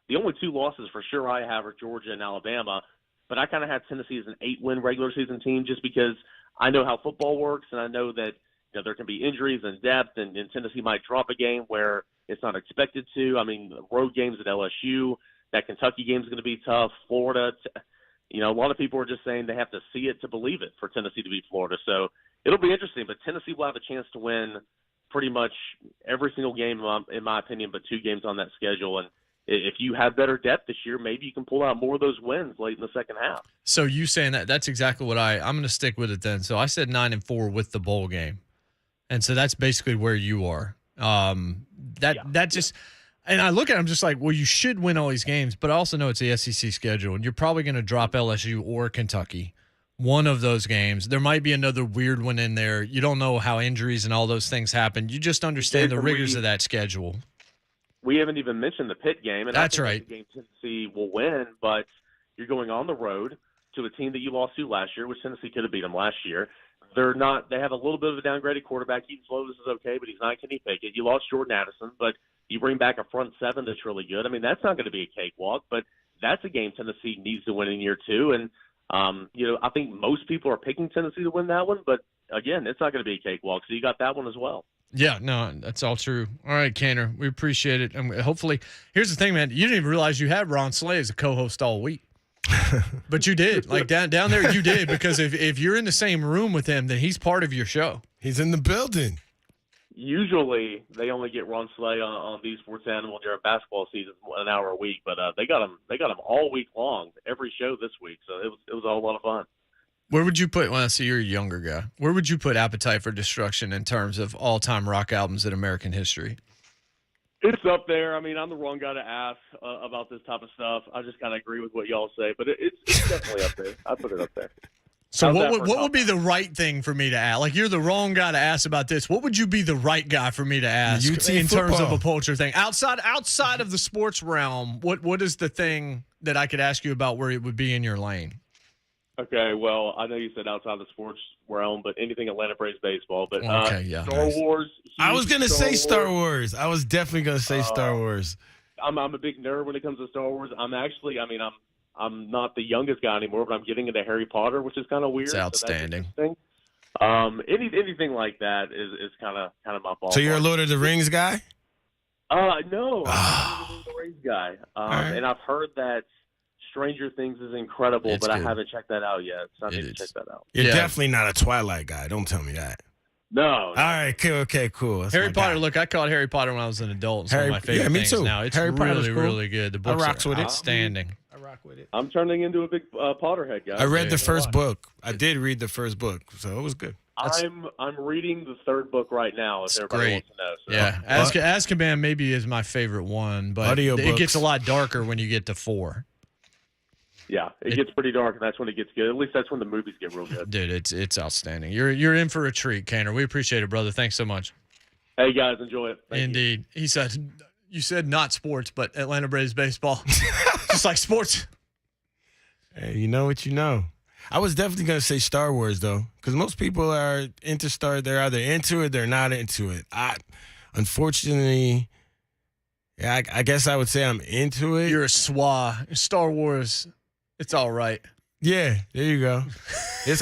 the only 2 losses for sure I have are Georgia and Alabama. But I kind of have Tennessee as an 8-win regular season team just because I know how football works, and I know that there can be injuries and depth, and Tennessee might drop a game where it's not expected to. I mean, road games at LSU, that Kentucky game is going to be tough. Florida, a lot of people are just saying they have to see it to believe it for Tennessee to beat Florida. So it'll be interesting, but Tennessee will have a chance to win pretty much every single game, in my opinion, but 2 games on that schedule. And if you have better depth this year, maybe you can pull out more of those wins late in the second half. So you saying that's exactly what I'm going to stick with it then. So I said 9-4 with the bowl game. And so that's basically where you are. And I look at it, I'm just like, well, you should win all these games, but I also know it's the SEC schedule, and you're probably going to drop LSU or Kentucky. One of those games. There might be another weird one in there. You don't know how injuries and all those things happen. You just understand the rigors of that schedule. We haven't even mentioned the Pitt game. And that's I think right. That's a game Tennessee will win, but you're going on the road to a team that you lost to last year, which Tennessee could have beat them last year. They have a little bit of a downgraded quarterback. Keaton Slovis is okay, but he's not Kenny Pickett. You lost Jordan Addison, but you bring back a front 7 that's really good. I mean, that's not going to be a cakewalk, but that's a game Tennessee needs to win in year 2. And, I think most people are picking Tennessee to win that one, but again, it's not going to be a cakewalk. So you got that one as well. Yeah, no, that's all true. All right, Cainer, we appreciate it. And hopefully, here's the thing, man. You didn't even realize you had Ron Slay as a co-host all week. But you did. Like down there, you did. Because if you're in the same room with him, then he's part of your show. He's in the building. Usually, they only get Ron Slay on these sports animal during basketball season, an hour a week. But they got him all week long, every show this week. So it was a whole lot of fun. Where would you put? Well, so you're a younger guy. Where would you put Appetite for Destruction in terms of all-time rock albums in American history? It's up there. I mean, I'm the wrong guy to ask about this type of stuff. I just kind of agree with what y'all say, but it's definitely up there. I put it up there. So what would be the right thing for me to ask? Like, you're the wrong guy to ask about this. What would you be the right guy for me to ask in terms of a culture thing? Outside of the sports realm, what is the thing that I could ask you about where it would be in your lane? Okay, well, I know you said outside the sports realm, but anything Atlanta Braves baseball. But Star Wars. I was going to say Star Wars. I was definitely going to say Star Wars. I'm a big nerd when it comes to Star Wars. I'm not the youngest guy anymore, but I'm getting into Harry Potter, which is kind of weird. It's outstanding. So anything like that is kind of my ball. So you're a Lord of the Rings guy? No, I'm not a Lord of the Rings guy. Right. And I've heard that Stranger Things is incredible, but good. I haven't checked that out yet. So I need to check that out. You're definitely not a Twilight guy. Don't tell me that. No. All right, okay, cool. That's Harry my Potter. guy. Look, I caught Harry Potter when I was an adult. It's one of my favorite me things too. now. It's Harry Potter's really, cool. really good. The books rocks are with it. outstanding. I rock with it. I'm turning into a big Potterhead guy. I read the first book. I did read the first book, so it was good. I'm reading the third book right now, if everybody great. wants to know. So. Yeah, Azkaban maybe is my favorite one, but it gets a lot darker when you get to 4. Yeah, it gets pretty dark, and that's when it gets good. At least that's when the movies get real good. Dude, it's outstanding. You're in for a treat, Cainer. We appreciate it, brother. Thanks so much. Hey, guys, enjoy it. Thank Indeed. He said, you said not sports, but Atlanta Braves baseball. Just like sports. Hey, you know what you know. I was definitely going to say Star Wars, though, because most people are into they're either into it, they're not into it. Unfortunately, I guess I would say I'm into it. You're a SWA. Star Wars, it's all right. Yeah, there you go.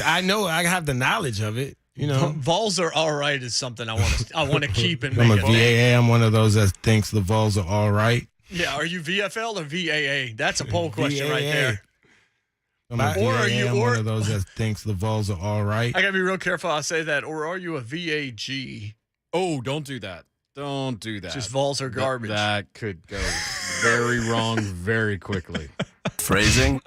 I know I have the knowledge of it. You know, Vols are all right is something I want to keep and I'm a make VAA. I'm one of those that thinks the Vols are all right. Yeah, are you VFL or VAA? That's a poll question right there. I'm one of those that thinks the Vols are all right. I gotta be real careful how I say that. Or are you a VAG? Oh, don't do that. Don't do that. Just Vols are garbage. That could go very wrong very quickly. Phrasing.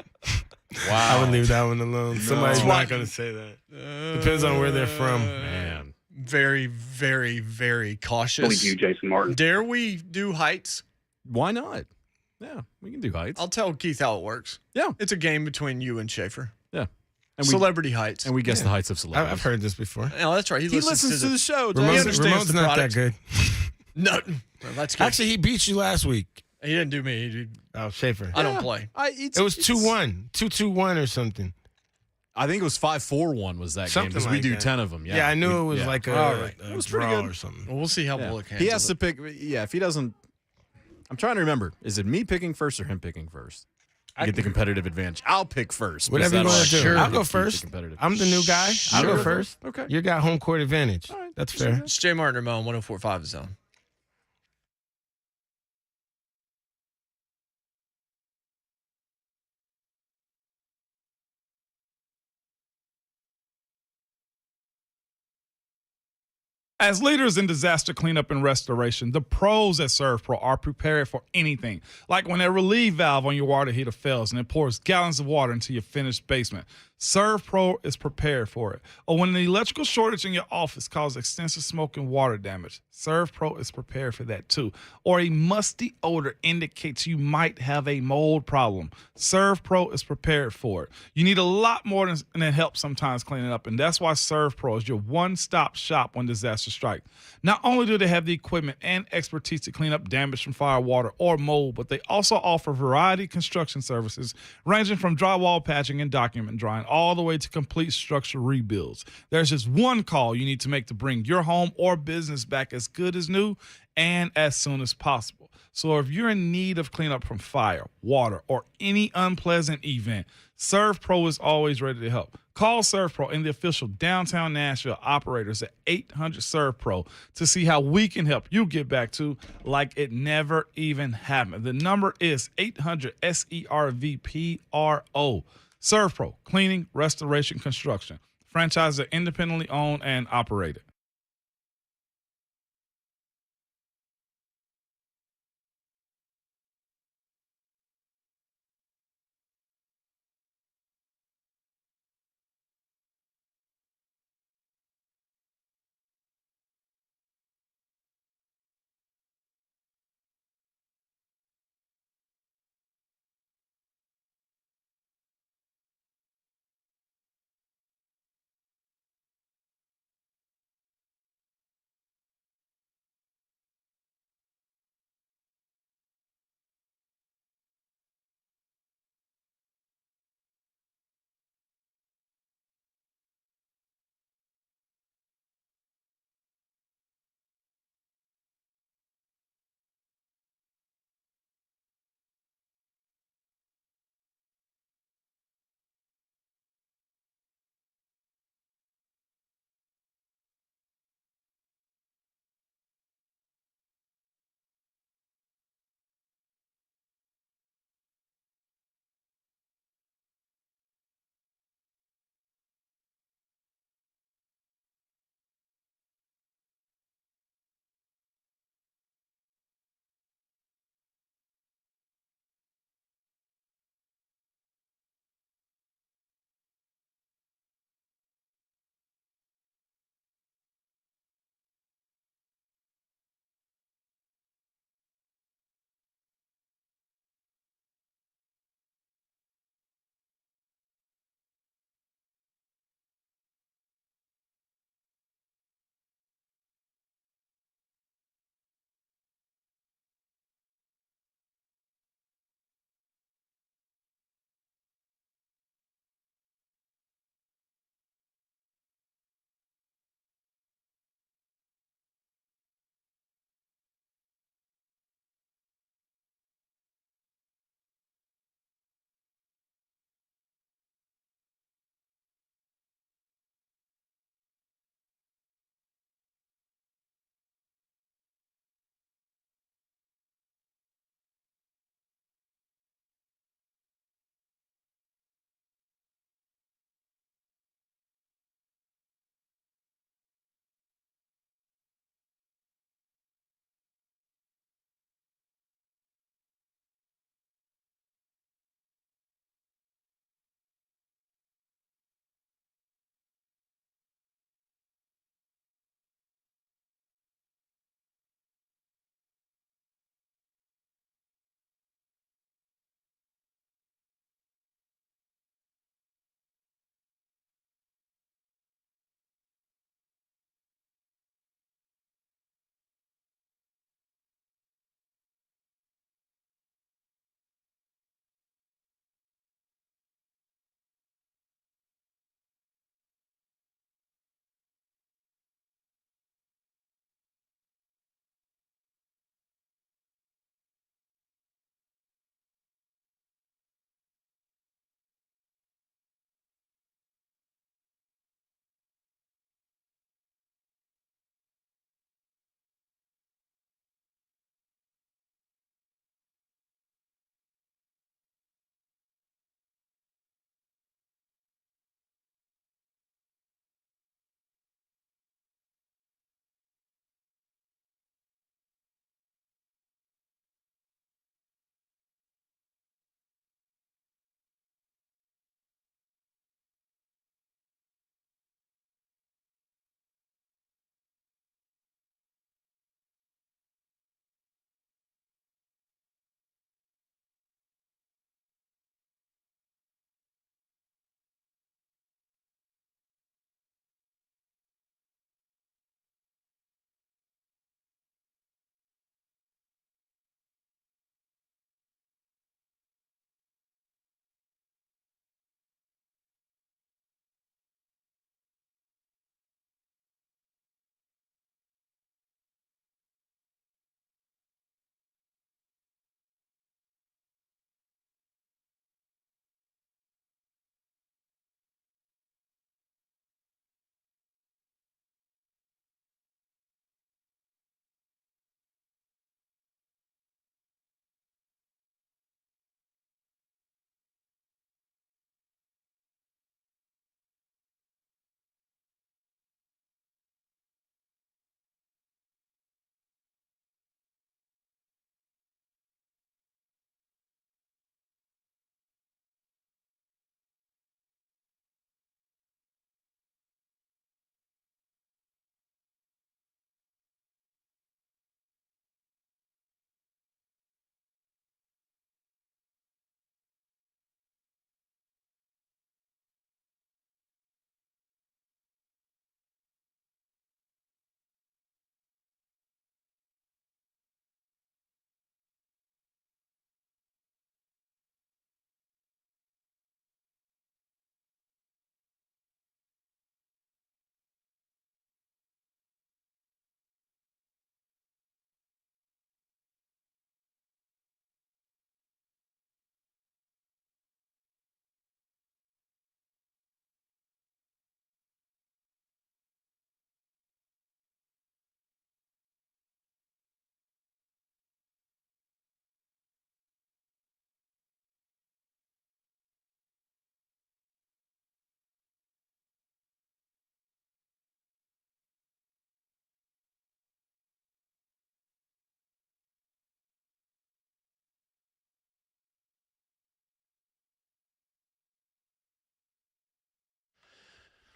Wow. I would leave that one alone. Somebody's not going to say that. Depends on where they're from. Man. Very, very, very cautious. Only you, Jason Martin. Dare we do heights? Why not? Yeah, we can do heights. I'll tell Keith how it works. Yeah. It's a game between you and Schaefer. Yeah. And celebrity heights. And we guess the heights of celebrities. I've heard this before. No, that's right. He listens to the show. Ramon's the not product. that good. No. Well, that's good. Actually, he beat you last week. He didn't do me. Oh, Schaefer. I don't play. It was 2-1. 2-2-1 or something. I think it was 5-4-1 was that game Something because like we do that. 10 of them. Yeah, I knew it was yeah. like All right. a It was pretty draw good. or something. Well, we'll see how Yeah. Bullock He handles has to it. pick. Yeah, if he doesn't, I'm trying to remember. Is it me picking first or him picking first? I get the competitive advantage. I'll pick first. Whatever you because want to that'll do. Sure. I'll keep go the first. competitive. I'm the new guy. I'll Sure. go first. Okay. You got home court advantage. All right. That's fair. It's Jay Martin or Mo on 104.5 The Zone. As leaders in disaster cleanup and restoration, the pros at Servpro are prepared for anything. Like when a relief valve on your water heater fails and it pours gallons of water into your finished basement. Servpro is prepared for it. Or when an electrical shortage in your office causes extensive smoke and water damage, Servpro is prepared for that too. Or a musty odor indicates you might have a mold problem. Servpro is prepared for it. You need a lot more than help sometimes cleaning up, and that's why Servpro is your one-stop shop when disaster strikes. Not only do they have the equipment and expertise to clean up damage from fire, water, or mold, but they also offer variety construction services ranging from drywall patching and document drawing all the way to complete structure rebuilds. There's just one call you need to make to bring your home or business back as good as new and as soon as possible. So if you're in need of cleanup from fire, water, or any unpleasant event, Servpro is always ready to help. Call Servpro and the official downtown Nashville operators at 800 Servpro to see how we can help you get back to like it never even happened. The number is 800 SERVPRO. Servpro, cleaning, restoration, construction. Franchises are independently owned and operated.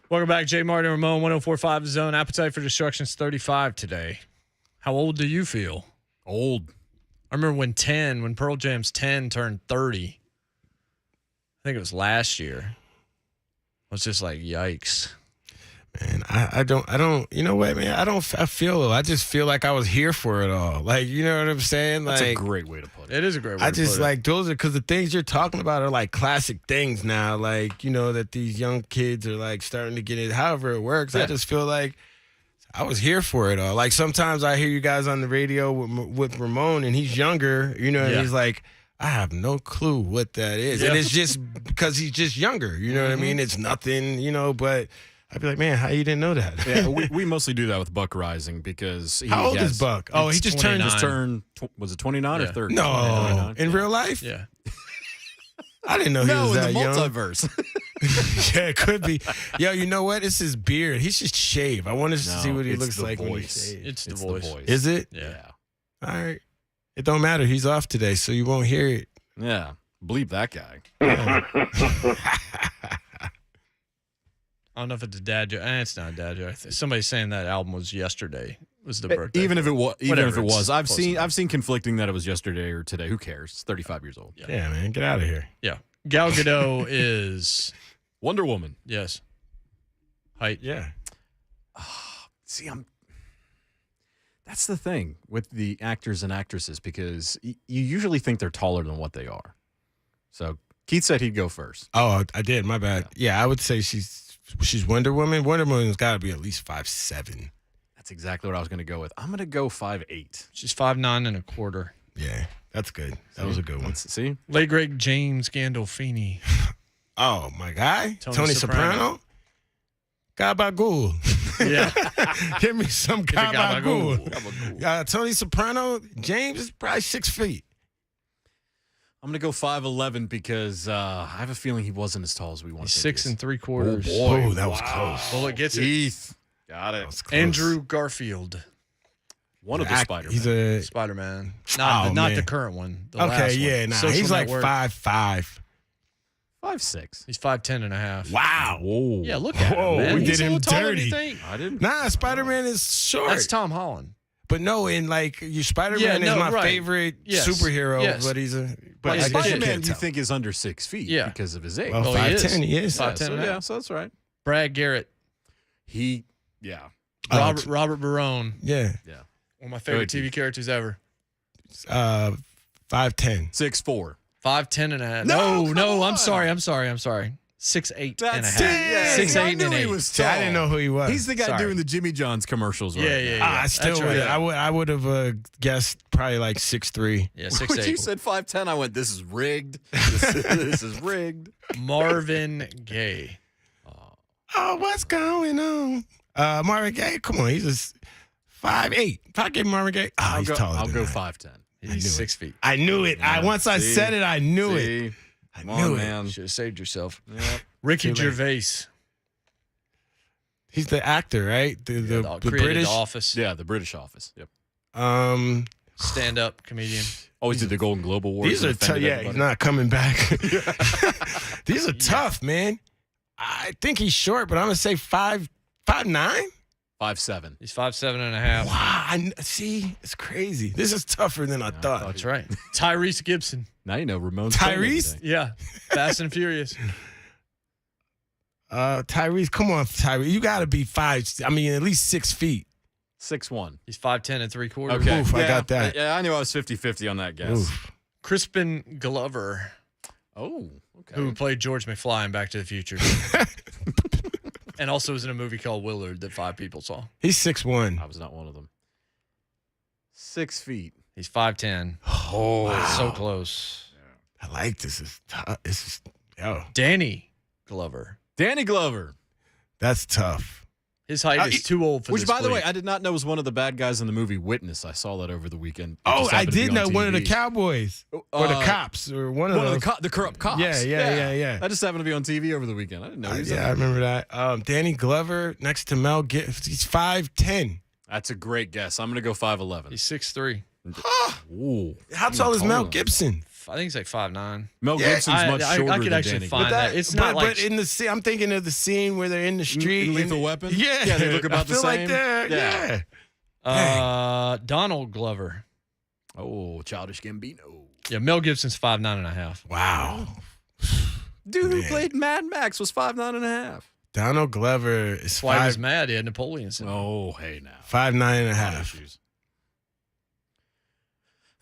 Welcome back, Jay Martin, Ramon, 104.5 The Zone. Appetite for Destruction's 35 today. How old do you feel? Old. I remember when Pearl Jam's 10 turned 30. I think it was last year. I was just like, yikes. Man, I don't, you know what, man? I just feel like I was here for it all. Like, you know what I'm saying? That's like, a great way to put it. It is a great way to I put just it. like, those are, because the things you're talking about are like classic things now. Like, you know, that these young kids are like starting to get it, however it works. Yeah. I just feel like I was here for it all. Like, sometimes I hear you guys on the radio with Ramon, and he's younger, you know, and Yeah. he's like, I have no clue what that is. Yeah. And it's just because he's just younger, you know what I mean? It's nothing, you know, but I'd be like, man, how you didn't know that? Yeah, we mostly do that with Buck Rising because he How old has, is Buck? Oh, he just turned. 29. was it 29 or Yeah. 30? No, 29. in real life? Yeah. I didn't know he was in that the young. multiverse. Yeah, it could be. Yo, you know what? It's his beard. He's just shaved. I want to see what he it's looks the like when he voice. shaves. It's the It's voice. the voice. Is it? Yeah. All right. It don't matter. He's off today, so you won't hear it. Yeah. Bleep that guy. I don't know if it's a dad joke. It's not a dad joke. Somebody's saying that album was yesterday. Was the birthday? Even if it was, Whatever, it's I've close seen enough. I've seen conflicting that it was yesterday or today. Who cares? It's 35 years old. Yeah, man. Get out of here. Yeah. Gal Gadot is, Wonder Woman. yes. Height. Yeah. See, that's the thing with the actors and actresses because you usually think they're taller than what they are. So Keith said he'd go first. Oh, I did. My bad. Yeah, I would say she's Wonder Woman. Wonder Woman's got to be at least 5'7". That's exactly what I was going to go with. I'm going to go 5'8". She's 5'9" and a quarter. Yeah, that's good. That was a good one. See? Late great James Gandolfini. Oh, my guy? Tony Soprano? Gabagool. Yeah. Give me some Gabagool. Gabagool. Tony Soprano, James is probably 6 feet. I'm going to go 5'11" because I have a feeling he wasn't as tall as we want He's to 6 3/4. Oh, that was close. Bullet gets it. Keith. Got That it. was close. Andrew Garfield. One of the Spider-Man. He's a Spider-Man. Oh, Not man. the current one. The okay, last yeah, one. nah. Social He's like Network. 5'5". 5'6". He's 5'10" and a half. Wow. Whoa. Yeah, look at Whoa, him, man. we He's did a him little taller than you dirty. think. I didn't. Nah, Spider-Man is short. That's Tom Holland. But no, in like your Spider-Man Yeah, is no, my right. favorite Yes. superhero, Yes. but he's a but Like I guess you Spider-Man, can't you tell. think is under 6 feet Yeah. because of his age. Well, Oh, he 5'10", he is. 5'10" so, and a half. yeah, so that's right. Brad Garrett. Yeah. Robert Barone. Yeah. One of my favorite Good. TV characters ever. 5'10". 6'4". 5'10" and a half. No, No, come no, on. I'm sorry. 6'8" and a That's half. it. 6'8" I and knew an he 8. was See, I didn't know who he was. He's the guy Sorry. doing the Jimmy John's commercials right Yeah, now. yeah, yeah. I still That's would. right. I would have guessed probably like 6'3". Yeah, When you 6'8". said 5'10", I went, this is rigged. This is rigged. Marvin Gaye. Oh, what's going on? Marvin Gaye, come on, he's just 5'8". If I give Marvin Gaye, I'll he's go, taller. I'll than go that. 5'10". knew He's it. 6 feet. I knew it. Yeah, Once I see? said it, I knew it. See? I Come knew on, it. man. Should have saved yourself. Yep. Ricky Too late. Gervais. He's the actor, right? The Created British. The Office. Yeah, the British Office. Yep. Stand-up comedian. Always did the Golden Globe Awards. These are and tough. offended Yeah, he's everybody. not coming back. These are tough, man. I think he's short, but I'm gonna say 5'9". 5'7". He's 5'7" and a half. Wow. See, it's crazy. This is tougher than I thought. That's right. Tyrese Gibson. Now you know Ramon's Tyrese? today. Yeah. Fast and Furious. Tyrese, come on, Tyrese. You got to be at least 6 feet. 6'1". He's 5'10" and 3/4. Okay. Oof, I got that. Yeah, I knew I was 50-50 on that guess. Oof. Crispin Glover, Oh, okay. who played George McFly in Back to the Future. And also was in a movie called Willard that 5 people saw. He's 6'1". I was not one of them. 6 feet. He's 5'10". Oh, wow. So close. I like this. Is tough. This is Danny Glover. Danny Glover. that's tough. His height is too old for Which, this by the way, league. I did not know was one of the bad guys in the movie Witness. I saw that over the weekend. It Oh, just I happened to be did on know one of the TV. cowboys or the cops or one of One of those. the corrupt cops. Yeah. That just happened to be on TV over the weekend. I didn't know. He was in Yeah, I there. remember that. Danny Glover next to Mel Gibson. He's 5'10". That's a great guess. I'm going to go 5'11". He's 6'3". Ooh. How tall is Mel Gibson? I think he's like 5'9". Mel Yeah, Gibson's much shorter I could than actually Danny. find that. It's not like but in the scene, I'm thinking of the scene where they're in the street. in Lethal Weapon? Yeah, Yeah, they look about I the feel like same. they're, Yeah. Donald Glover. Oh, Childish Gambino. Yeah, Mel Gibson's 5'9.5". Wow. Dude who Man. played Mad Max was 5'9.5". Donald Glover is That's why he was mad. He had Napoleon syndrome. Oh, hey now. 5'9.5".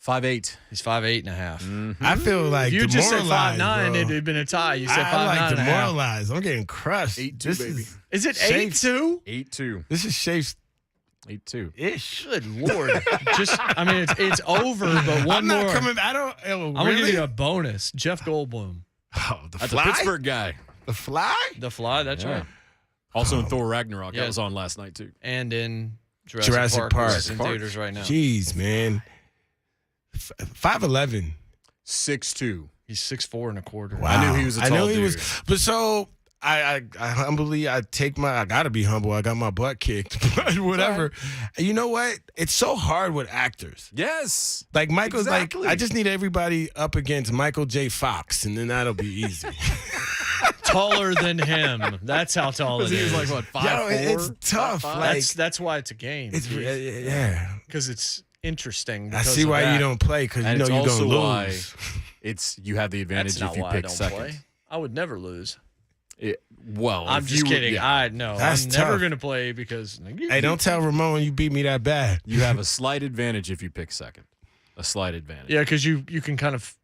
5'8". He's 5'8.5". I feel like If you just said demoralized, 5'9", bro. it'd have been a tie. You said 5'9". I like demoralized. I'm getting crushed. 8'2", baby. Is it Shapes. 8'2"? 8'2". This is Shapes 8'2". ish. Good Lord. I mean, it's over, but one I'm more. not coming. I don't. I'm going to really? give you a bonus. Jeff Goldblum. Oh, the That's fly. a Pittsburgh guy. The fly. The Fly, that's Yeah. right. Also in Thor Ragnarok. Yeah. That was on last night, too. And in Jurassic Park. which is in theaters right now. Jeez, man. 5'11". 6'2". He's 6'4 and a quarter. Wow. I knew he was a I tall knew he was. dude. But so I humbly I gotta be humble. I got my butt kicked. But whatever. You know what? It's so hard with actors. Yes. Like Michael's Exactly. like, I just need everybody up against Michael J. Fox, and then that'll be easy. Taller than him. That's how tall it He was is. like, what, 5'4"? Yo, it's tough. 5'5"? Like That's why it's a game. it's yeah. Because it's interesting. I because see of why that. you don't play because you And know it's you're also gonna why lose. you have the advantage That's not if you why I pick don't second. play. I would never lose. Well, I'm if just you- kidding. yeah. No, That's I'm never tough. going to play because. Hey, don't tell Ramon you beat me that bad. You have a slight advantage if you pick second. A slight advantage. Yeah, because you can kind of.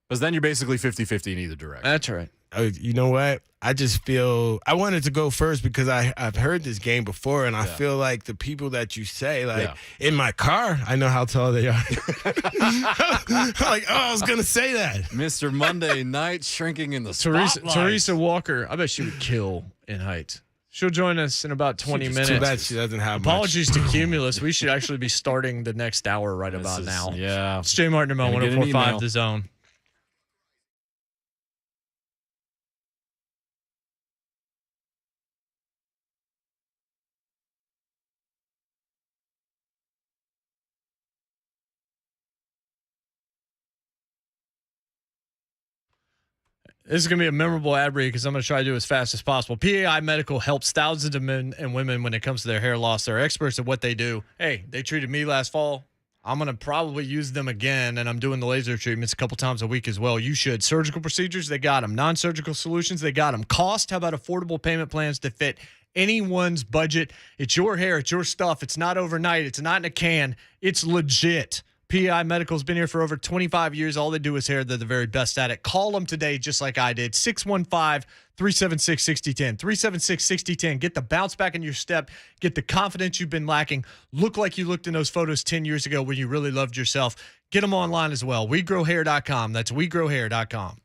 Because then you're basically 50-50 in either direction. That's right. You know what? I just feel I wanted to go first because I've heard this game before, and I Yeah. feel like the people that you say, like Yeah. in my car, I know how tall they are. Like, oh, I was gonna say that. Mr. Monday Night shrinking in the spotlight. Teresa Walker, I bet she would kill in height. She'll join us in about 20 minutes. Too bad she doesn't have Apologies to Cumulus. We should actually be starting the next hour right about now. Yeah. It's Jay Martin Gonna get an 104.5 email. The Zone. This is going to be a memorable ad read because I'm going to try to do it as fast as possible. Pai Medical helps thousands of men and women when it comes to their hair loss. They're experts at what they do. Hey, they treated me last fall. I'm going to probably use them again, and I'm doing the laser treatments a couple times a week as well. You should. Surgical procedures, they got them. Non-surgical solutions, they got them. Cost, how about affordable payment plans to fit anyone's budget? It's your hair. It's your stuff. It's not overnight. It's not in a can. It's legit. PI Medical's been here for over 25 years. All they do is hair. They're the very best at it. Call them today just like I did. 615-376-6010. 376-6010. Get the bounce back in your step. Get the confidence you've been lacking. Look like you looked in those photos 10 years ago when you really loved yourself. Get them online as well. WeGrowHair.com. That's WeGrowHair.com.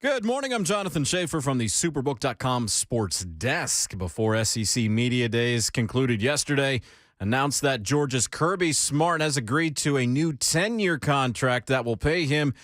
Good morning. I'm Jonathan Schaefer from the Superbook.com Sports Desk. Before SEC Media Days concluded yesterday, announced that Georgia's Kirby Smart has agreed to a new 10-year contract that will pay him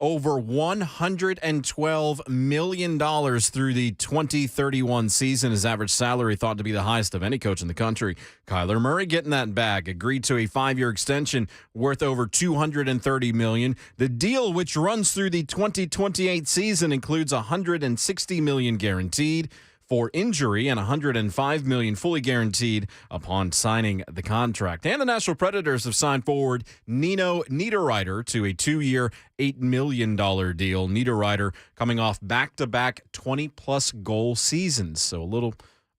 over $112 million through the 2031 season. His average salary thought to be the highest of any coach in the country. Kyler Murray getting that bag, agreed to a 5-year extension worth over $230 million. The deal, which runs through the 2028 season, includes $160 million guaranteed for injury and $105 million fully guaranteed upon signing the contract. And the Nashville Predators have signed forward Nino Niederreiter to a 2-year, $8 million deal. Niederreiter coming off back-to-back 20-plus goal seasons, so a little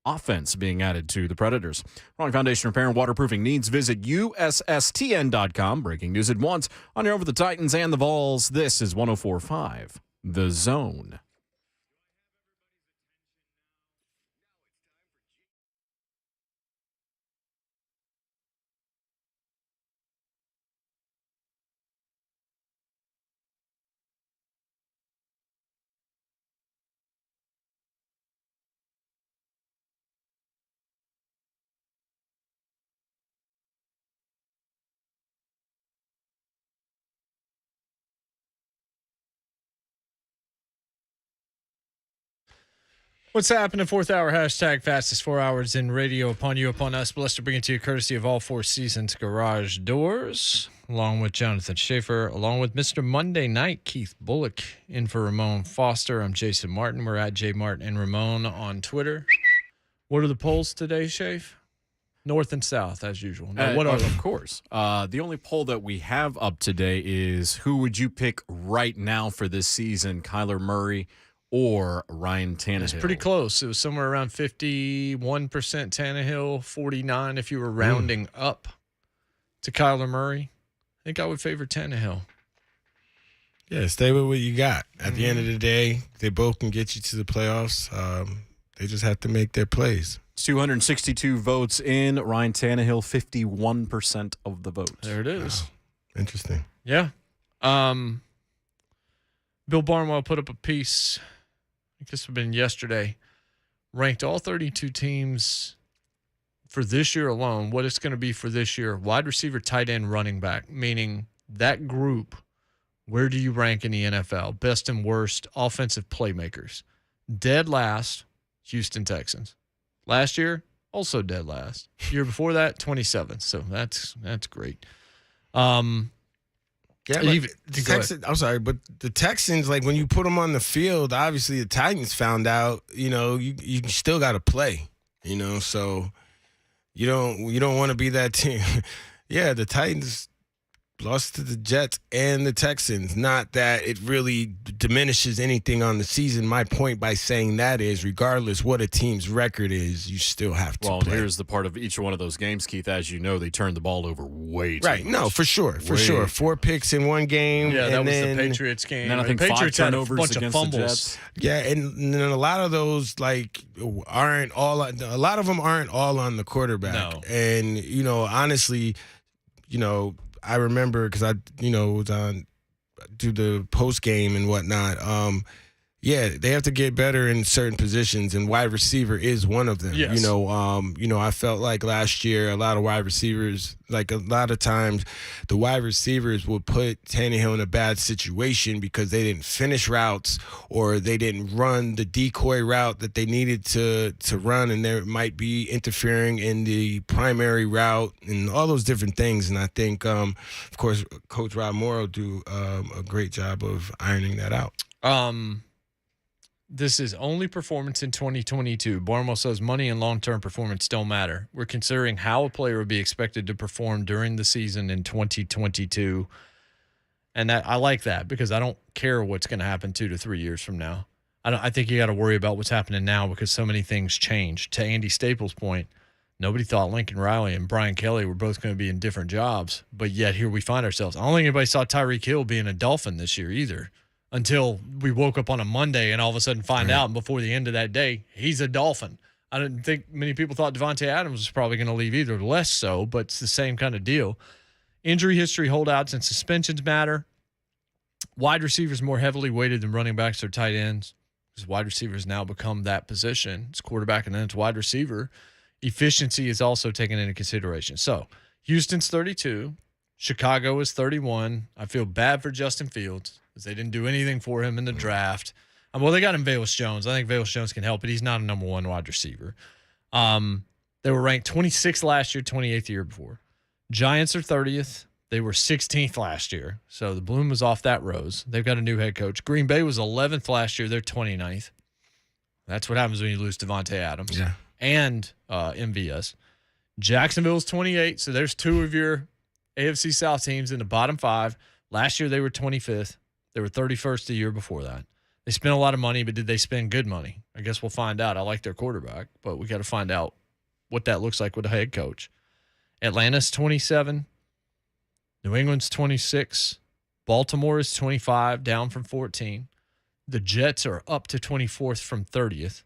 offense being added to the Predators. Wrong Foundation Repair and Waterproofing needs. Visit USSTN.com. Breaking news at once on your Over the Titans and the Vols. This is 104.5 The Zone. What's happening? Fourth hour, hashtag fastest 4 hours in radio. Upon you, upon us. Blessed to bring it to you courtesy of All Four Seasons Garage Doors, along with Jonathan Schaefer, along with Mr. Monday Night, Keith Bullock, in for Ramon Foster. I'm Jason Martin. We're at J Martin and Ramon on Twitter. What are the polls today, Schaefer? North and South, as usual. Now, what are Of course. The only poll that we have up today is who would you pick right now for this season, Kyler Murray or Ryan Tannehill? It's pretty close. It was somewhere around 51% Tannehill, 49 if you were rounding up to Kyler Murray. I think I would favor Tannehill. Yeah, stay with what you got. At the end of the day, they both can get you to the playoffs. They just have to make their plays. 262 votes in. Ryan Tannehill, 51% of the vote. There it is. Wow. Interesting. Yeah. Bill Barnwell put up a piece, I think this would have been yesterday, ranked all 32 teams for this year alone, what it's going to be for this year, wide receiver, tight end, running back, meaning that group, where do you rank in the NFL? Best and worst offensive playmakers. Dead last, Houston Texans. Last year, also dead last. Year before that, 27th. So that's great. Yeah, the Texans, I'm sorry, but the Texans, like when you put them on the field, obviously the Titans found out, you still got to play, so you don't want to be that team. Yeah, the Titans lost to the Jets and the Texans. Not that it really diminishes anything on the season. My point by saying that is, regardless what a team's record is, you still have to play. Here's the part of each one of those games, Keith. As you know, they turned the ball over way too much. No, for sure. 4 picks in one game. Yeah, and that was then the Patriots game. And then I think Patriots 5 had a turnovers bunch against of fumbles. the Jets. Yeah, and a lot of those aren't all. A lot of them aren't all on the quarterback. No. And honestly, I remember because I was on do the post game and whatnot. Yeah, they have to get better in certain positions, and wide receiver is one of them. Yes. I felt like last year a lot of wide receivers, like a lot of times, the wide receivers would put Tannehill in a bad situation because they didn't finish routes or they didn't run the decoy route that they needed to run, and there might be interfering in the primary route and all those different things. And I think, of course, Coach Rob Morrow do a great job of ironing that out. This is only performance in 2022. Barnwell says money and long-term performance don't matter. We're considering how a player would be expected to perform during the season in 2022. And I like that because I don't care what's going to happen 2 to 3 years from now. I think you got to worry about what's happening now because so many things change. To Andy Staples' point, nobody thought Lincoln Riley and Brian Kelly were both going to be in different jobs, but yet here we find ourselves. I don't think anybody saw Tyreek Hill being a Dolphin this year either. Until we woke up on a Monday and all of a sudden find out, and before the end of that day, he's a Dolphin. I didn't think many people thought Devontae Adams was probably going to leave either, less so, but it's the same kind of deal. Injury history, holdouts, and suspensions matter. Wide receivers more heavily weighted than running backs or tight ends, because wide receivers now become that position. It's quarterback and then it's wide receiver. Efficiency is also taken into consideration. So Houston's 32. Chicago is 31. I feel bad for Justin Fields because they didn't do anything for him in the draft. Well, they got him Velus Jones. I think Velus Jones can help, but he's not a number one wide receiver. They were ranked 26th last year, 28th the year before. Giants are 30th. They were 16th last year. So the bloom was off that rose. They've got a new head coach. Green Bay was 11th last year. They're 29th. That's what happens when you lose Devontae Adams and MVS. Jacksonville's 28. So there's two of your AFC South teams in the bottom five. Last year they were 25th. They were 31st the year before that. They spent a lot of money, but did they spend good money? I guess we'll find out. I like their quarterback, but we got to find out what that looks like with a head coach. Atlanta's 27. New England's 26. Baltimore is 25, down from 14. The Jets are up to 24th from 30th.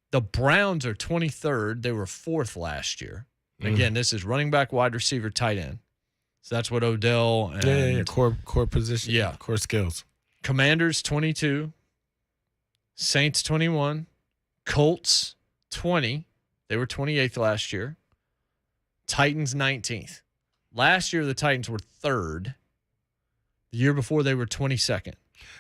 The Browns are 23rd. They were 4th last year. And again, this is running back, wide receiver, tight end. So that's what Odell and core position, core skills. Commanders 22, Saints 21, Colts 20. They were 28th last year. Titans 19th. Last year the Titans were 3rd. The year before they were 22nd.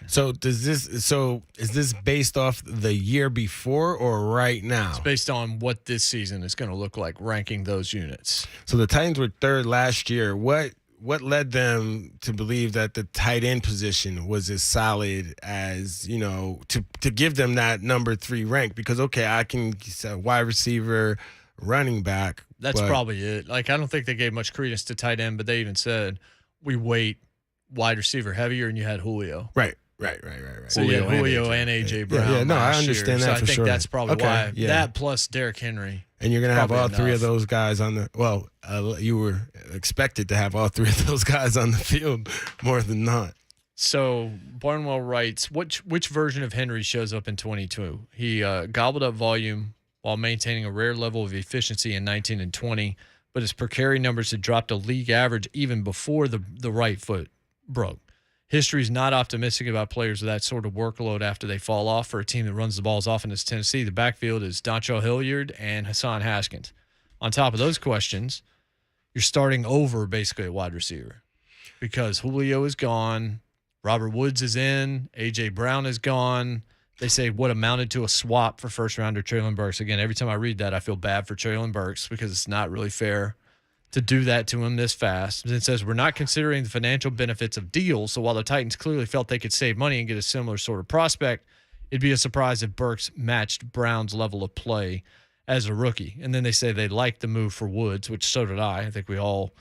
So is this based off the year before or right now? It's based on what this season is going to look like, ranking those units. So the Titans were 3rd last year. What led them to believe that the tight end position was as solid as, to give them that number 3 rank? Because, I can wide receiver, running back. That's probably it. I don't think they gave much credence to tight end, but they even said we weight wide receiver heavier, and you had Julio. Right. So you had Julio and AJ Brown. Yeah, no, I understand that for sure. I think that's probably why. Yeah. That plus Derrick Henry. And you're going to have all 3 of those guys on the you were expected to have all 3 of those guys on the field more than not. So Barnwell writes, which version of Henry shows up in 22? He gobbled up volume while maintaining a rare level of efficiency in 19 and 20, but his per carry numbers had dropped to league average even before the right foot broke. History is not optimistic about players with that sort of workload after they fall off. For a team that runs the ball as often as Tennessee, the backfield is Dontrell Hilliard and Hassan Haskins. On top of those questions, you're starting over basically at wide receiver because Julio is gone, Robert Woods is in, A.J. Brown is gone. They say what amounted to a swap for first-rounder Treylon Burks. Again, every time I read that, I feel bad for Treylon Burks because it's not really fair to do that to him this fast. It says, we're not considering the financial benefits of deals, so while the Titans clearly felt they could save money and get a similar sort of prospect, it'd be a surprise if Burks matched Brown's level of play as a rookie. And then they say they like the move for Woods, which so did I. I think we all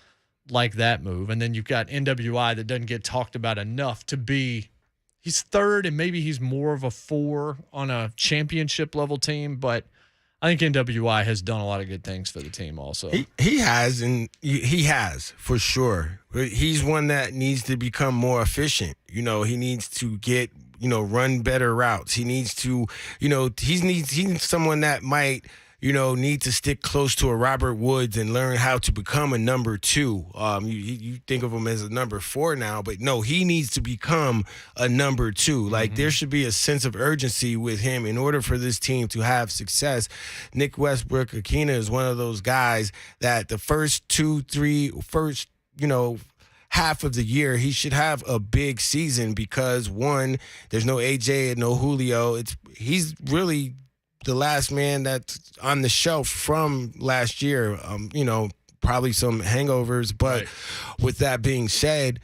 like that move. And then you've got NWI that doesn't get talked about enough to be – he's 3rd and maybe he's more of a 4 on a championship-level team, but – I think NWI has done a lot of good things for the team also. He has, and he has, for sure. He's one that needs to become more efficient. He needs to get, run better routes. He needs to, he's someone that might, need to stick close to a Robert Woods and learn how to become a number 2. You think of him as a number 4 now, but no, he needs to become a number 2. There should be a sense of urgency with him in order for this team to have success. Nick Westbrook-Akina is one of those guys that the first half of the year, he should have a big season because, one, there's no AJ and no Julio. He's really the last man that's on the shelf from last year. Probably some hangovers, but with that being said,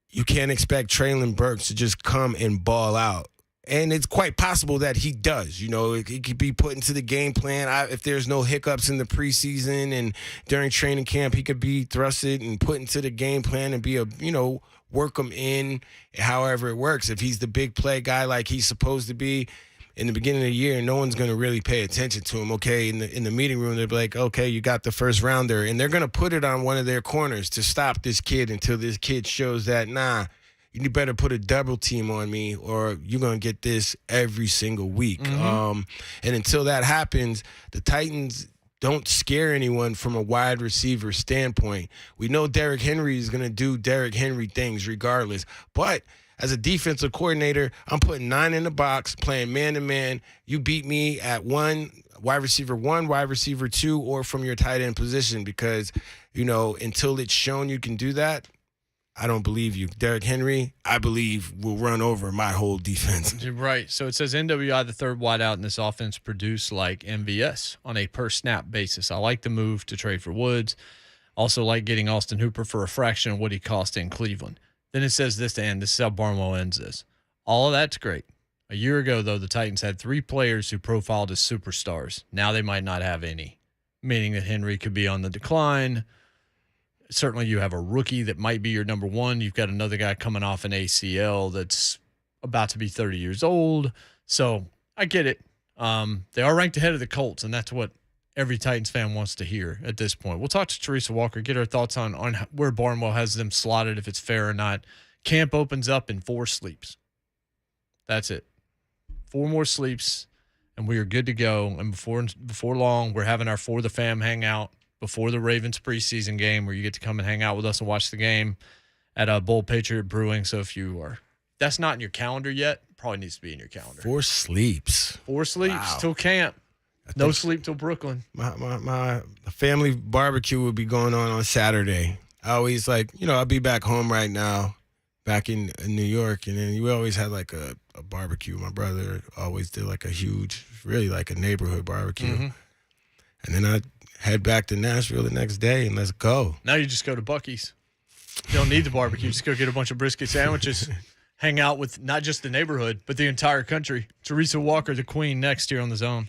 you can't expect Treylon Burks to just come and ball out. And it's quite possible that he does. He could be put into the game plan. If there's no hiccups in the preseason and during training camp, he could be thrusted and put into the game plan and be work him in however it works. If he's the big play guy like he's supposed to be, in the beginning of the year, no one's going to really pay attention to him, okay? In the meeting room, they'll be like, okay, you got the first rounder. And they're going to put it on one of their corners to stop this kid until this kid shows that, you better put a double team on me or you're going to get this every single week. And until that happens, the Titans don't scare anyone from a wide receiver standpoint. We know Derrick Henry is going to do Derrick Henry things regardless. But as a defensive coordinator, I'm putting 9 in the box, playing man-to-man. You beat me at wide receiver 2, or from your tight end position because, until it's shown you can do that, I don't believe you. Derrick Henry, I believe, will run over my whole defense. Right. So it says NWI, the third wideout in this offense, produced like MVS on a per-snap basis. I like the move to trade for Woods. Also like getting Austin Hooper for a fraction of what he cost in Cleveland. Then it says this to end. This is how Barnwell ends this. All of that's great. A year ago, though, the Titans had 3 players who profiled as superstars. Now they might not have any, meaning that Henry could be on the decline. Certainly you have a rookie that might be your number 1. You've got another guy coming off an ACL that's about to be 30 years old. So I get it. They are ranked ahead of the Colts, and that's what every Titans fan wants to hear at this point. We'll talk to Teresa Walker, get her thoughts on where Barnwell has them slotted, if it's fair or not. Camp opens up in 4 sleeps. That's it. 4 more sleeps, and we are good to go. And before long, we're having our For the Fam hangout before the Ravens preseason game, where you get to come and hang out with us and watch the game at Bull Patriot Brewing. So if that's not in your calendar yet, probably needs to be in your calendar. 4 sleeps. 4 sleeps Wow. till camp. No sleep till Brooklyn. My family barbecue will be going on Saturday. I always I'll be back home right now, back in New York, and then we always had like a barbecue. My brother always did like a huge, really like a neighborhood barbecue. Mm-hmm. And then I head back to Nashville the next day and let's go. Now you just go to Buc-ee's. You don't need the barbecue. Just go get a bunch of brisket sandwiches, hang out with not just the neighborhood, but the entire country. Teresa Walker, the queen, next here on The Zone.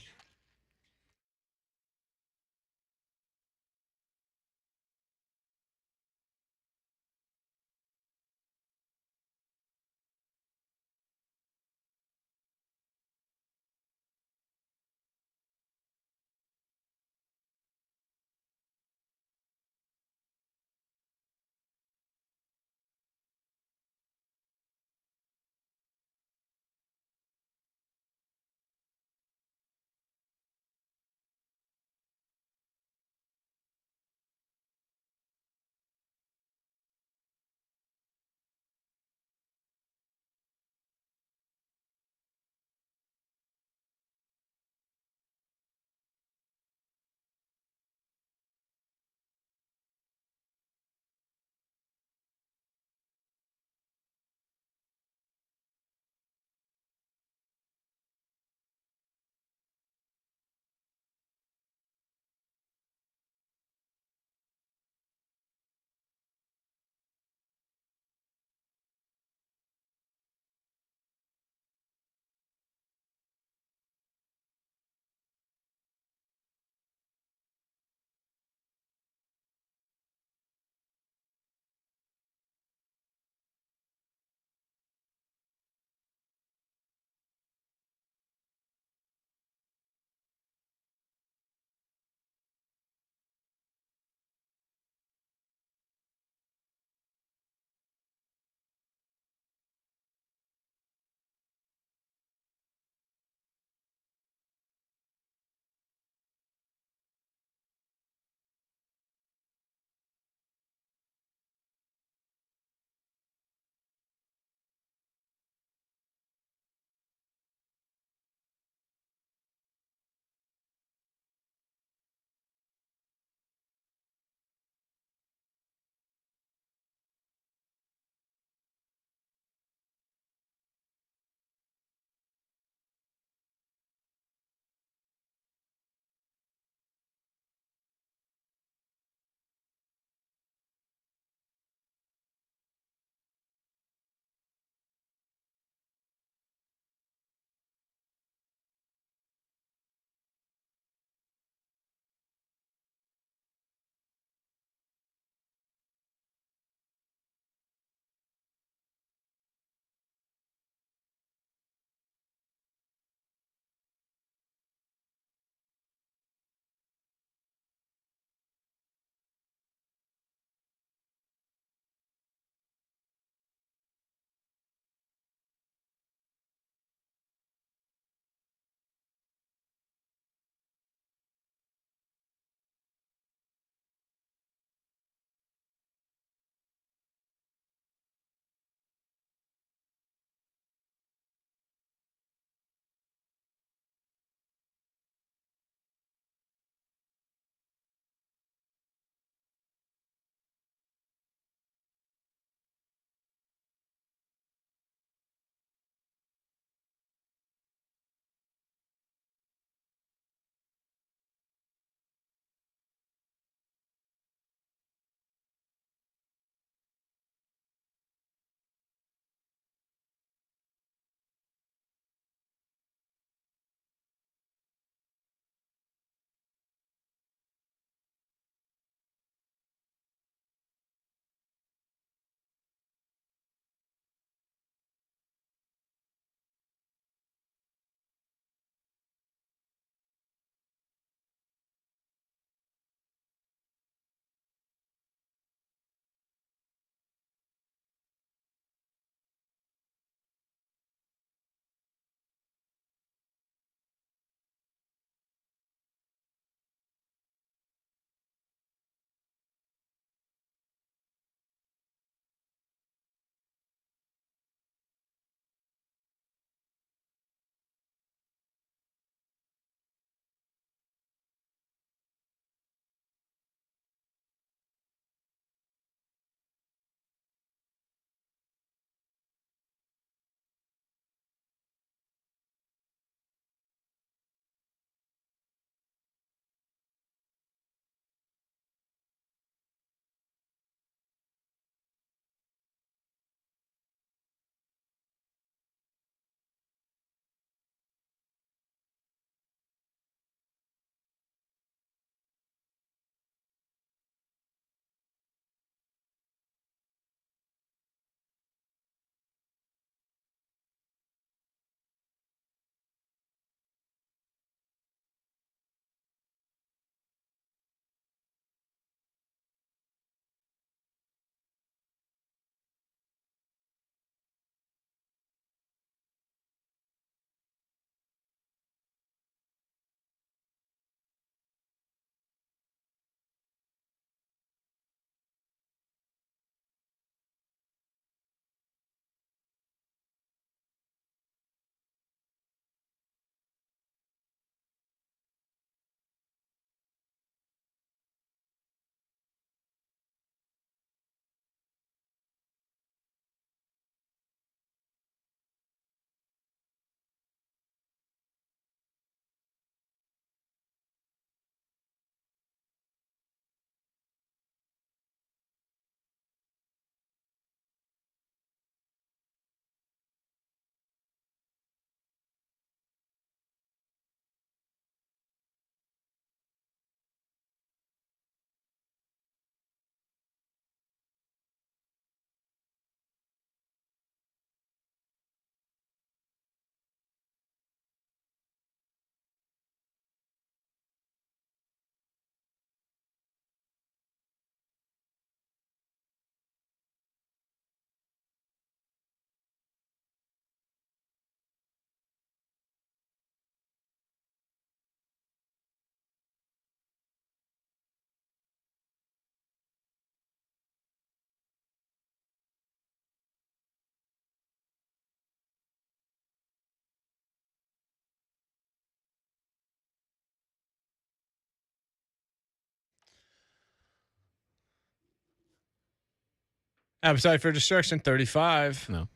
Appetite for Destruction, 35. No.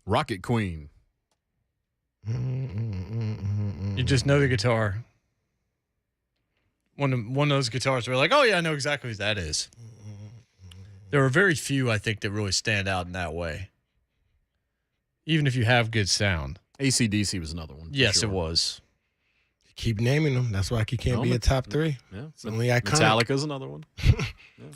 Rocket Queen. You just know the guitar. One of those guitars where like, oh, yeah, I know exactly what that is. There are very few, I think, that really stand out in that way. Even if you have good sound. AC/DC was another one. Yes, sure. it was. Keep naming them. That's why he can't be a top 3. Yeah. It's only iconic. Metallica's another one.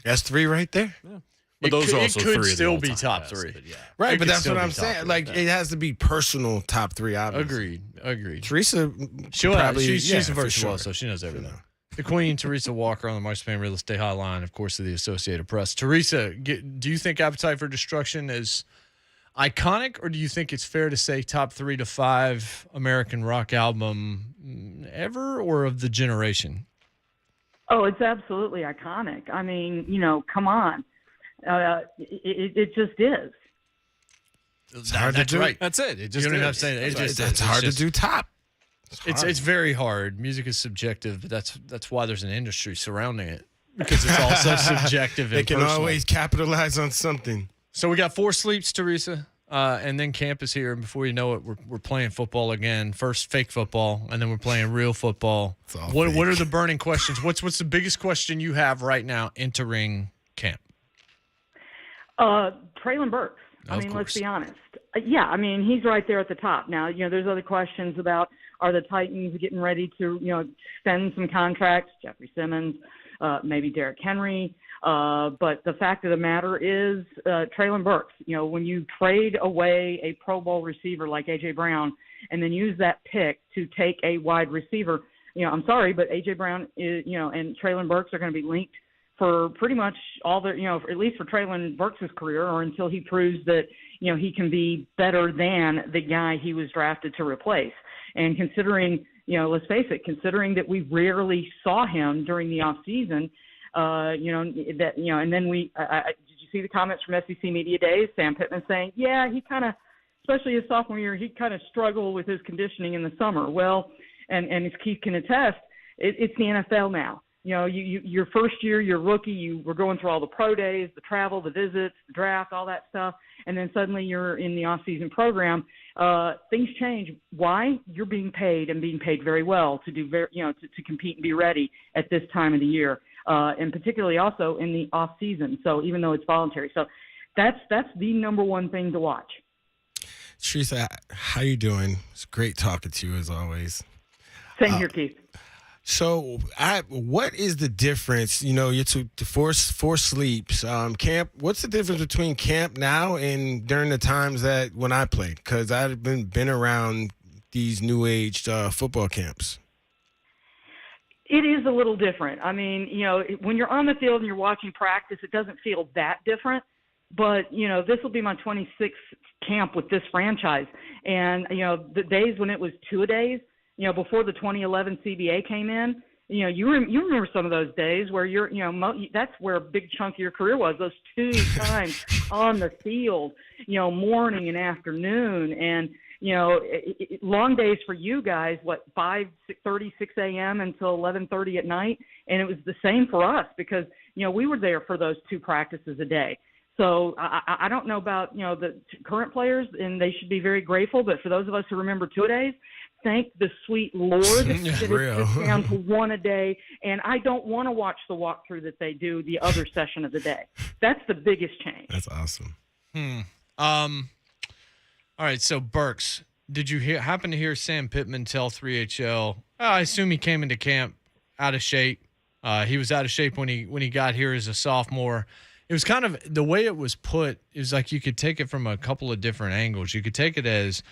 That's 3 right there. Yeah. But those are also it could 3 of the still be all-time top best, 3. but yeah. Right, It but could that's still what be I'm top saying. 3, Like, it has to be personal top 3, obviously. Agreed. Teresa She's a for virtuoso, sure. so she knows everything. The Queen, Teresa Walker on the Marchman Real Estate Hotline, of course, of the Associated Press. Teresa, do you think Appetite for Destruction is iconic, or do you think it's fair to say top 3 to 5 American rock album ever or of the generation? Oh, it's absolutely iconic. I mean, come on. It just is. It's hard to do. Right. That's it. It just You don't is. have to say it. It's hard to do top. It's very hard. Music is subjective, but that's why there's an industry surrounding it, because it's all so subjective. They and can personal. always capitalize on something. So we got 4 sleeps, Teresa, and then camp is here. And before you know it, we're playing football again. First fake football, and then we're playing real football. It's all What fake. are the burning questions? What's the biggest question you have right now entering camp? Traylon Burks. Of Let's course. be honest. Yeah, he's right there at the top. Now, there's other questions about, are the Titans getting ready to, extend some contracts? Jeffrey Simmons, maybe Derrick Henry. But the fact of the matter is, Traylon Burks, when you trade away a Pro Bowl receiver like A.J. Brown and then use that pick to take a wide receiver, I'm sorry, but A.J. Brown is, and Traylon Burks are going to be linked for pretty much all the, at least for Traylon Burks' career, or until he proves that, he can be better than the guy he was drafted to replace. And considering, let's face it, considering that we rarely saw him during the off season, and then did you see the comments from SEC Media Days? Sam Pittman saying, yeah, he kind of, especially his sophomore year, he kind of struggled with his conditioning in the summer. Well, and as Keith can attest, it's the NFL now. Your first year, you're rookie, you were going through all the pro days, the travel, the visits, the draft, all that stuff, and then suddenly you're in the off-season program. Things change. Why? You're being paid, and being paid very well to do to compete and be ready at this time of the year, and particularly also in the off-season. So even though it's voluntary, so that's the number one thing to watch. Teresa, how you doing? It's great talking to you as always. Same here, Keith. So, what is the difference? You took the four sleeps. Camp. What's the difference between camp now and during the times that when I played? Because I've been around these new age football camps. It is a little different. When you're on the field and you're watching practice, it doesn't feel that different. But this will be my 26th camp with this franchise, and the days when it was 2-a-days. Before the 2011 CBA came in, you remember some of those days where that's where a big chunk of your career was, those 2 times on the field, morning and afternoon. And, long days for you guys, 5:30, 6 a.m. until 11:30 at night. And it was the same for us because, we were there for those 2 practices a day. So I don't know about, the current players, and they should be very grateful. But for those of us who remember 2-a-days, thank the sweet Lord that it's just down to 1 a day. And I don't want to watch the walkthrough that they do the other session of the day. That's the biggest change. That's awesome. All right, so Burks, did you happen to hear Sam Pittman tell 3HL? I assume he came into camp out of shape. He was out of shape when he got here as a sophomore. It was kind of the way it was put is like you could take it from a couple of different angles. You could take it as,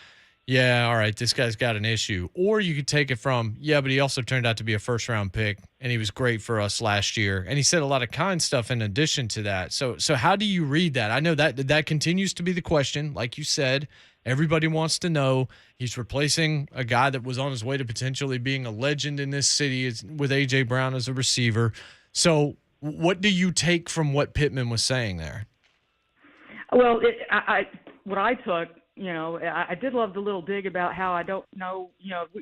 yeah, all right, this guy's got an issue. Or you could take it from, yeah, but he also turned out to be a first-round pick, and he was great for us last year. And he said a lot of kind stuff in addition to that. So how do you read that? I know that continues to be the question. Like you said, everybody wants to know. He's replacing a guy that was on his way to potentially being a legend in this city with A.J. Brown as a receiver. So what do you take from what Pittman was saying there? Well, what I took, I did love the little dig about how I don't know,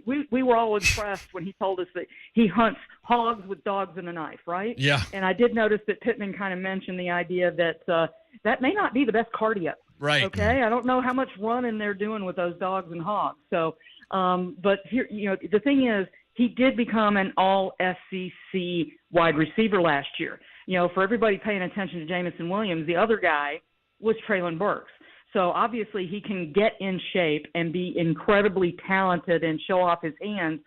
we were all impressed when he told us that he hunts hogs with dogs and a knife, right? Yeah. And I did notice that Pittman kind of mentioned the idea that, that may not be the best cardio. Right. Okay. I don't know how much running they're doing with those dogs and hogs. So, but here, the thing is, he did become an all-SEC wide receiver last year. For everybody paying attention to Jamison Williams, the other guy was Traylon Burks. So obviously he can get in shape and be incredibly talented and show off his hands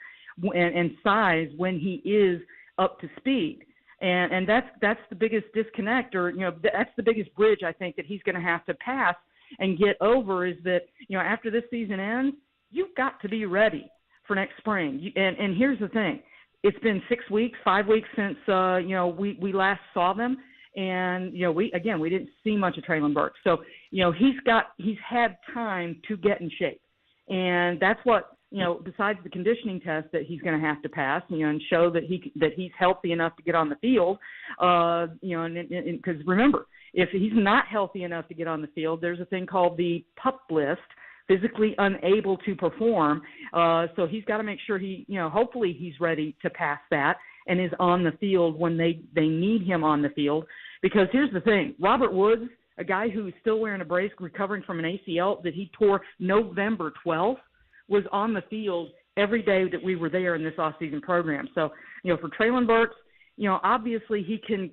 and size when he is up to speed. And that's the biggest disconnect, or that's the biggest bridge I think that he's going to have to pass and get over, is that after this season ends, you've got to be ready for next spring. And here's the thing: it's been 5 weeks since we last saw them, and we didn't see much of Traylon Burks. So he's had time to get in shape, and that's what. Besides the conditioning test that he's going to have to pass, and show that he's healthy enough to get on the field, because remember, if he's not healthy enough to get on the field, there's a thing called the PUP list, physically unable to perform. So he's got to make sure hopefully he's ready to pass that and is on the field when they need him on the field. Because here's the thing, Robert Woods, a guy who's still wearing a brace, recovering from an ACL that he tore November 12th, was on the field every day that we were there in this off-season program. So, for Traylon Burks, obviously he can,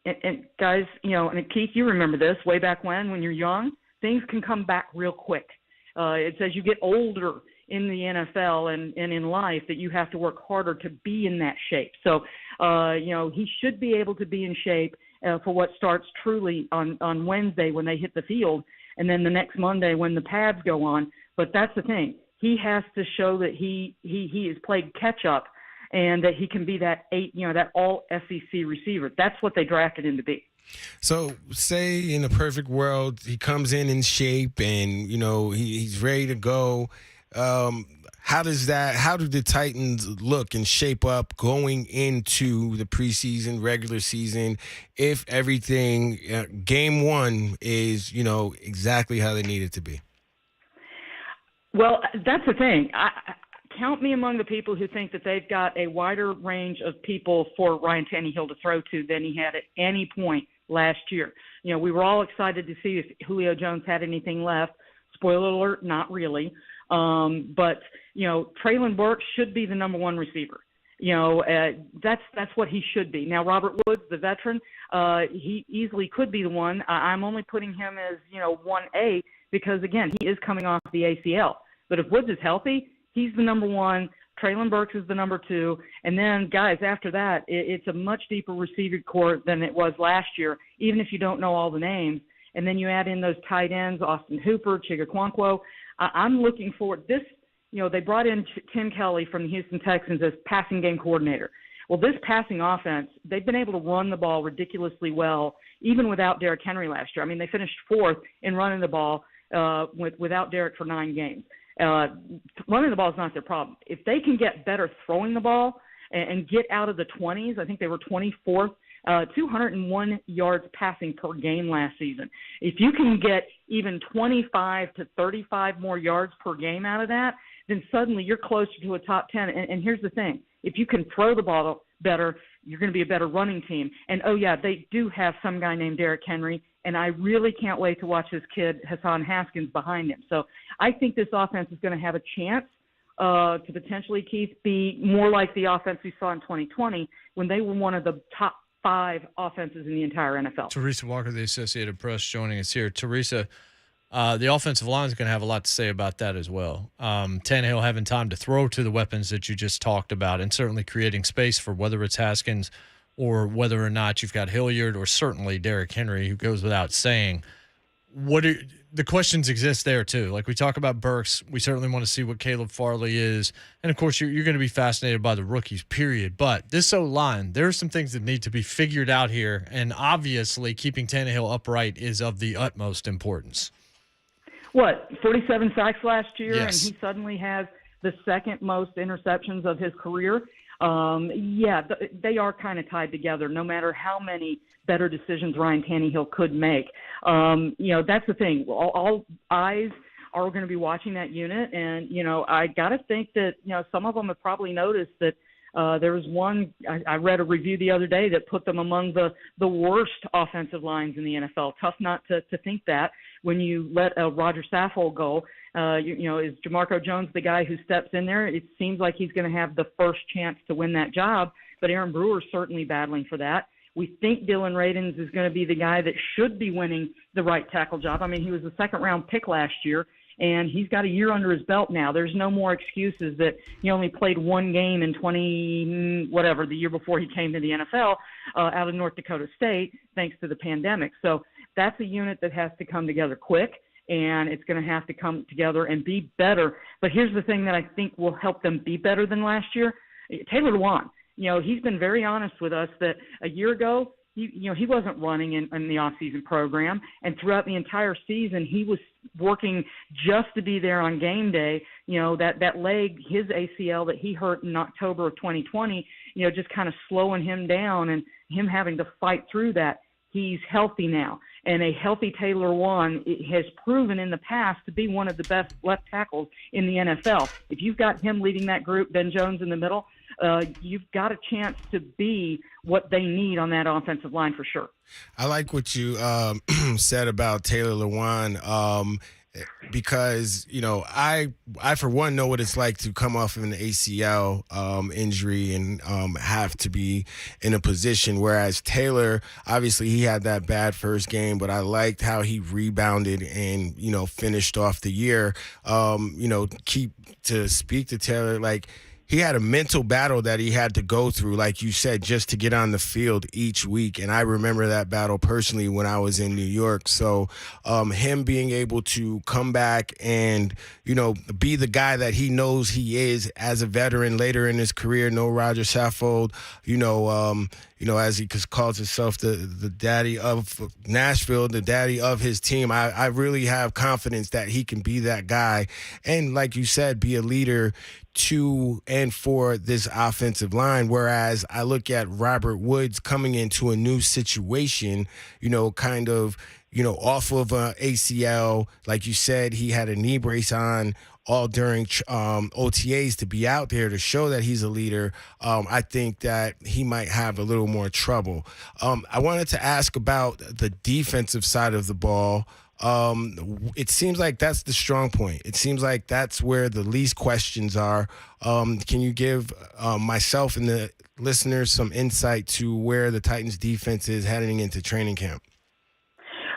and guys, and Keith, you remember this way back when you're young, things can come back real quick. It's as you get older in the NFL and in life that you have to work harder to be in that shape. So, he should be able to be in shape for what starts truly on Wednesday when they hit the field, and then the next Monday when the pads go on. But that's the thing. He has to show that he has played catch up, and that he can be that that all SEC receiver. That's what they drafted him to be. So, say in a perfect world, he comes in shape, and he's ready to go. How do the Titans look and shape up going into the preseason, regular season, if everything game one is exactly how they need it to be? Well, that's the thing. Count me among the people who think that they've got a wider range of people for Ryan Tannehill to throw to than he had at any point last year. We were all excited to see if Julio Jones had anything left. Spoiler alert, not really. But Traylon Burks should be the number one receiver. That's what he should be. Now, Robert Woods, the veteran, he easily could be the one. I'm only putting him as 1A because, again, he is coming off the ACL. But if Woods is healthy, he's the number one. Traylon Burks is the number two. And then, guys, after that, it's a much deeper receiver core than it was last year, even if you don't know all the names. And then you add in those tight ends, Austin Hooper, Chigga-Quonkwo. I'm looking forward. This, they brought in Tim Kelly from the Houston Texans as passing game coordinator. Well, this passing offense, they've been able to run the ball ridiculously well, even without Derrick Henry last year. I mean, they finished fourth in running the ball without Derrick for 9 games. Running the ball is not their problem. If they can get better throwing the ball and get out of the 20s, I think they were 24th, 201 yards passing per game last season. If you can get even 25 to 35 more yards per game out of that, then suddenly you're closer to a top 10. And here's the thing. If you can throw the ball better, you're going to be a better running team. And, oh, yeah, they do have some guy named Derrick Henry, and I really can't wait to watch his kid, Hassan Haskins, behind him. So I think this offense is going to have a chance to potentially, Keith, be more like the offense we saw in 2020 when they were one of the top 5 offenses in the entire NFL. Teresa Walker, the Associated Press, joining us here. Teresa, the offensive line is going to have a lot to say about that as well. Tannehill having time to throw to the weapons that you just talked about, and certainly creating space for whether it's Haskins or whether or not you've got Hilliard or certainly Derrick Henry, who goes without saying. The questions exist there too. Like we talk about Burks, we certainly want to see what Caleb Farley is. And of course, you're going to be fascinated by the rookies, period. But this O-line, there are some things that need to be figured out here. And obviously, keeping Tannehill upright is of the utmost importance. 47 sacks last year, Yes. and he suddenly has the second most interceptions of his career. They are kind of tied together, no matter how many better decisions Ryan Tannehill could make. That's the thing. All eyes are going to be watching that unit, and, I got to think that, some of them have probably noticed that There was one, I read a review the other day that put them among the worst offensive lines in the NFL. Tough not to think that when you let a Roger Saffold go. Is Jamarco Jones the guy who steps in there? It seems like he's going to have the first chance to win that job, but Aaron Brewer's certainly battling for that. We think Dylan Radins is going to be the guy that should be winning the right tackle job. I mean, he was a second-round pick last year, and he's got a year under his belt now. There's no more excuses that he only played one game in the year before he came to the NFL out of North Dakota State, thanks to the pandemic. So that's a unit that has to come together quick, and it's going to have to come together and be better. But here's the thing that I think will help them be better than last year. Taylor Lewan, he's been very honest with us that a year ago, he wasn't running in the off-season program, and throughout the entire season, he was working just to be there on game day. That leg, his ACL that he hurt in October of 2020, just kind of slowing him down and him having to fight through that. He's healthy now, and a healthy Taylor Lewan has proven in the past to be one of the best left tackles in the NFL. If you've got him leading that group, Ben Jones in the middle, you've got a chance to be what they need on that offensive line for sure. I like what you said about Taylor Lewan because, I for one know what it's like to come off of an ACL injury and have to be in a position, whereas Taylor, obviously he had that bad first game, but I liked how he rebounded and, finished off the year. To speak to Taylor, like, he had a mental battle that he had to go through, like you said, just to get on the field each week. And I remember that battle personally when I was in New York. So him being able to come back and, be the guy that he knows he is as a veteran later in his career, no Roger Saffold, as he calls himself the daddy of Nashville, the daddy of his team. I really have confidence that he can be that guy. And like you said, be a leader to and for this offensive line, whereas I look at Robert Woods coming into a new situation, off of an ACL. Like you said, he had a knee brace on all during OTAs to be out there to show that he's a leader. I think that he might have a little more trouble. I wanted to ask about the defensive side of the ball. It seems like that's the strong point. It seems like that's where the least questions are. Can you give myself and the listeners some insight to where the Titans defense is heading into training camp?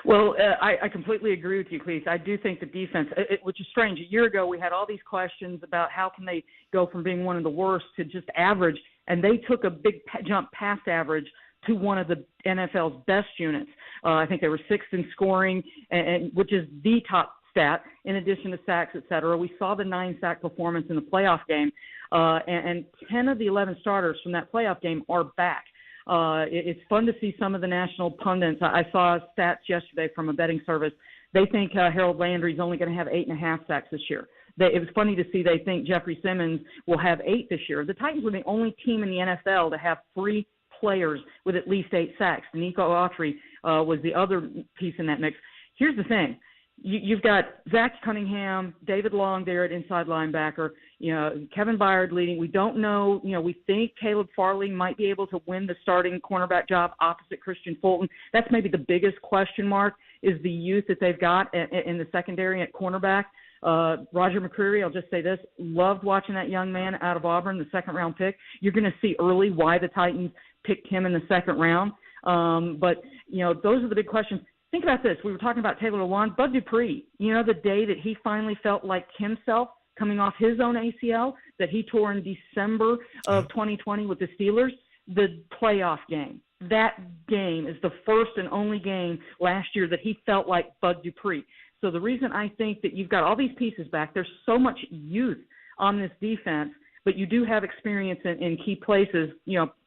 Well, I completely agree with you, Cleese. I do think the defense, which is strange. A year ago, we had all these questions about how can they go from being one of the worst to just average, and they took a big jump past average to one of the NFL's best units. I think they were sixth in scoring, and which is the top stat, in addition to sacks, et cetera. We saw the 9-sack performance in the playoff game, and 10 of the 11 starters from that playoff game are back. It's fun to see some of the national pundits. I saw stats yesterday from a betting service. They think Harold Landry's only going to have 8.5 sacks this year. It was funny to see they think Jeffrey Simmons will have 8 this year. The Titans were the only team in the NFL to have 3 players with at least 8 sacks. Nico Autry was the other piece in that mix. Here's the thing. You've got Zach Cunningham, David Long there at inside linebacker, Kevin Byard leading. We don't know, we think Caleb Farley might be able to win the starting cornerback job opposite Christian Fulton. That's maybe the biggest question mark is the youth that they've got in the secondary at cornerback. Roger McCreary, I'll just say this, loved watching that young man out of Auburn, the second-round pick. You're going to see early why the Titans picked him in the second round. But those are the big questions. Think about this. We were talking about Taylor Lewan. Bud Dupree, the day that he finally felt like himself coming off his own ACL that he tore in December of 2020 with the Steelers, the playoff game. That game is the first and only game last year that he felt like Bud Dupree. So the reason I think that you've got all these pieces back, there's so much youth on this defense, but you do have experience in key places,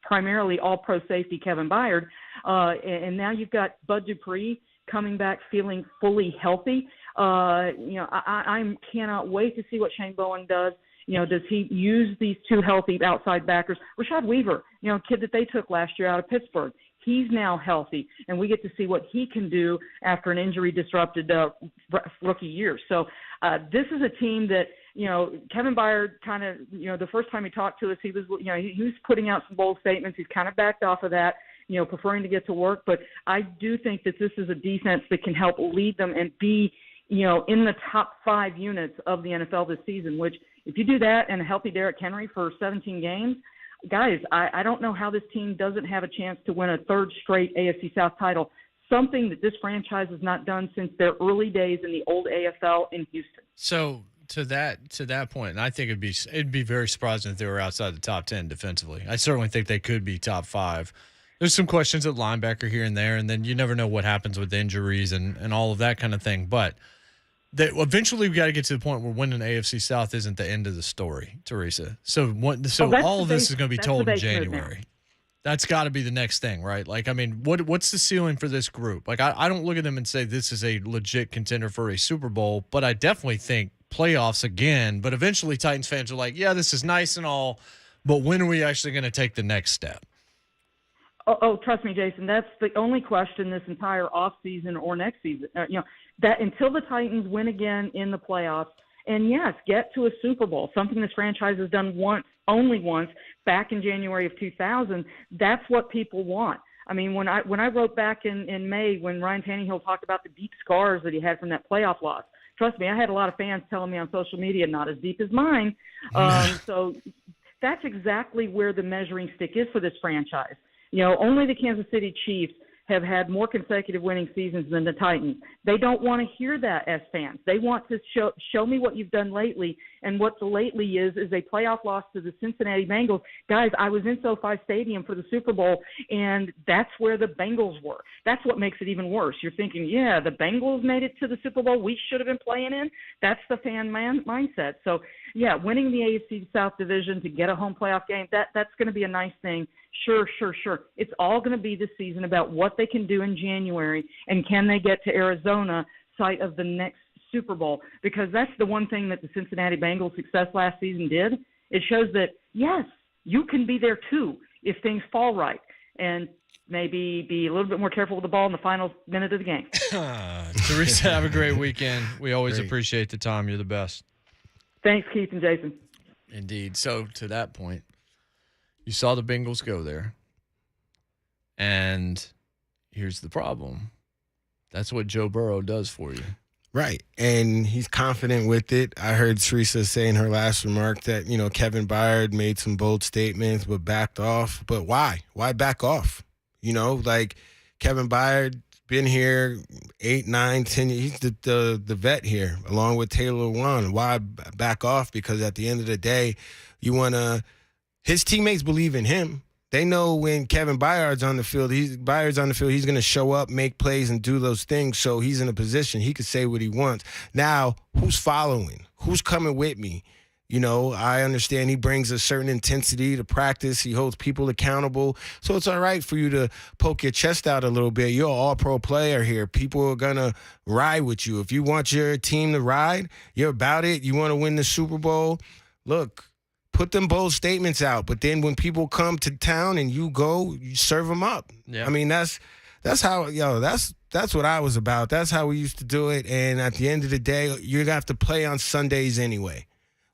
primarily all-pro safety Kevin Byard. And now you've got Bud Dupree coming back feeling fully healthy. I cannot wait to see what Shane Bowen does. Does he use these 2 healthy outside backers? Rashad Weaver, kid that they took last year out of Pittsburgh. He's now healthy, and we get to see what he can do after an injury-disrupted rookie year. So this is a team that, Kevin Byard kind of, the first time he talked to us, he was putting out some bold statements. He's kind of backed off of that, preferring to get to work. But I do think that this is a defense that can help lead them and be, in the top 5 units of the NFL this season, which if you do that and a healthy Derrick Henry for 17 games, guys, I don't know how this team doesn't have a chance to win a 3rd straight AFC South title, something that this franchise has not done since their early days in the old AFL in Houston. So to that point, and I think it'd be very surprising if they were outside the top 10 defensively. I certainly think they could be top 5. There's some questions at linebacker here and there, and then you never know what happens with injuries and all of that kind of thing. But eventually we got to get to the point where winning AFC South isn't the end of the story, Teresa. So all of this is going to be told in January. That's got to be the next thing, right? Like, I mean, what's the ceiling for this group? Like, I don't look at them and say this is a legit contender for a Super Bowl, but I definitely think playoffs again. But eventually Titans fans are like, yeah, this is nice and all, but when are we actually going to take the next step? Oh, trust me, Jason, that's the only question this entire offseason or next season. That until the Titans win again in the playoffs and, yes, get to a Super Bowl, something this franchise has done only once, back in January of 2000, that's what people want. I mean, when I wrote back in May when Ryan Tannehill talked about the deep scars that he had from that playoff loss, trust me, I had a lot of fans telling me on social media, not as deep as mine. So that's exactly where the measuring stick is for this franchise. Only the Kansas City Chiefs have had more consecutive winning seasons than the Titans. They don't want to hear that as fans. They want to show me what you've done lately, and what the lately is a playoff loss to the Cincinnati Bengals. Guys, I was in SoFi Stadium for the Super Bowl, and that's where the Bengals were. That's what makes it even worse. You're thinking, yeah, the Bengals made it to the Super Bowl we should have been playing in? That's the fan mindset. So, yeah, winning the AFC South Division to get a home playoff game, that's going to be a nice thing. Sure. It's all going to be this season about what they can do in January, and can they get to Arizona, site of the next Super Bowl, because that's the one thing that the Cincinnati Bengals' success last season did. It shows that, yes, you can be there too if things fall right, and maybe be a little bit more careful with the ball in the final minute of the game. Teresa, have a great weekend. We always appreciate the time. You're the best. Thanks, Keith and Jason. Indeed. So to that point, you saw the Bengals go there, and here's the problem. That's what Joe Burrow does for you. Right, and he's confident with it. I heard Teresa say in her last remark that, Kevin Byard made some bold statements but backed off. But why? Why back off? Like Kevin Byard been here 8, 9, 10 years. He's the vet here, along with Taylor Lewan. Why back off? Because at the end of the day, his teammates believe in him. They know when Kevin Byard's on the field, he's going to show up, make plays, and do those things. So he's in a position he could say what he wants. Now, who's following? Who's coming with me? I understand he brings a certain intensity to practice. He holds people accountable. So it's all right for you to poke your chest out a little bit. You're an all-pro player here. People are going to ride with you. If you want your team to ride, you're about it. You want to win the Super Bowl, look, put them bold statements out. But then when people come to town and you go, you serve them up. Yeah. I mean, that's how, that's what I was about. That's how we used to do it. And at the end of the day, you're going to have to play on Sundays anyway.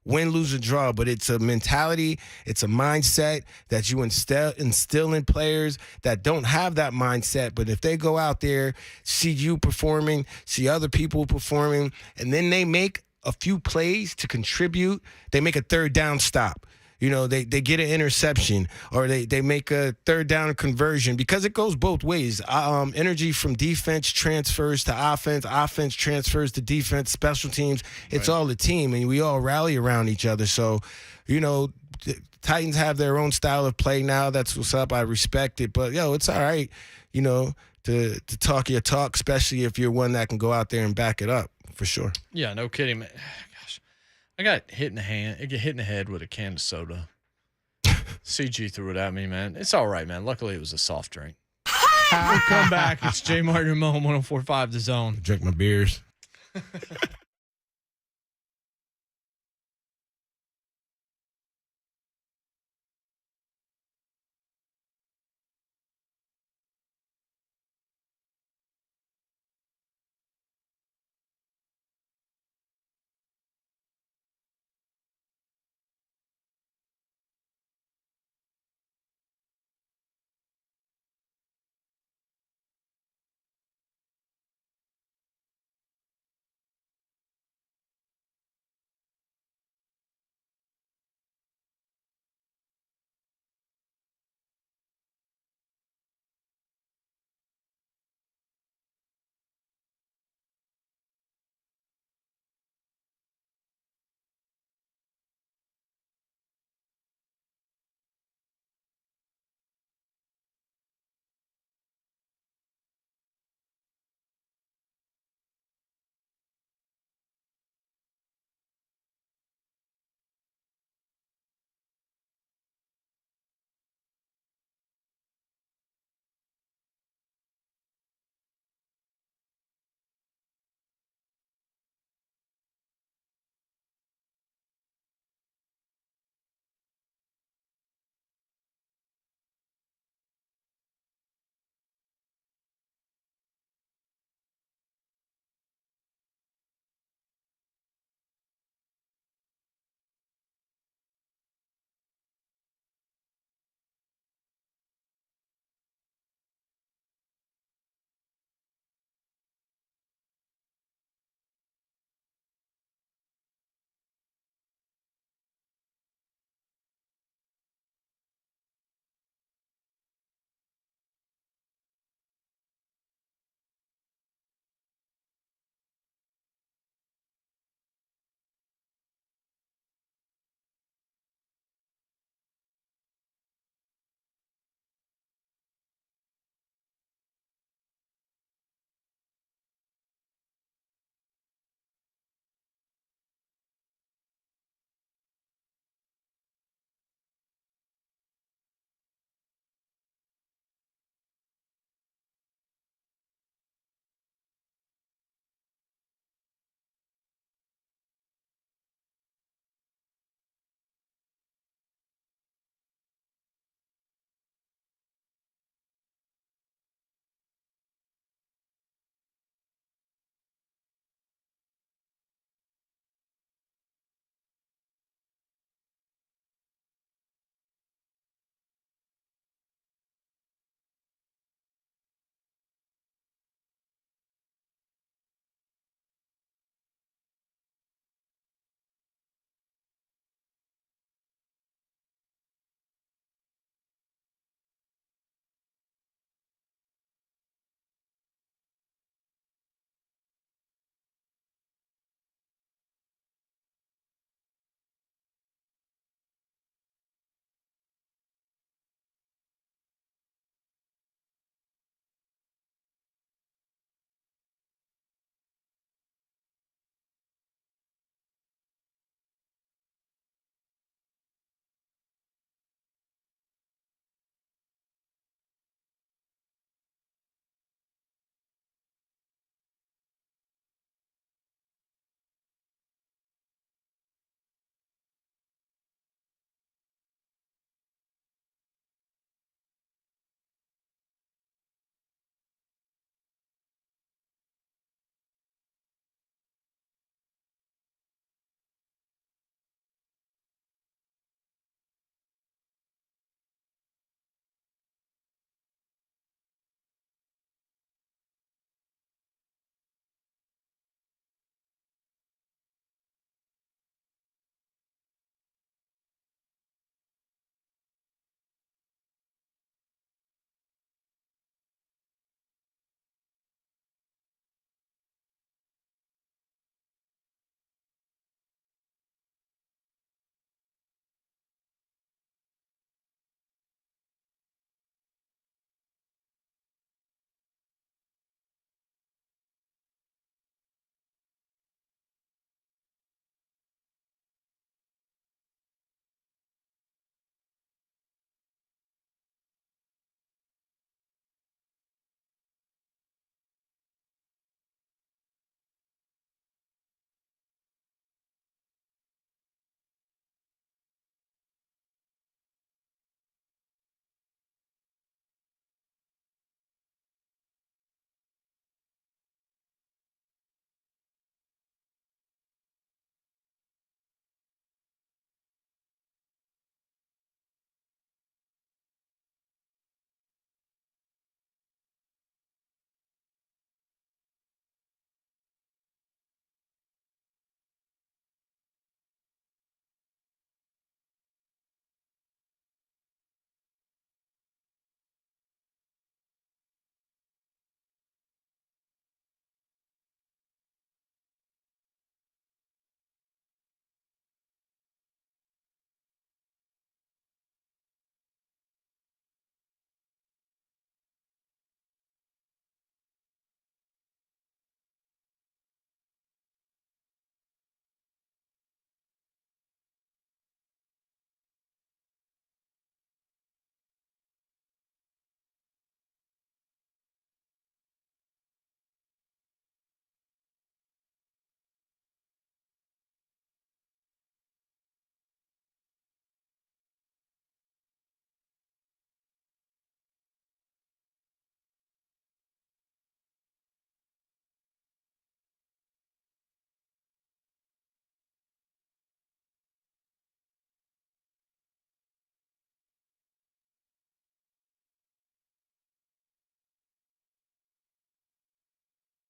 Win, lose, or draw, but it's a mentality, it's a mindset that you instill in players that don't have that mindset. But if they go out there, see you performing, see other people performing, and then they make a few plays to contribute, they make a third down stop. They get an interception, or they make a third down conversion, because it goes both ways. Energy from defense transfers to offense. Offense transfers to defense, special teams. It's all a team, and we all rally around each other. So, the Titans have their own style of play now. That's what's up. I respect it. But, it's all right, to talk your talk, especially if you're one that can go out there and back it up, for sure. Yeah, no kidding, man. I got hit in the head with a can of soda. CG threw it at me, man. It's all right, man. Luckily, it was a soft drink. We'll come back. It's J. Martin and Mo on 104.5 The Zone. Drink my beers.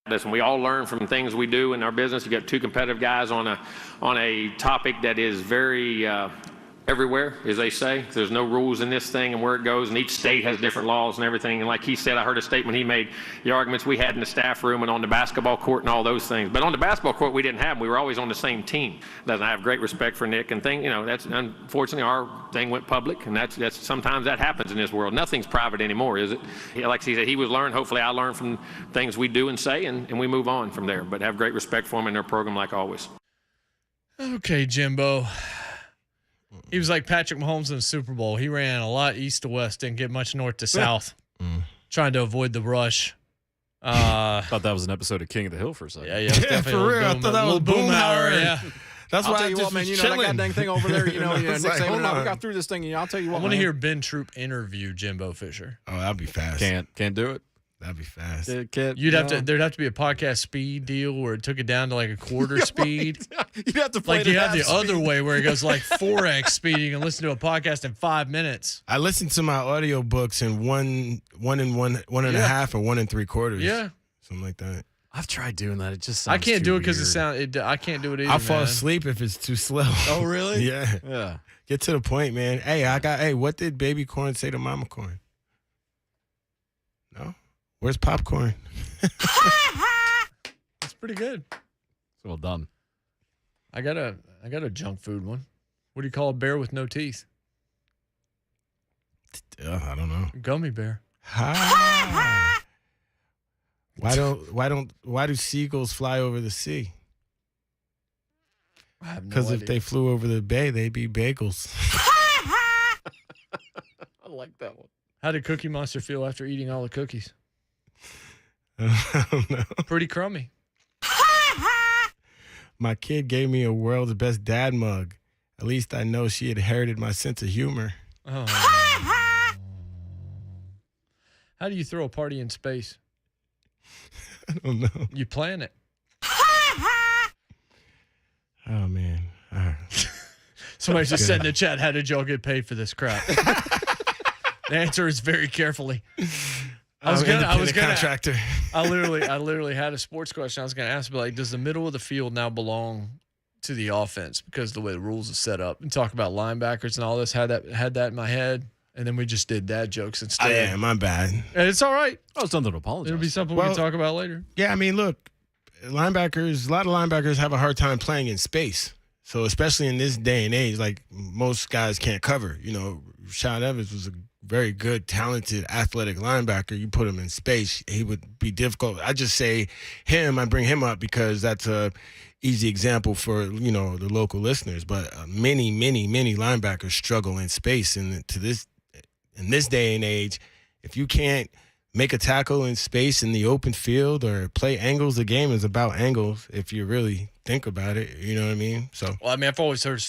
Listen, we all learn from things we do in our business. You got two competitive guys on a topic that is very everywhere, as they say. There's no rules in this thing and where it goes, and each state has different laws and everything. And like he said, I heard a statement he made, the arguments we had in the staff room and on the basketball court and all those things. But on the basketball court, we didn't have them. We were always on the same team. I have great respect for Nick and that's unfortunately our thing went public, and that's sometimes that happens in this world. Nothing's private anymore, is it? Like he said, he was learned. Hopefully I learn from things we do and say, and we move on from there. But have great respect for them and their program like always. Okay, Jimbo. He was like Patrick Mahomes in the Super Bowl. He ran a lot east to west, didn't get much north to south, trying to avoid the rush. Thought that was an episode of King of the Hill for a second. Yeah, for real. I thought that was Boomhauer. Yeah. That's why I'll tell you what, man. You know that goddamn thing over there. You know, Nick Saban and I, we got through this thing. I'll tell you what. I want to hear Ben Troop interview Jimbo Fisher. Oh, that'd be fast. Can't do it. That'd be fast. There'd have to be a podcast speed deal where it took it down to like a quarter speed. You'd have to play like you have the other way where it goes like 4x speed. You can listen to a podcast in 5 minutes. I listened to my audio books in one and a half or 1 3/4. Yeah, something like that. I've tried doing that. It just sounds I can't do it because weird. I can't do it either. I fall asleep if it's too slow. Oh really? Yeah. Get to the point, man. Hey, what did baby corn say to mama corn? No. Where's popcorn? It's pretty good. It's well done. I got a junk food one. What do you call a bear with no teeth? I don't know. Gummy bear. Why do seagulls fly over the sea? I have no Because idea. if they flew over the bay, they'd be bagels. I like that one. How did Cookie Monster feel after eating all the cookies? I don't know. Pretty crummy. My kid gave me a world's best dad mug. At least I know she inherited my sense of humor. Oh. How do you throw a party in space? I don't know. You plan it. Oh, man. All right. Somebody just said in the chat, how did y'all get paid for this crap? The answer is very carefully. I was gonna contractor. I literally had a sports question I was gonna ask, but like, does the middle of the field now belong to the offense because of the way the rules are set up? And talk about linebackers and all this. Had that in my head, and then we just did dad jokes instead. Yeah, my bad. And it's all right. Oh, it's nothing to apologize. It'll be something we can talk about later. Yeah, I mean, look, a lot of linebackers have a hard time playing in space. So especially in this day and age, like most guys can't cover. You know, Rashad Evans was a very good, talented, athletic linebacker. You put him in space, he would be difficult. I just say him. I bring him up because that's a easy example for the local listeners. But many linebackers struggle in space, and in this day and age, if you can't make a tackle in space in the open field or play angles, the game is about angles. If you really think about it, you know what I mean? So, well, I mean, I've always heard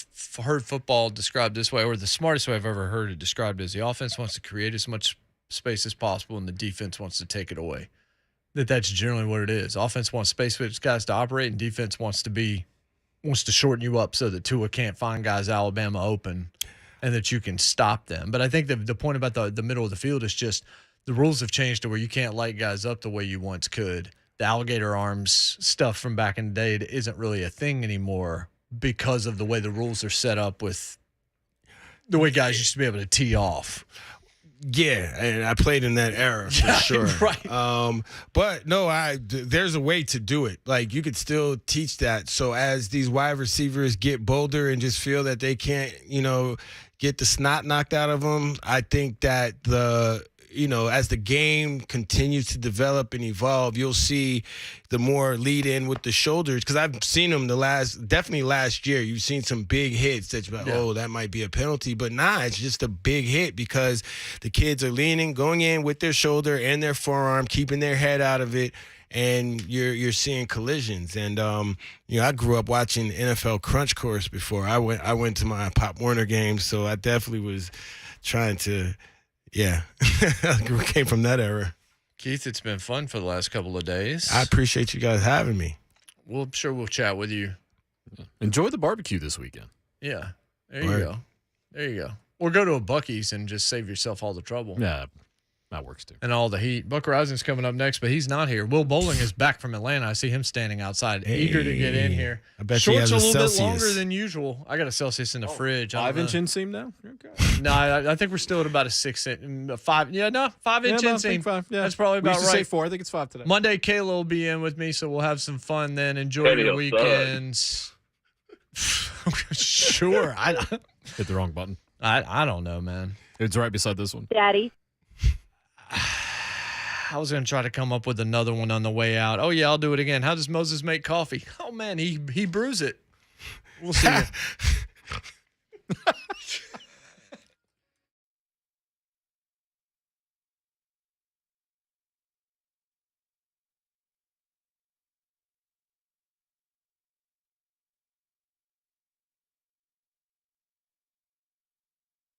football described this way, or the smartest way I've ever heard it described is the offense wants to create as much space as possible, and the defense wants to take it away. That's generally what it is. Offense wants space for its guys to operate, and defense wants to shorten you up so that Tua can't find guys Alabama open, and that you can stop them. But I think the point about the middle of the field is just the rules have changed to where you can't light guys up the way you once could. The alligator arms stuff from back in the day isn't really a thing anymore because of the way the rules are set up with the way guys used to be able to tee off. Yeah, and I played in that era for sure. Right. But no, there's a way to do it. Like you could still teach that. So as these wide receivers get bolder and just feel that they can't, get the snot knocked out of them, I think that as the game continues to develop and evolve, you'll see the more lead in with the shoulders. Because I've seen them definitely last year. You've seen some big hits that you're like, oh, that might be a penalty. But it's just a big hit because the kids are going in with their shoulder and their forearm, keeping their head out of it. And you're seeing collisions. And, I grew up watching NFL Crunch Course before. I went to my Pop Warner games, so I definitely was trying to – yeah, came from that era. Keith, it's been fun for the last couple of days. I appreciate you guys having me. Well, I'm sure we'll chat with you. Enjoy the barbecue this weekend. Yeah, there you go. Or go to a Buc-ee's and just save yourself all the trouble. Yeah. That works too. And all the heat. Buck Rising's coming up next, but he's not here. Will Bowling is back from Atlanta. I see him standing outside, eager to get in here. I bet he Shorts has a little Celsius. bit longer than usual. I got a Celsius in the fridge. 5-inch inseam now? Okay. No, I think we're still at about a 5-inch 5-inch inseam. 5. Yeah. That's probably We about used to right. say 4. I think it's 5 today. Monday, Kayla will be in with me, so we'll have some fun then. Enjoy your Radio weekends. Sure. Hit the wrong button. I don't know, man. It's right beside this one. Daddy. I was going to try to come up with another one on the way out. Oh, yeah, I'll do it again. How does Moses make coffee? Oh, man, he brews it. We'll see you.